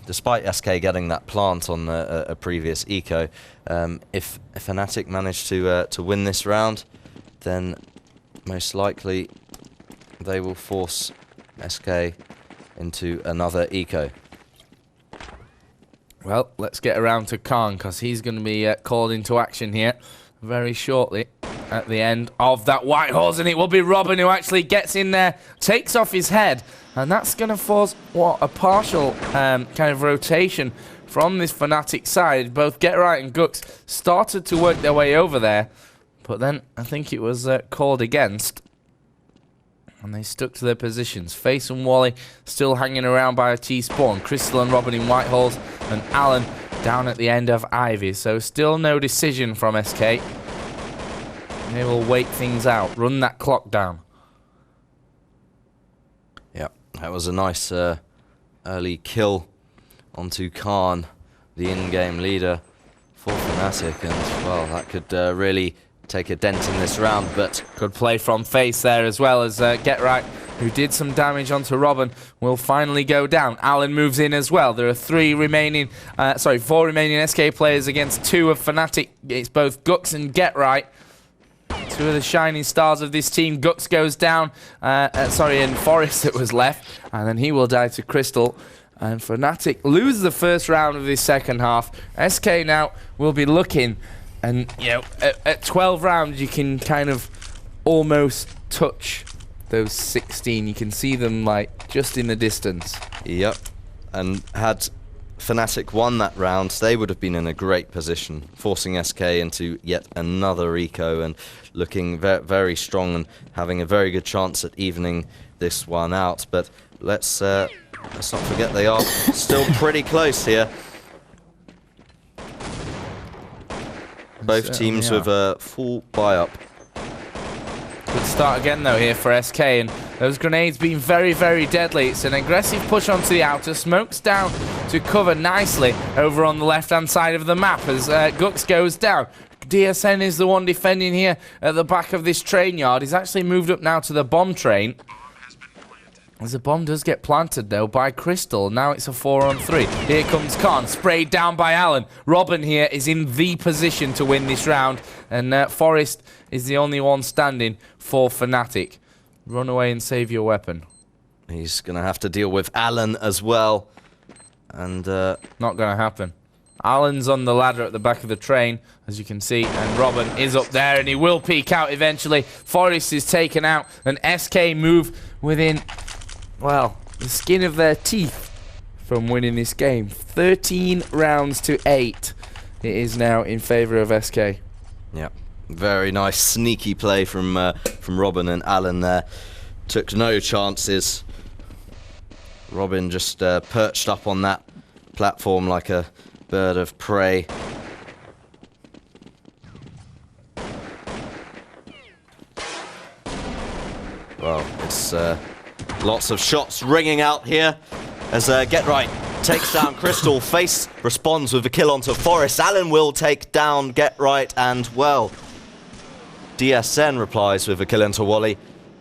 C: Despite SK getting that plant on a previous eco, if Fnatic manage to win this round, then most likely they will force SK into another eco.
A: Well, let's get around to Khan, because he's going to be called into action here very shortly. At the end of that white horse, and it will be Robin who actually gets in there, takes off his head, and that's going to force a partial kind of rotation from this Fnatic side. Both Get Right and Gux started to work their way over there, but then I think it was called against, and they stuck to their positions. Face and Wally still hanging around by a T-spawn. Crystal and Robin in white holes, and Alan down at the end of Ivy. So still no decision from SK. They will wait things out, run that clock down.
C: Yeah, that was a nice early kill onto Khan, the in-game leader for Fnatic, and well, that could really take a dent in this round. But
A: good play from Face there, as well as Get Right, who did some damage onto Robin, will finally go down. Alan moves in as well. There are 4 remaining SK players against 2 of Fnatic. It's both Gux and Get Right. 2 of the shining stars of this team. Gux goes down, and Forrest that was left, and then he will die to Crystal. And Fnatic lose the first round of this second half. SK now will be looking, and at 12 rounds you can kind of almost touch those 16. You can see them like just in the distance.
C: Yep, and had Fnatic won that round, they would have been in a great position, forcing SK into yet another eco and looking very strong and having a very good chance at evening this one out. But let's not forget they are still pretty close here. Both teams with a full buy-up.
A: Good start again though here for SK, and those grenades being very, very deadly. It's an aggressive push onto the outer, smokes down to cover nicely over on the left-hand side of the map as Gux goes down. DSN is the one defending here at the back of this train yard. He's actually moved up now to the bomb train. As the bomb does get planted, though, by Crystal. Now it's a 4-on-3. Here comes Khan, sprayed down by Alan. Robin here is in the position to win this round. And Forrest is the only one standing for Fnatic. Run away and save your weapon.
C: He's going to have to deal with Alan as well. And
A: not going to happen. Alan's on the ladder at the back of the train, as you can see, and Robin is up there, and he will peek out eventually. Forrest is taken out, and SK move within, well, the skin of their teeth from winning this game. 13 rounds to 8. It is now in favour of SK.
C: Yeah, very nice sneaky play from Robin and Alan there. Took no chances. Robin just perched up on that platform like a bird of prey. Well, it's Lots of shots ringing out here as Get Right takes down Crystal. Face responds with a kill onto Forest. Alan will take down Get Right, and well, DSN replies with a kill into Wally.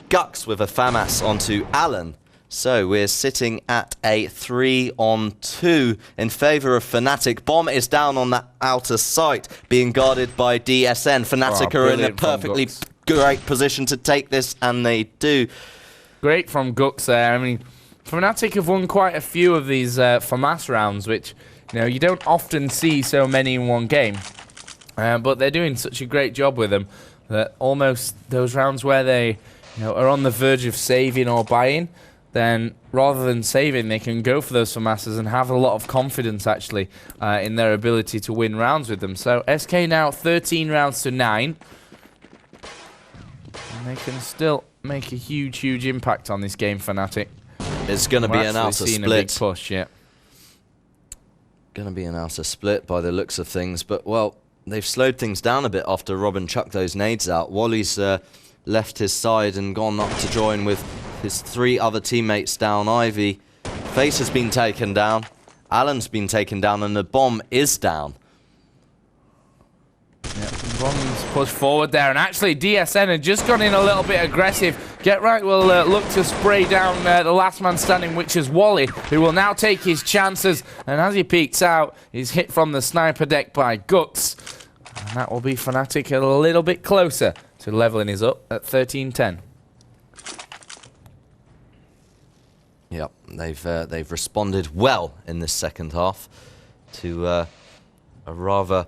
C: Gux with a FAMAS onto Alan. So we're sitting at a 3-on-2 in favour of Fnatic. Bomb is down on that outer site, being guarded by DSN. Fnatic are in a perfectly great position to take this, and they do.
A: Great from Gux there. I mean, Fnatic have won quite a few of these FAMAS rounds, which you don't often see so many in one game. But they're doing such a great job with them that almost those rounds where they are on the verge of saving or buying, then rather than saving, they can go for those FAMASs and have a lot of confidence actually in their ability to win rounds with them. So SK now 13 rounds to 9. And they can still make a huge impact on this game, Fnatic.
C: It's going to be an outer split.
A: A big push, yeah.
C: Going to be an outer split by the looks of things, but well, they've slowed things down a bit after Robin chucked those nades out. Wally's left his side and gone up to join with his 3 other teammates down. Ivy. Face has been taken down. Alan's been taken down, and the bomb is down.
A: Yeah, bomb's pushed forward there, and actually DSN had just gone in a little bit aggressive. Get Right will look to spray down the last man standing, which is Wally, who will now take his chances, and as he peeks out, he's hit from the sniper deck by Gux, and that will be Fnatic a little bit closer to leveling his up at 13-10.
C: Yep, they've responded well in this second half to a rather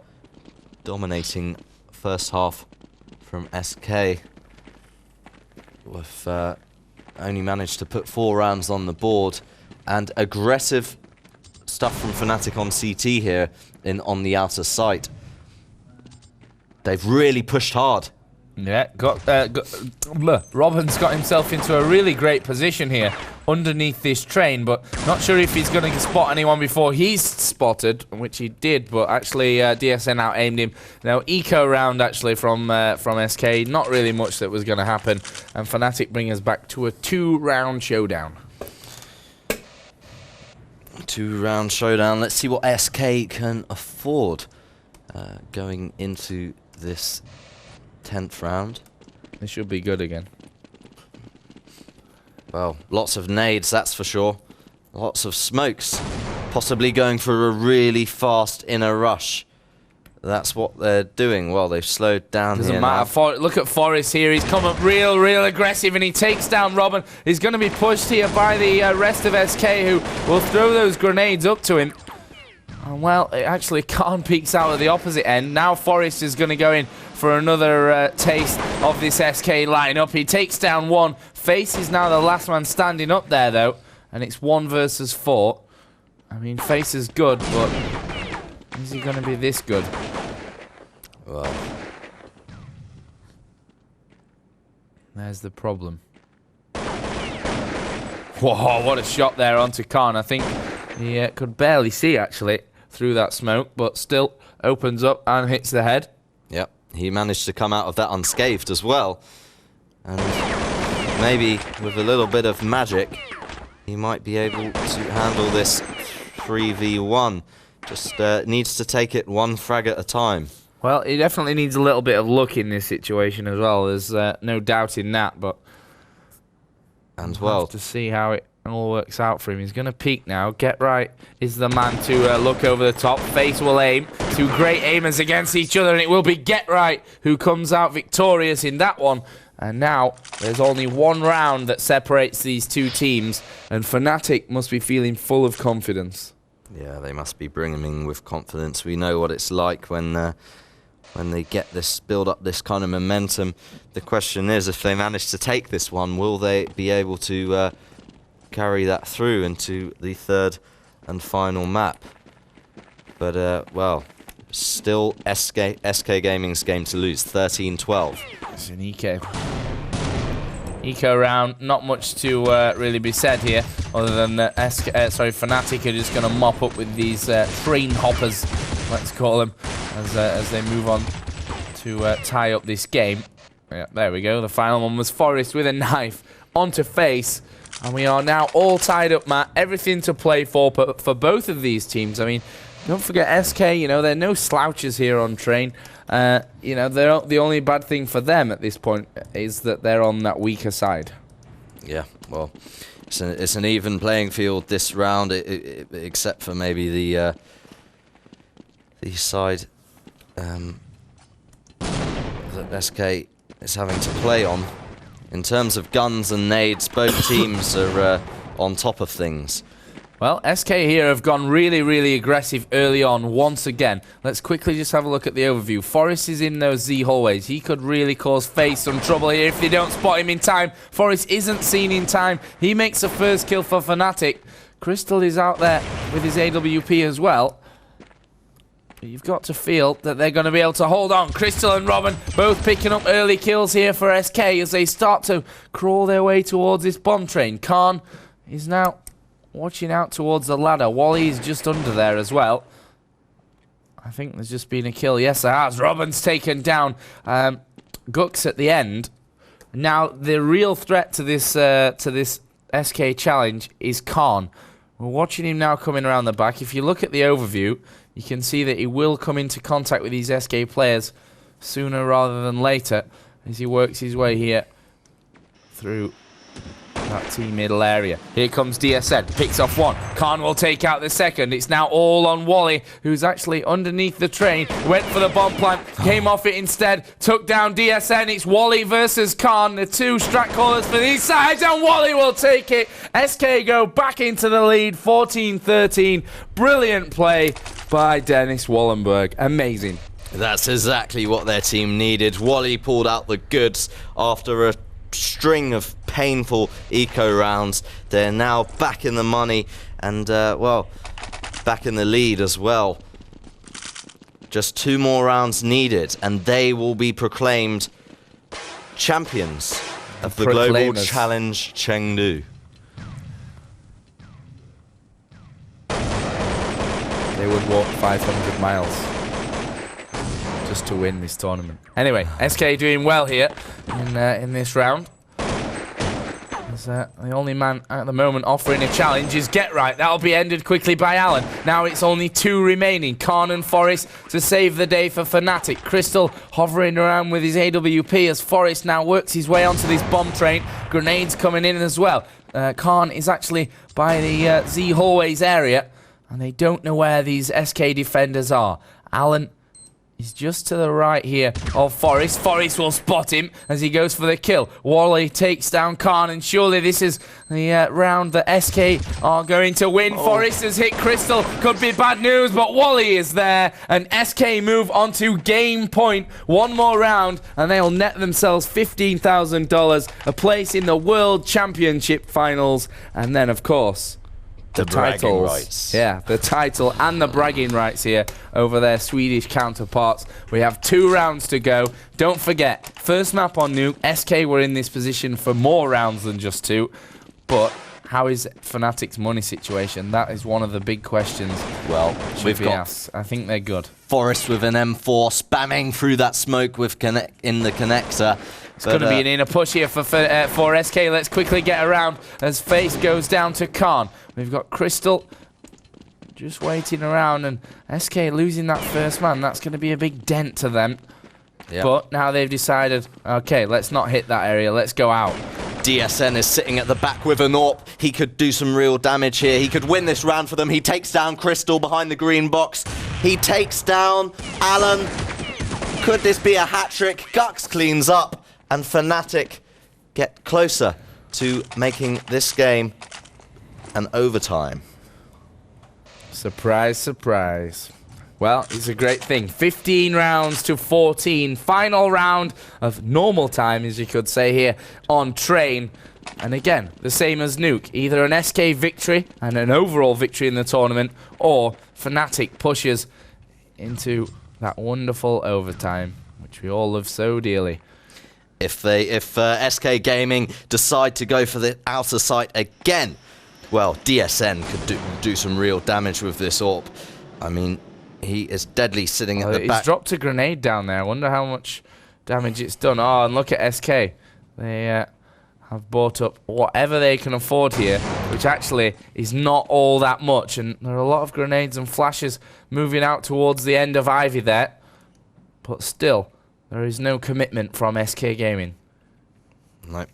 C: dominating first half from SK. With only managed to put 4 rounds on the board, and aggressive stuff from Fnatic on CT here on the outer site. They've really pushed hard.
A: Yeah, Robin's got himself into a really great position here underneath this train, but not sure if he's going to spot anyone before he's spotted, which he did, but actually DSN out-aimed him. Now, eco round actually from SK, not really much that was going to happen, and Fnatic bring us back to a 2-round showdown.
C: 2-round showdown. Let's see what SK can afford going into this 10th round.
A: This should be good again.
C: Well, lots of nades, that's for sure. Lots of smokes. Possibly going for a really fast inner rush. That's what they're doing. Well, they've slowed down here.
A: Doesn't matter. Look at Forest here. He's come up real aggressive, and he takes down Robin. He's going to be pushed here by the rest of SK, who will throw those grenades up to him. And well, it actually Khan peeks out at the opposite end. Now Forest is going to go in for another taste of this SK lineup. He takes down one. Face is now the last man standing up there, though. And it's 1 versus 4. I mean, Face is good, but is he going to be this good?
C: Well,
A: there's the problem. Whoa, what a shot there onto Khan. I think he could barely see, actually, through that smoke, but still opens up and hits the head.
C: Yep, he managed to come out of that unscathed as well. And maybe with a little bit of magic, he might be able to handle this 3v1. Just needs to take it 1 frag at a time.
A: Well, he definitely needs a little bit of luck in this situation as well. There's no doubt in that, but
C: and well,
A: have to see how it all works out for him. He's going to peek now. Get Right is the man to look over the top. Face will aim. 2 great aimers against each other, and it will be Get Right who comes out victorious in that one. And now there's only 1 round that separates these 2 teams, and Fnatic must be feeling full of confidence.
C: Yeah, they must be brimming with confidence. We know what it's like when they get this, build up this kind of momentum. The question is, if they manage to take this one, will they be able to carry that through into the 3rd and final map? But well, still SK Gaming's game to lose, 13-12.
A: It's an eco round. Not much to really be said here, other than that Fnatic are just going to mop up with these train hoppers, let's call them, as they move on to tie up this game. Yeah, there we go. The final one was Forest with a knife onto Face. And we are now all tied up, Matt. Everything to play for both of these teams. I mean, don't forget SK, you know, they're no slouches here on Train. You know, the only bad thing for them at this point is that they're on that weaker side.
C: Yeah, well, it's an even playing field this round, except for maybe the side that SK is having to play on. In terms of guns and nades, both teams are on top of things.
A: Well, SK here have gone really, really aggressive early on once again. Let's quickly just have a look at the overview. Forest is in those Z hallways. He could really cause FaZe some trouble here if they don't spot him in time. Forest isn't seen in time. He makes the first kill for Fnatic. Crystal is out there with his AWP as well. But you've got to feel that they're going to be able to hold on. Crystal and Robin both picking up early kills here for SK as they start to crawl their way towards this bomb train. Khan is now watching out towards the ladder. Wally is just under there as well. I think there's just been a kill. Yes, there has. Robin's taken down. Gux at the end. Now, the real threat to this SK challenge is Khan. We're watching him now coming around the back. If you look at the overview, you can see that he will come into contact with these SK players sooner rather than later as he works his way here through that T middle area. Here comes DSN, picks off one. Khan will take out the second. It's now all on Wally, who's actually underneath the train. Went for the bomb plant, came off it instead, took down DSN. It's Wally versus Khan, the two strat callers for these sides, and Wally will take it. SK go back into the lead, 14-13. Brilliant play by Dennis Wallenberg. Amazing.
C: That's exactly what their team needed. Wally pulled out the goods after a string of painful eco rounds. They're now back in the money and, well, back in the lead as well. Just 2 more rounds needed and they will be proclaimed champions of the Global Challenge Chengdu.
A: They would walk 500 miles just to win this tournament. Anyway, SK doing well here in this round. The only man at the moment offering a challenge is Get Right. That'll be ended quickly by Alan. Now it's only 2 remaining. Khan and Forest to save the day for Fnatic. Crystal hovering around with his AWP as Forest now works his way onto this bomb train. Grenades coming in as well. Khan is actually by the Z hallways area and they don't know where these SK defenders are. Alan is just to the right here of Forest. Forest will spot him as he goes for the kill. Wally takes down Khan, and surely this is the round that SK are going to win. Forest has hit Crystal. Could be bad news, but Wally is there, and SK move on to game point. 1 more round, and they'll net themselves $15,000, a place in the World Championship Finals, and then, of course,
C: the bragging rights.
A: Yeah, the title and the bragging rights here over their Swedish counterparts. We have 2 rounds to go. Don't forget, first map on Nuke, SK were in this position for more rounds than just 2. But how is Fnatic's money situation? That is one of the big questions.
C: Well, we've got
A: asked. I think they're good.
C: Forest with an M4 spamming through that smoke with in the connector.
A: It's going to be an inner push here for SK. Let's quickly get around as FaZe goes down to Khan. We've got Crystal just waiting around, and SK losing that first man. That's going to be a big dent to them. Yep. But now they've decided, okay, let's not hit that area. Let's go out.
C: DSN is sitting at the back with an AWP. He could do some real damage here. He could win this round for them. He takes down Crystal behind the green box. He takes down Alan. Could this be a hat-trick? Gux cleans up, and Fnatic get closer to making this game an overtime.
A: Surprise, surprise. Well, it's a great thing. 15 rounds to 14. Final round of normal time, as you could say here, on Train. And again, the same as Nuke. Either an SK victory and an overall victory in the tournament, or Fnatic pushes into that wonderful overtime, which we all love so dearly.
C: If SK Gaming decide to go for the outer site again, well, DSN could do some real damage with this AWP. I mean, he is deadly sitting at the back.
A: He's dropped a grenade down there. I wonder how much damage it's done. Oh, and look at SK. They have bought up whatever they can afford here, which actually is not all that much. And there are a lot of grenades and flashes moving out towards the end of Ivy there. But still, there is no commitment from SK Gaming.
C: No.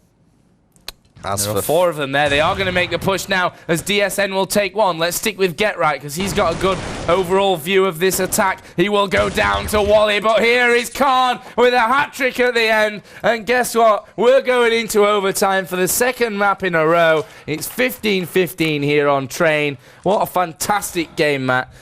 A: There are 4 of them there. They are going to make the push now as DSN will take one. Let's stick with Get Right because he's got a good overall view of this attack. He will go down to Wally, but here is Khan with a hat-trick at the end. And guess what? We're going into overtime for the second map in a row. It's 15-15 here on Train. What a fantastic game, Matt.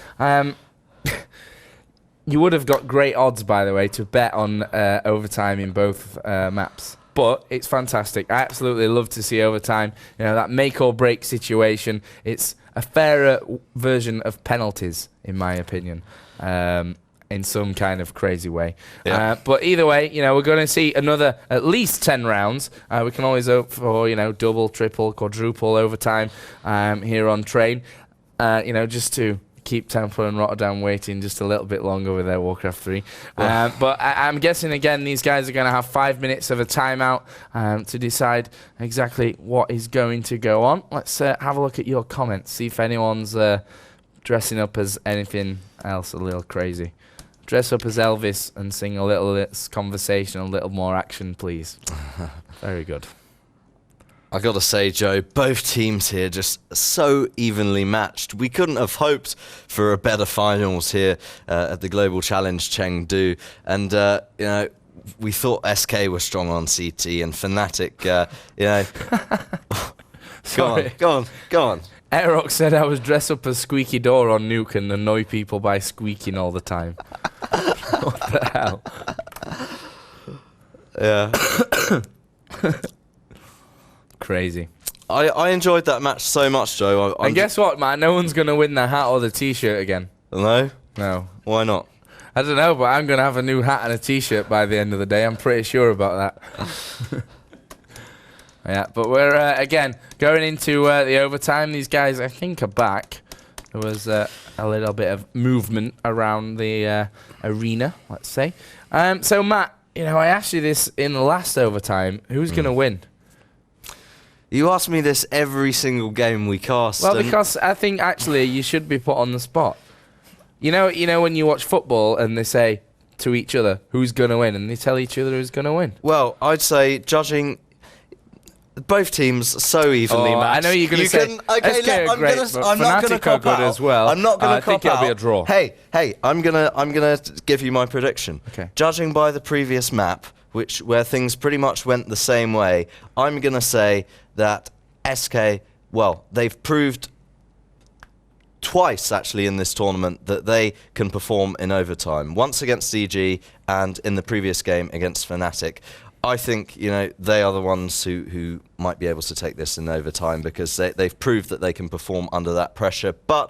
A: You would have got great odds, by the way, to bet on overtime in both maps. But it's fantastic. I absolutely love to see overtime. You know, that make or break situation. It's a fairer version of penalties, in my opinion, in some kind of crazy way.
C: Yeah.
A: But either way, you know, we're going to see another at least 10 rounds. We can always hope for, you know, double, triple, quadruple overtime here on Train. You know, just to keep Temple and Rotterdam waiting just a little bit longer with their Warcraft 3. But I'm guessing, again, these guys are going to have 5 minutes of a timeout to decide exactly what is going to go on. Let's have a look at your comments, see if anyone's dressing up as anything else a little crazy. Dress up as Elvis and sing a little less conversation, a little more action, please. Very good.
C: I gotta say, Joe, both teams here just so evenly matched. We couldn't have hoped for a better finals here at the Global Challenge Chengdu. And, you know, we thought SK was strong on CT and Fnatic, you know. Go on.
A: Aerox said I was dressed up as Squeaky Door on Nuke and annoy people by squeaking all the time. What the hell?
C: Yeah.
A: Crazy.
C: I enjoyed that match so much, Joe.
A: And guess what, man? No one's going to win the hat or the T-shirt again.
C: No?
A: No.
C: Why not?
A: I don't know, but I'm going to have a new hat and a T-shirt by the end of the day. I'm pretty sure about that. Yeah, but we're, again, going into the overtime. These guys, I think, are back. There was a little bit of movement around the arena, let's say. So, Matt, you know, I asked you this in the last overtime. Who's going to win?
C: You ask me this every single game we cast.
A: Well, because I think actually you should be put on the spot. You know when you watch football and they say to each other who's going to win, and they tell each other who's going to win.
C: Well, I'd say judging both teams so evenly matched.
A: I know you're going to say
C: okay,
A: I'm not going to cop out as well.
C: I'm not going to cop out.
A: I think it'll be a draw.
C: Hey, I'm gonna give you my prediction.
A: Okay.
C: Judging by the previous map, where things pretty much went the same way, I'm gonna say that SK, well, they've proved twice actually in this tournament that they can perform in overtime. Once against CG and in the previous game against Fnatic. I think, you know, they are the ones who might be able to take this in overtime because they've proved that they can perform under that pressure. But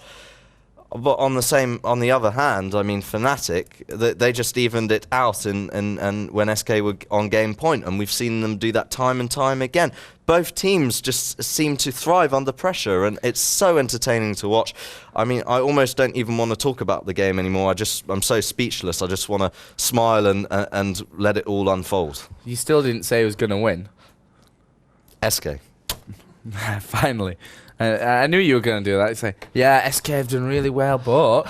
C: on the other hand, I mean, Fnatic, they just evened it out and when SK were on game point, and we've seen them do that time and time again. Both teams just seem to thrive under pressure, and it's so entertaining to watch. I mean, I almost don't even want to talk about the game anymore. I'm so speechless. I just want to smile and let it all unfold.
A: You still didn't say who was going to win.
C: SK.
A: Finally. I knew you were going to do that. You'd say, yeah, SK have done really well, but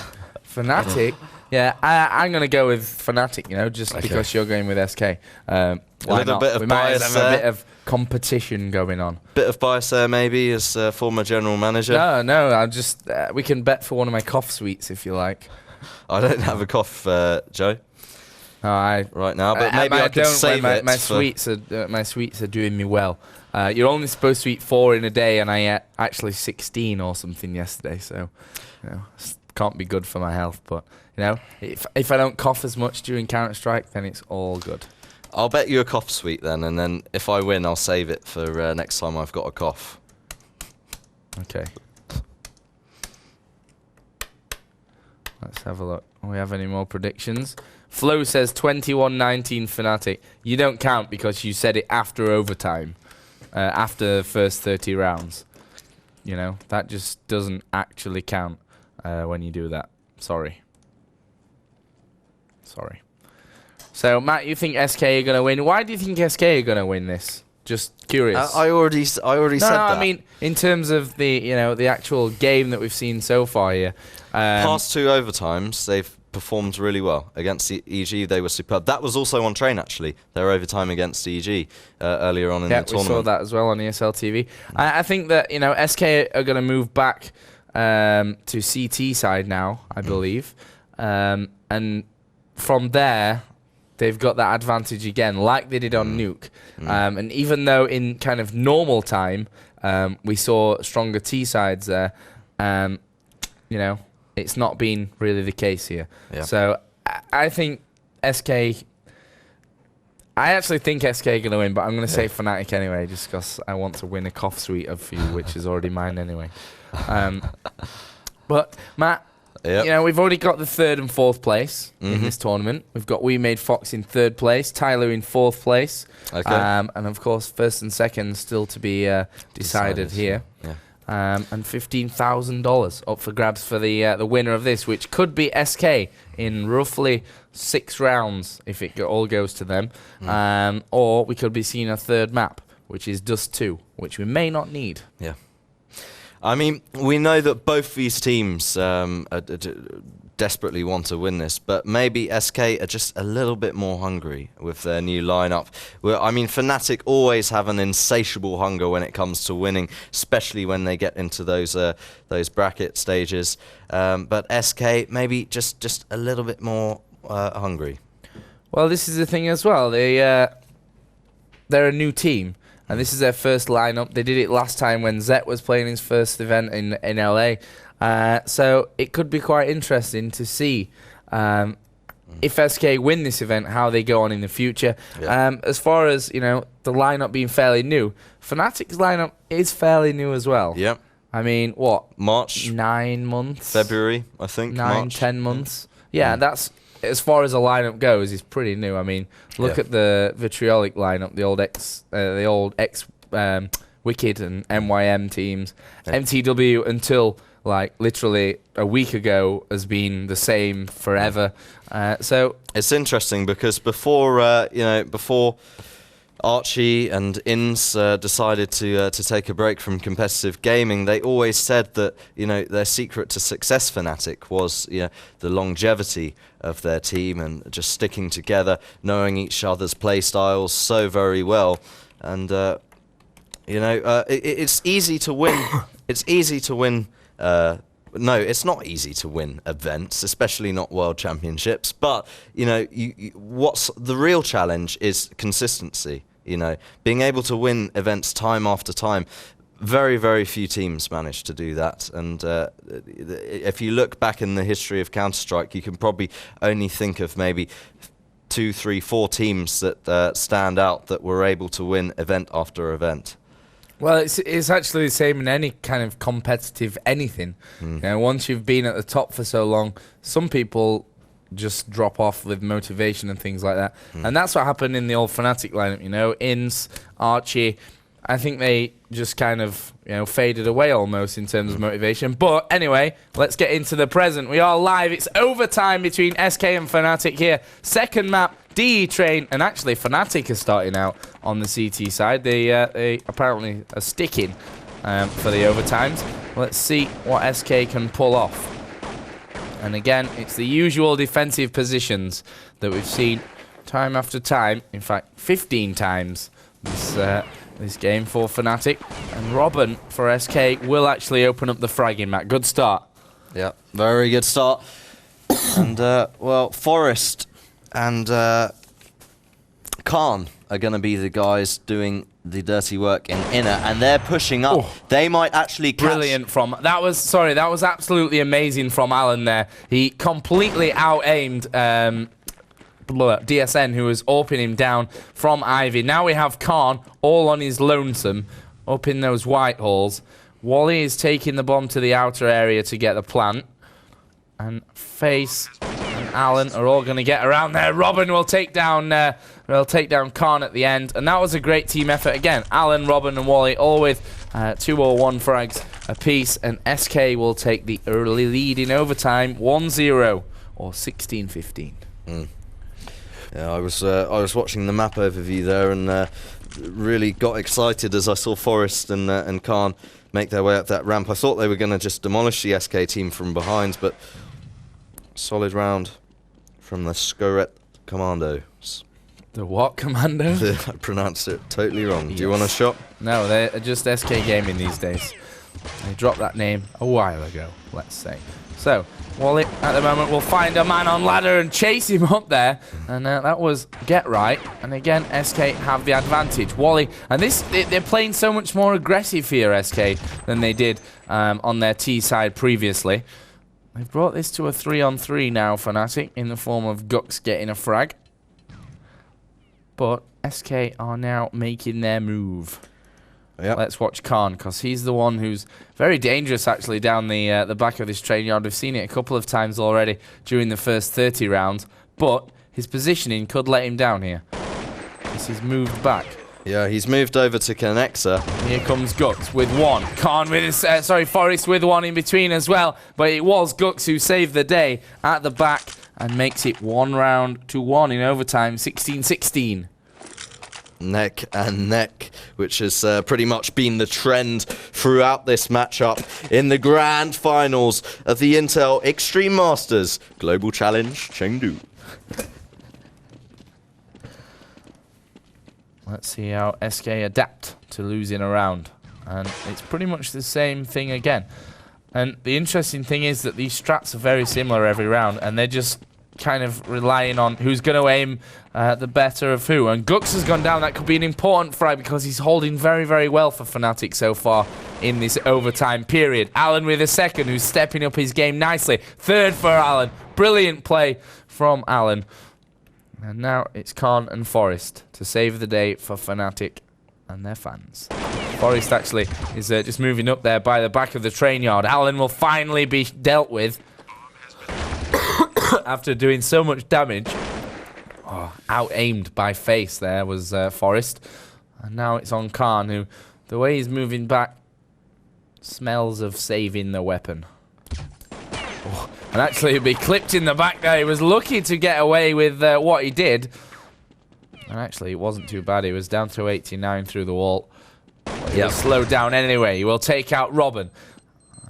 A: Fnatic, yeah, I'm going to go with Fnatic, you know, just because you're going with SK.
C: A little bit of
A: we
C: bias
A: might have a bit of competition going on.
C: Bit of bias there, maybe, as former general manager.
A: No, I just we can bet for one of my cough sweets if you like.
C: I don't have a cough, Joe. Right now, but maybe I could save it.
A: My sweets are doing me well. You're only supposed to eat 4 in a day, and I ate actually 16 or something yesterday. So, you know, can't be good for my health. But you know, if I don't cough as much during Counter-Strike, then it's all good.
C: I'll bet you a cough sweet then, and then if I win, I'll save it for next time I've got a cough.
A: Okay. Let's have a look. Do we have any more predictions? Flo says 21-19 Fnatic. You don't count because you said it after overtime, after the first 30 rounds. You know, that just doesn't actually count when you do that. Sorry. So, Matt, you think SK are going to win. Why do you think SK are going to win this? Just curious.
C: I already said that.
A: I mean, in terms of the the actual game that we've seen so far here.
C: Past 2 overtimes, they've performed really well against the EG. They were superb. That was also on Train actually. Their overtime against EG earlier on in the tournament.
A: Yeah, we saw that as well on ESL TV. I think that SK are going to move back to CT side now, I believe, and from there they've got that advantage again, like they did on Nuke. And even though in kind of normal time we saw stronger T sides there, it's not been really the case here.
C: Yeah.
A: So I think SK. I actually think SK are going to win, but I'm going to say Fnatic anyway, just because I want to win a cough suite of you, which is already mine anyway. But Matt, we've already got the 3rd and 4th place in this tournament. We've got We Made Fox in 3rd place, Tyler in 4th place, and of course 1st and 2nd still to be decided here.
C: Yeah.
A: And $15,000 up for grabs for the winner of this, which could be SK in roughly 6 rounds if it all goes to them, or we could be seeing a 3rd map, which is Dust 2, which we may not need.
C: Yeah. I mean, we know that both these teams desperately want to win this, but maybe SK are just a little bit more hungry with their new lineup. I mean, Fnatic always have an insatiable hunger when it comes to winning, especially when they get into those bracket stages. But SK maybe just a little bit more hungry. Well,
A: this is the thing as well. They're a new team. And this is their first lineup. They did it last time when Zet was playing his first event in LA. So it could be quite interesting to see if SK win this event, how they go on in the future. Yeah. As far as the lineup being fairly new, Fnatic's lineup is fairly new as well.
C: Yep.
A: I mean, what?
C: March?
A: 9 months?
C: February, I think.
A: 10 months. Yeah, that's... As far as the lineup goes, is pretty new. I mean, look at the Vitriolic lineup, the old X Wicked and MYM teams. Yeah. MTW until like literally a week ago has been the same forever. So
C: it's interesting because before before Archie and Inns decided to take a break from competitive gaming, they always said that their secret to success, Fnatic, was the longevity of their team and just sticking together, knowing each other's play styles so very well, and it's easy to win. It's easy to win. No, it's not easy to win events, especially not World Championships. But what's the real challenge is consistency. Being able to win events time after time. Very, very few teams manage to do that. And if you look back in the history of Counter-Strike, you can probably only think of maybe 2, 3, 4 teams that stand out that were able to win event after event.
A: Well, it's actually the same in any kind of competitive anything. Once you've been at the top for so long, some people just drop off with motivation and things like that. And that's what happened in the old Fnatic lineup, Inns, Archie. I think they just kind of, faded away almost in terms of motivation. But anyway, let's get into the present. We are live. It's overtime between SK and Fnatic here. Second map, DE Train, and actually Fnatic is starting out on the CT side. They apparently are sticking for the overtimes. Let's see what SK can pull off. And again, it's the usual defensive positions that we've seen time after time. In fact, 15 times this game for Fnatic. And Robin for SK will actually open up the fragging, Matt. Good start.
C: Yeah, very good start. And, well, Forest and Khan are going to be the guys doing the dirty work in inner, and they're pushing up. Oh, they might actually catch...
A: Brilliant from... That was absolutely amazing from Alan there. He completely out-aimed DSN, who was AWPing him down from Ivy. Now we have Khan all on his lonesome up in those white halls. Wally is taking the bomb to the outer area to get the plant. And Face and Alan are all going to get around there. Robin will take down Khan at the end. And that was a great team effort again. Alan, Robin and Wally all with 2 or 1 frags apiece. And SK will take the early lead in overtime 1-0 or 16-15.
C: Yeah, I was watching the map overview there and really got excited as I saw Forest and Khan make their way up that ramp. I thought they were going to just demolish the SK team from behind, but solid round from the Skoret Commandos.
A: The what commando?
C: I pronounced it totally wrong. Do you want a shot?
A: No, they're just SK Gaming these days. They dropped that name a while ago, let's say. So, Wally, at the moment, will find a man on ladder and chase him up there. And that was Get Right. And again, SK have the advantage. Wally, and they're playing so much more aggressive here, SK, than they did on their T side previously. They've brought this to a 3-on-3 now, Fnatic, in the form of Gux getting a frag. But SK are now making their move.
C: Yep.
A: Let's watch Khan, because he's the one who's very dangerous, actually, down the back of this train yard. We've seen it a couple of times already during the first 30 rounds, but his positioning could let him down here. Because he's moved back.
C: Yeah, he's moved over to Connexa.
A: Here comes Gux with one. Khan with his, Forest with one in between as well. But it was Gux who saved the day at the back and makes it 1-1 in overtime, 16-16.
C: Neck and neck, which has pretty much been the trend throughout this matchup in the grand finals of the Intel Extreme Masters Global Challenge Chengdu.
A: Let's see how SK adapt to losing a round. And it's pretty much the same thing again. And the interesting thing is that these strats are very similar every round, and they're just kind of relying on who's going to aim the better of who. And Gux has gone down. That could be an important frag because he's holding very, very well for Fnatic so far in this overtime period. Alan with a second, who's stepping up his game nicely. Third for Alan. Brilliant play from Alan. And now it's Khan and Forest to save the day for Fnatic and their fans. Forest actually is just moving up there by the back of the train yard. Alan will finally be dealt with after doing so much damage. Oh, out-aimed by Face there was Forest. And now it's on Khan, who, the way he's moving back, smells of saving the weapon. Oh, and actually he'd be clipped in the back there. He was lucky to get away with what he did. And actually it wasn't too bad. He was down to 89 through the wall. But he will slow down anyway. He will take out Robin.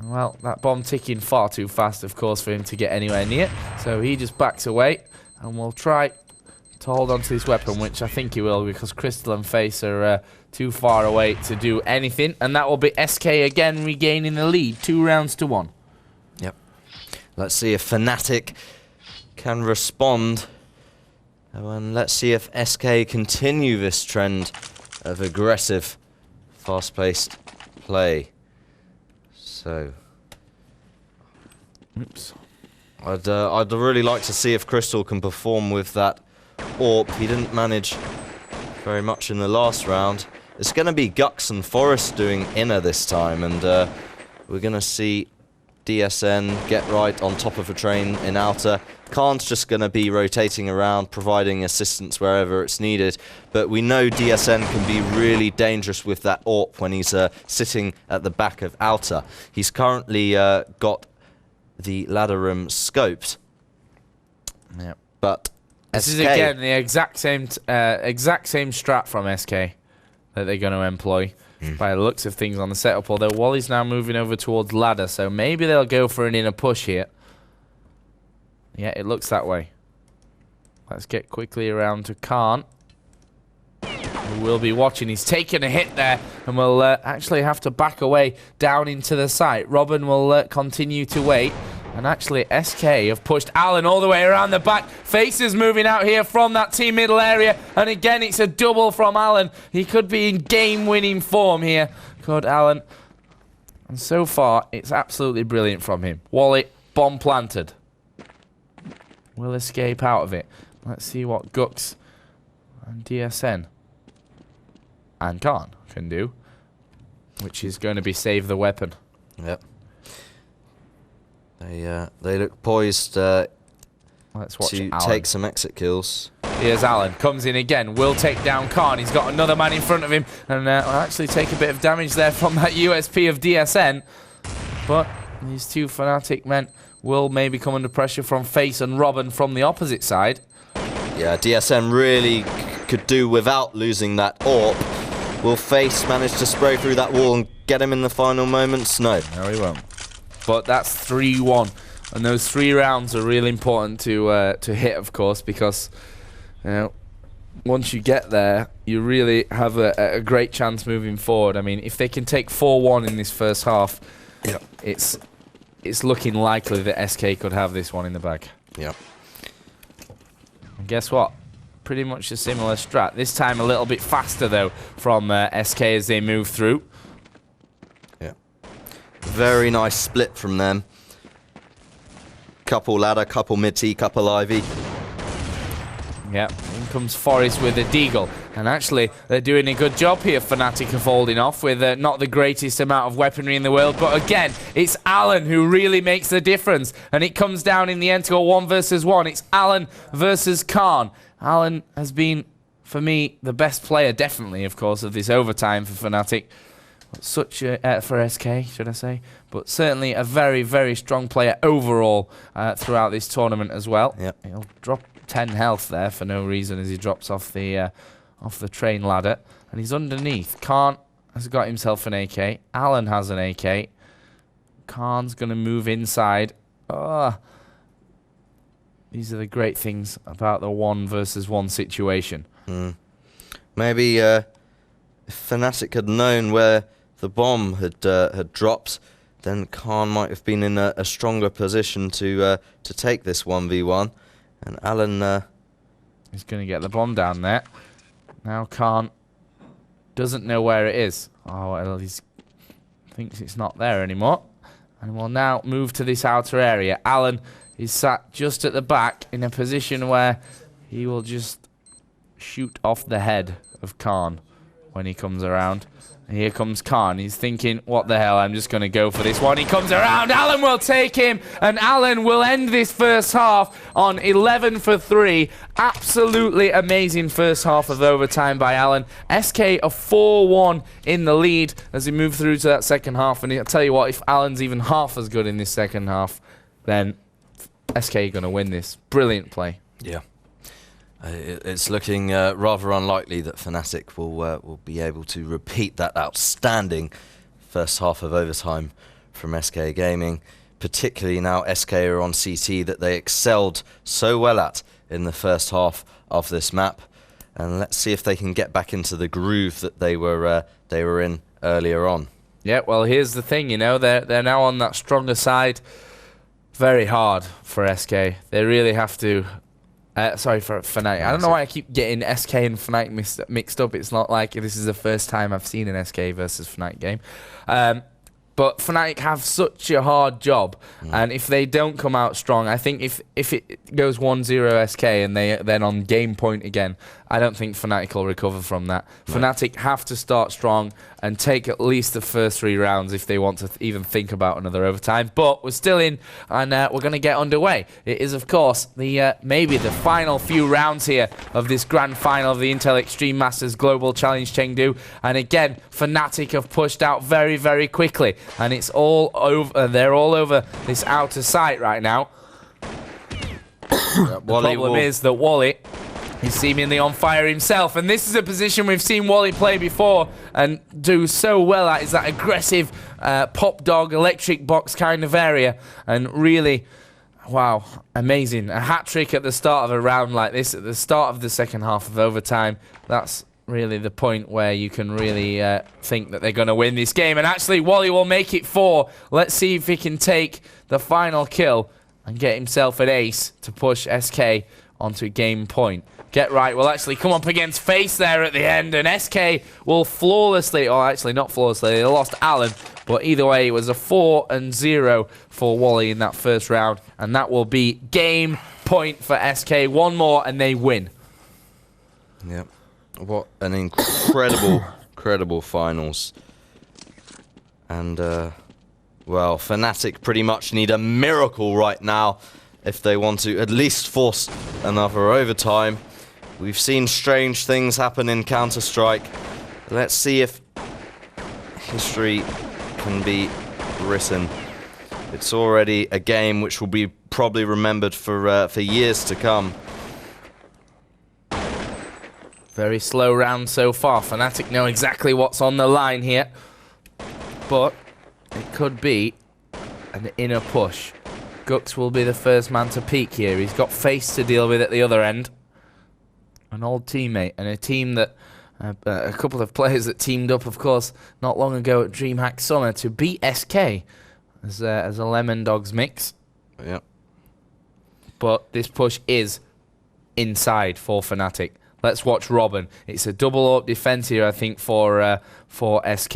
A: Well, that bomb ticking far too fast, of course, for him to get anywhere near. So he just backs away and will try to hold on to this weapon, which I think he will, because Crystal and Face are too far away to do anything. And that will be SK again regaining the lead, 2-1.
C: Yep. Let's see if Fnatic can respond. And let's see if SK continue this trend of aggressive, fast-paced play. So,
A: oops.
C: I'd really like to see if Crystal can perform with that AWP. He didn't manage very much in the last round. It's going to be Gux and Forest doing inner this time, and we're going to see DSN get right on top of a train in outer. Khan's just going to be rotating around, providing assistance wherever it's needed. But we know DSN can be really dangerous with that AWP when he's sitting at the back of outer. He's currently got the ladder room scoped.
A: Yep.
C: But
A: this
C: SK
A: is again the exact same strat from SK that they're going to employ. By the looks of things on the setup, although Wally's now moving over towards ladder, so maybe they'll go for an inner push here. Yeah, it looks that way. Let's get quickly around to Khan, who will be watching. He's taken a hit there and will actually have to back away down into the site. Robin will continue to wait. And actually, SK have pushed Alan all the way around the back. Face is moving out here from that team middle area. And again, it's a double from Alan. He could be in game-winning form here, could Alan. And so far, it's absolutely brilliant from him. Wally, bomb planted. Will escape out of it. Let's see what Gux and DSN and Khan can do, which is going to be save the weapon.
C: Yep. They look poised to take some exit kills.
A: Here's Alan, comes in again, will take down Khan. He's got another man in front of him, and will actually take a bit of damage there from that USP of DSN. But these two Fnatic men will maybe come under pressure from Face and Robin from the opposite side.
C: Yeah, DSM really could do without losing that AWP. Will Face manage to spray through that wall and get him in the final moments? No.
A: No, he won't. But that's 3-1. And those 3 rounds are really important to hit, of course, because once you get there, you really have a great chance moving forward. I mean, if they can take 4-1 in this first half,
C: yep,
A: it's looking likely that SK could have this one in the bag.
C: Yeah.
A: And guess what? Pretty much a similar strat. This time a little bit faster, though, from SK as they move through.
C: Yeah. Very nice split from them. Couple ladder, couple mid-T, couple Ivy.
A: Yep, in comes Forest with a Deagle. And actually, they're doing a good job here, Fnatic, of holding off with not the greatest amount of weaponry in the world. But again, it's Alan who really makes the difference. And it comes down in the end to a 1 versus 1. It's Alan versus Khan. Alan has been, for me, the best player, definitely, of course, of this overtime for Fnatic. Such a, for SK, should I say. But certainly a very, very strong player overall throughout this tournament as well.
C: Yep.
A: He'll drop 10 health there for no reason as he drops off the train ladder. And he's underneath. Khan has got himself an AK. Alan has an AK. Khan's going to move inside. These are the great things about the 1 versus 1 situation.
C: Maybe if Fnatic had known where the bomb had dropped, then Khan might have been in a stronger position to take this 1v1. And Alan
A: is going to get the bomb down there. Now Khan doesn't know where it is. Oh, well, he thinks it's not there anymore. And we'll now move to this outer area. Alan is sat just at the back in a position where he will just shoot off the head of Khan when he comes around. Here comes Khan. He's thinking, what the hell, I'm just going to go for this one. He comes around. Alan will take him. And Alan will end this first half on 11 for 3. Absolutely amazing first half of overtime by Alan. SK a 4-1 in the lead as we move through to that second half. And I'll tell you what, if Alan's even half as good in this second half, then SK are going to win this. Brilliant play.
C: Yeah. It's looking rather unlikely that Fnatic will be able to repeat that outstanding first half of overtime from SK Gaming, particularly now SK are on CT that they excelled so well at in the first half of this map. And let's see if they can get back into the groove that they were in earlier on.
A: Yeah, well, here's the thing, you know, they're now on that stronger side. Very hard for SK. They really have to. Sorry, for Fnatic. I don't know why I keep getting SK and Fnatic mixed up. It's not like this is the first time I've seen an SK versus Fnatic game. But Fnatic have such a hard job, and if they don't come out strong, I think if it goes 1-0 SK and they then on game point again, I don't think Fnatic will recover from that. No. Fnatic have to start strong and take at least the first 3 rounds if they want to even think about another overtime. But we're still in, and we're going to get underway. It is, of course, the maybe the final few rounds here of this grand final of the Intel Extreme Masters Global Challenge Chengdu. And again, Fnatic have pushed out very, very quickly. And it's all over. They're all over this outer site right now. The problem is that Wally is seemingly on fire himself, and this is a position we've seen Wally play before and do so well at. Is that aggressive pop dog electric box kind of area, and really, wow, amazing. A hat trick at the start of a round like this, at the start of the second half of overtime. That's really the point where you can really think that they're going to win this game. And actually, Wally will make it 4. Let's see if he can take the final kill and get himself an ace to push SK onto game point. Get right, will actually come up against Face there at the end, and SK will flawlessly, or actually not flawlessly, they lost Alan, but either way, it was a 4-0 for Wally in that first round, and that will be game point for SK. One more, and they win.
C: Yep. What an incredible, incredible finals. And, well, Fnatic pretty much need a miracle right now if they want to at least force another overtime. We've seen strange things happen in Counter-Strike. Let's see if history can be written. It's already a game which will be probably remembered for years to come.
A: Very slow round so far. Fnatic know exactly what's on the line here. But it could be an inner push. Gux will be the first man to peek here. He's got Face to deal with at the other end. An old teammate and a team that... a couple of players that teamed up, of course, not long ago at DreamHack Summer to beat SK as a Lemon Dogs mix.
C: Yep.
A: But this push is inside for Fnatic. Let's watch Robin. It's a double AWP defense here, I think, for SK.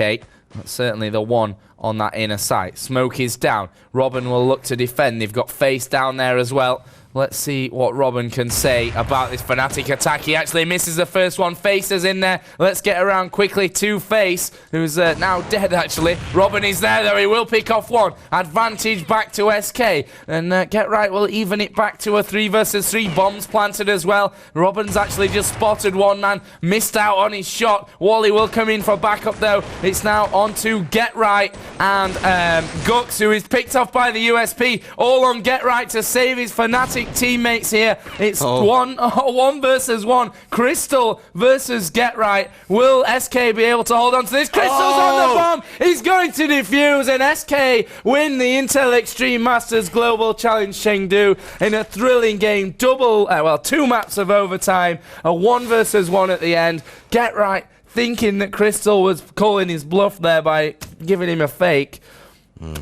A: That's certainly the one on that inner site. Smoke is down. Robin will look to defend. They've got Face down there as well. Let's see what Robin can say about this Fnatic attack. He actually misses the first one. Face is in there. Let's get around quickly to Face, who's now dead, actually. Robin is there, though. He will pick off one. Advantage back to SK. And Get Right will even it back to a 3 versus 3. Bombs planted as well. Robin's actually just spotted one man. Missed out on his shot. Wally will come in for backup, though. It's now on to Get Right and Gux, who is picked off by the USP. All on Get Right to save his Fnatic teammates here. It's one versus one. Crystal versus Get Right. Will SK be able to hold on to this? Crystal's on the bomb. He's going to defuse, and SK win the Intel Extreme Masters Global Challenge Chengdu in a thrilling game. Two maps of overtime. A 1 versus 1 at the end. Get Right thinking that Crystal was calling his bluff there by giving him a fake.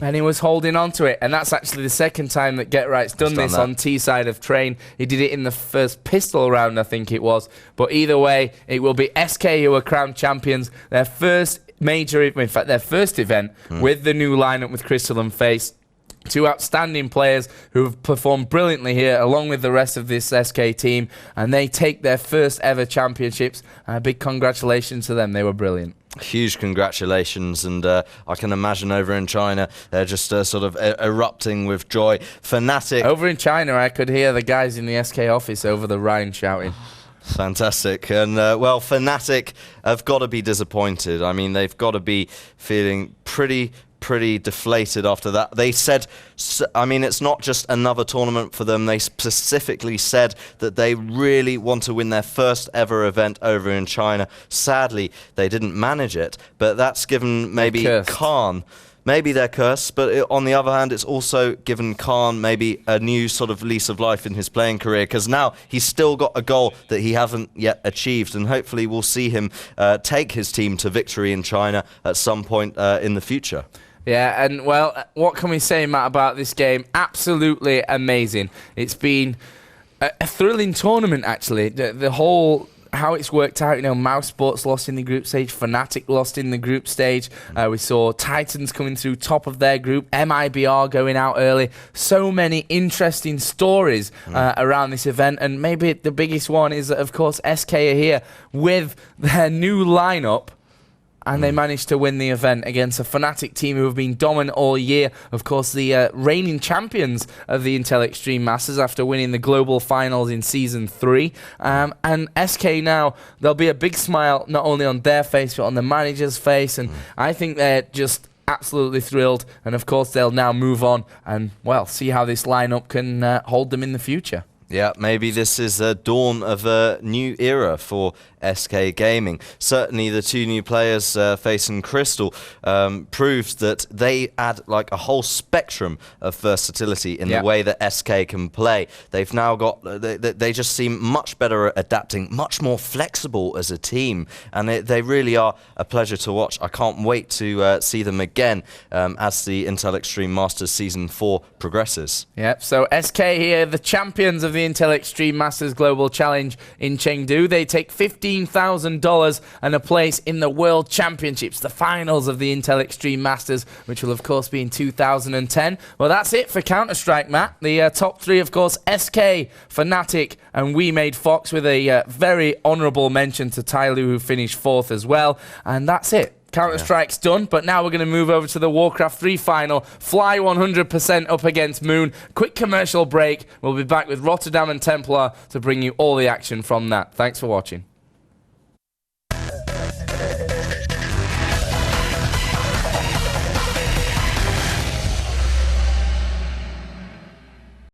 A: And he was holding on to it. And that's actually the second time that Get Right's done this on T-side of Train. He did it in the first pistol round, I think it was. But either way, it will be SK who are crowned champions. Their first major, in fact, their first event with the new lineup with Crystal and Face. Two outstanding players who have performed brilliantly here along with the rest of this SK team. And they take their first ever championships. A big congratulations to them. They were brilliant.
C: Huge congratulations, and I can imagine over in China they're just sort of erupting with joy. Fnatic
A: over in China, I could hear the guys in the SK office over the Rhine shouting.
C: Fantastic. And well, Fnatic have got to be disappointed. I mean, they've got to be feeling pretty deflated after that. They said, I mean, it's not just another tournament for them. They specifically said that they really want to win their first ever event over in China. Sadly, they didn't manage it, but that's given maybe Khan, maybe they're cursed, but on the other hand, it's also given Khan maybe a new sort of lease of life in his playing career, because now he's still got a goal that he hasn't yet achieved, and hopefully we'll see him take his team to victory in China at some point in the future.
A: Yeah, and well, what can we say, Matt, about this game? Absolutely amazing. It's been a thrilling tournament, actually. The whole... how it's worked out, you know, Mouse Sports lost in the group stage, Fnatic lost in the group stage. We saw Titans coming through top of their group, MIBR going out early. So many interesting stories around this event, and maybe the biggest one is that, of course, SK are here with their new lineup. And they managed to win the event against a Fnatic team who have been dominant all year. Of course, the reigning champions of the Intel Extreme Masters after winning the global finals in Season 3. And SK now, there'll be a big smile not only on their face, but on the manager's face. And I think they're just absolutely thrilled. And of course, they'll now move on and, well, see how this lineup can hold them in the future.
C: Yeah, maybe this is a dawn of a new era for SK Gaming. Certainly the two new players, Face and Crystal, proved that they add like a whole spectrum of versatility in the way that SK can play. They've now got, they just seem much better at adapting, much more flexible as a team, and they really are a pleasure to watch. I can't wait to see them again as the Intel Extreme Masters Season 4 progresses.
A: Yep, so SK here, the champions of the Intel Extreme Masters Global Challenge in Chengdu. They take $15,000 and a place in the World Championships, the finals of the Intel Extreme Masters, which will of course be in 2010. Well, that's it for Counter-Strike, Matt. The top three, of course, SK, Fnatic, and We Made Fox, with a very honourable mention to Tyloo, who finished 4th as well. And that's it. Counter-Strike's done, but now we're going to move over to the Warcraft 3 final. Fly 100% up against Moon. Quick commercial break. We'll be back with Rotterdam and Templar to bring you all the action from that. Thanks for watching.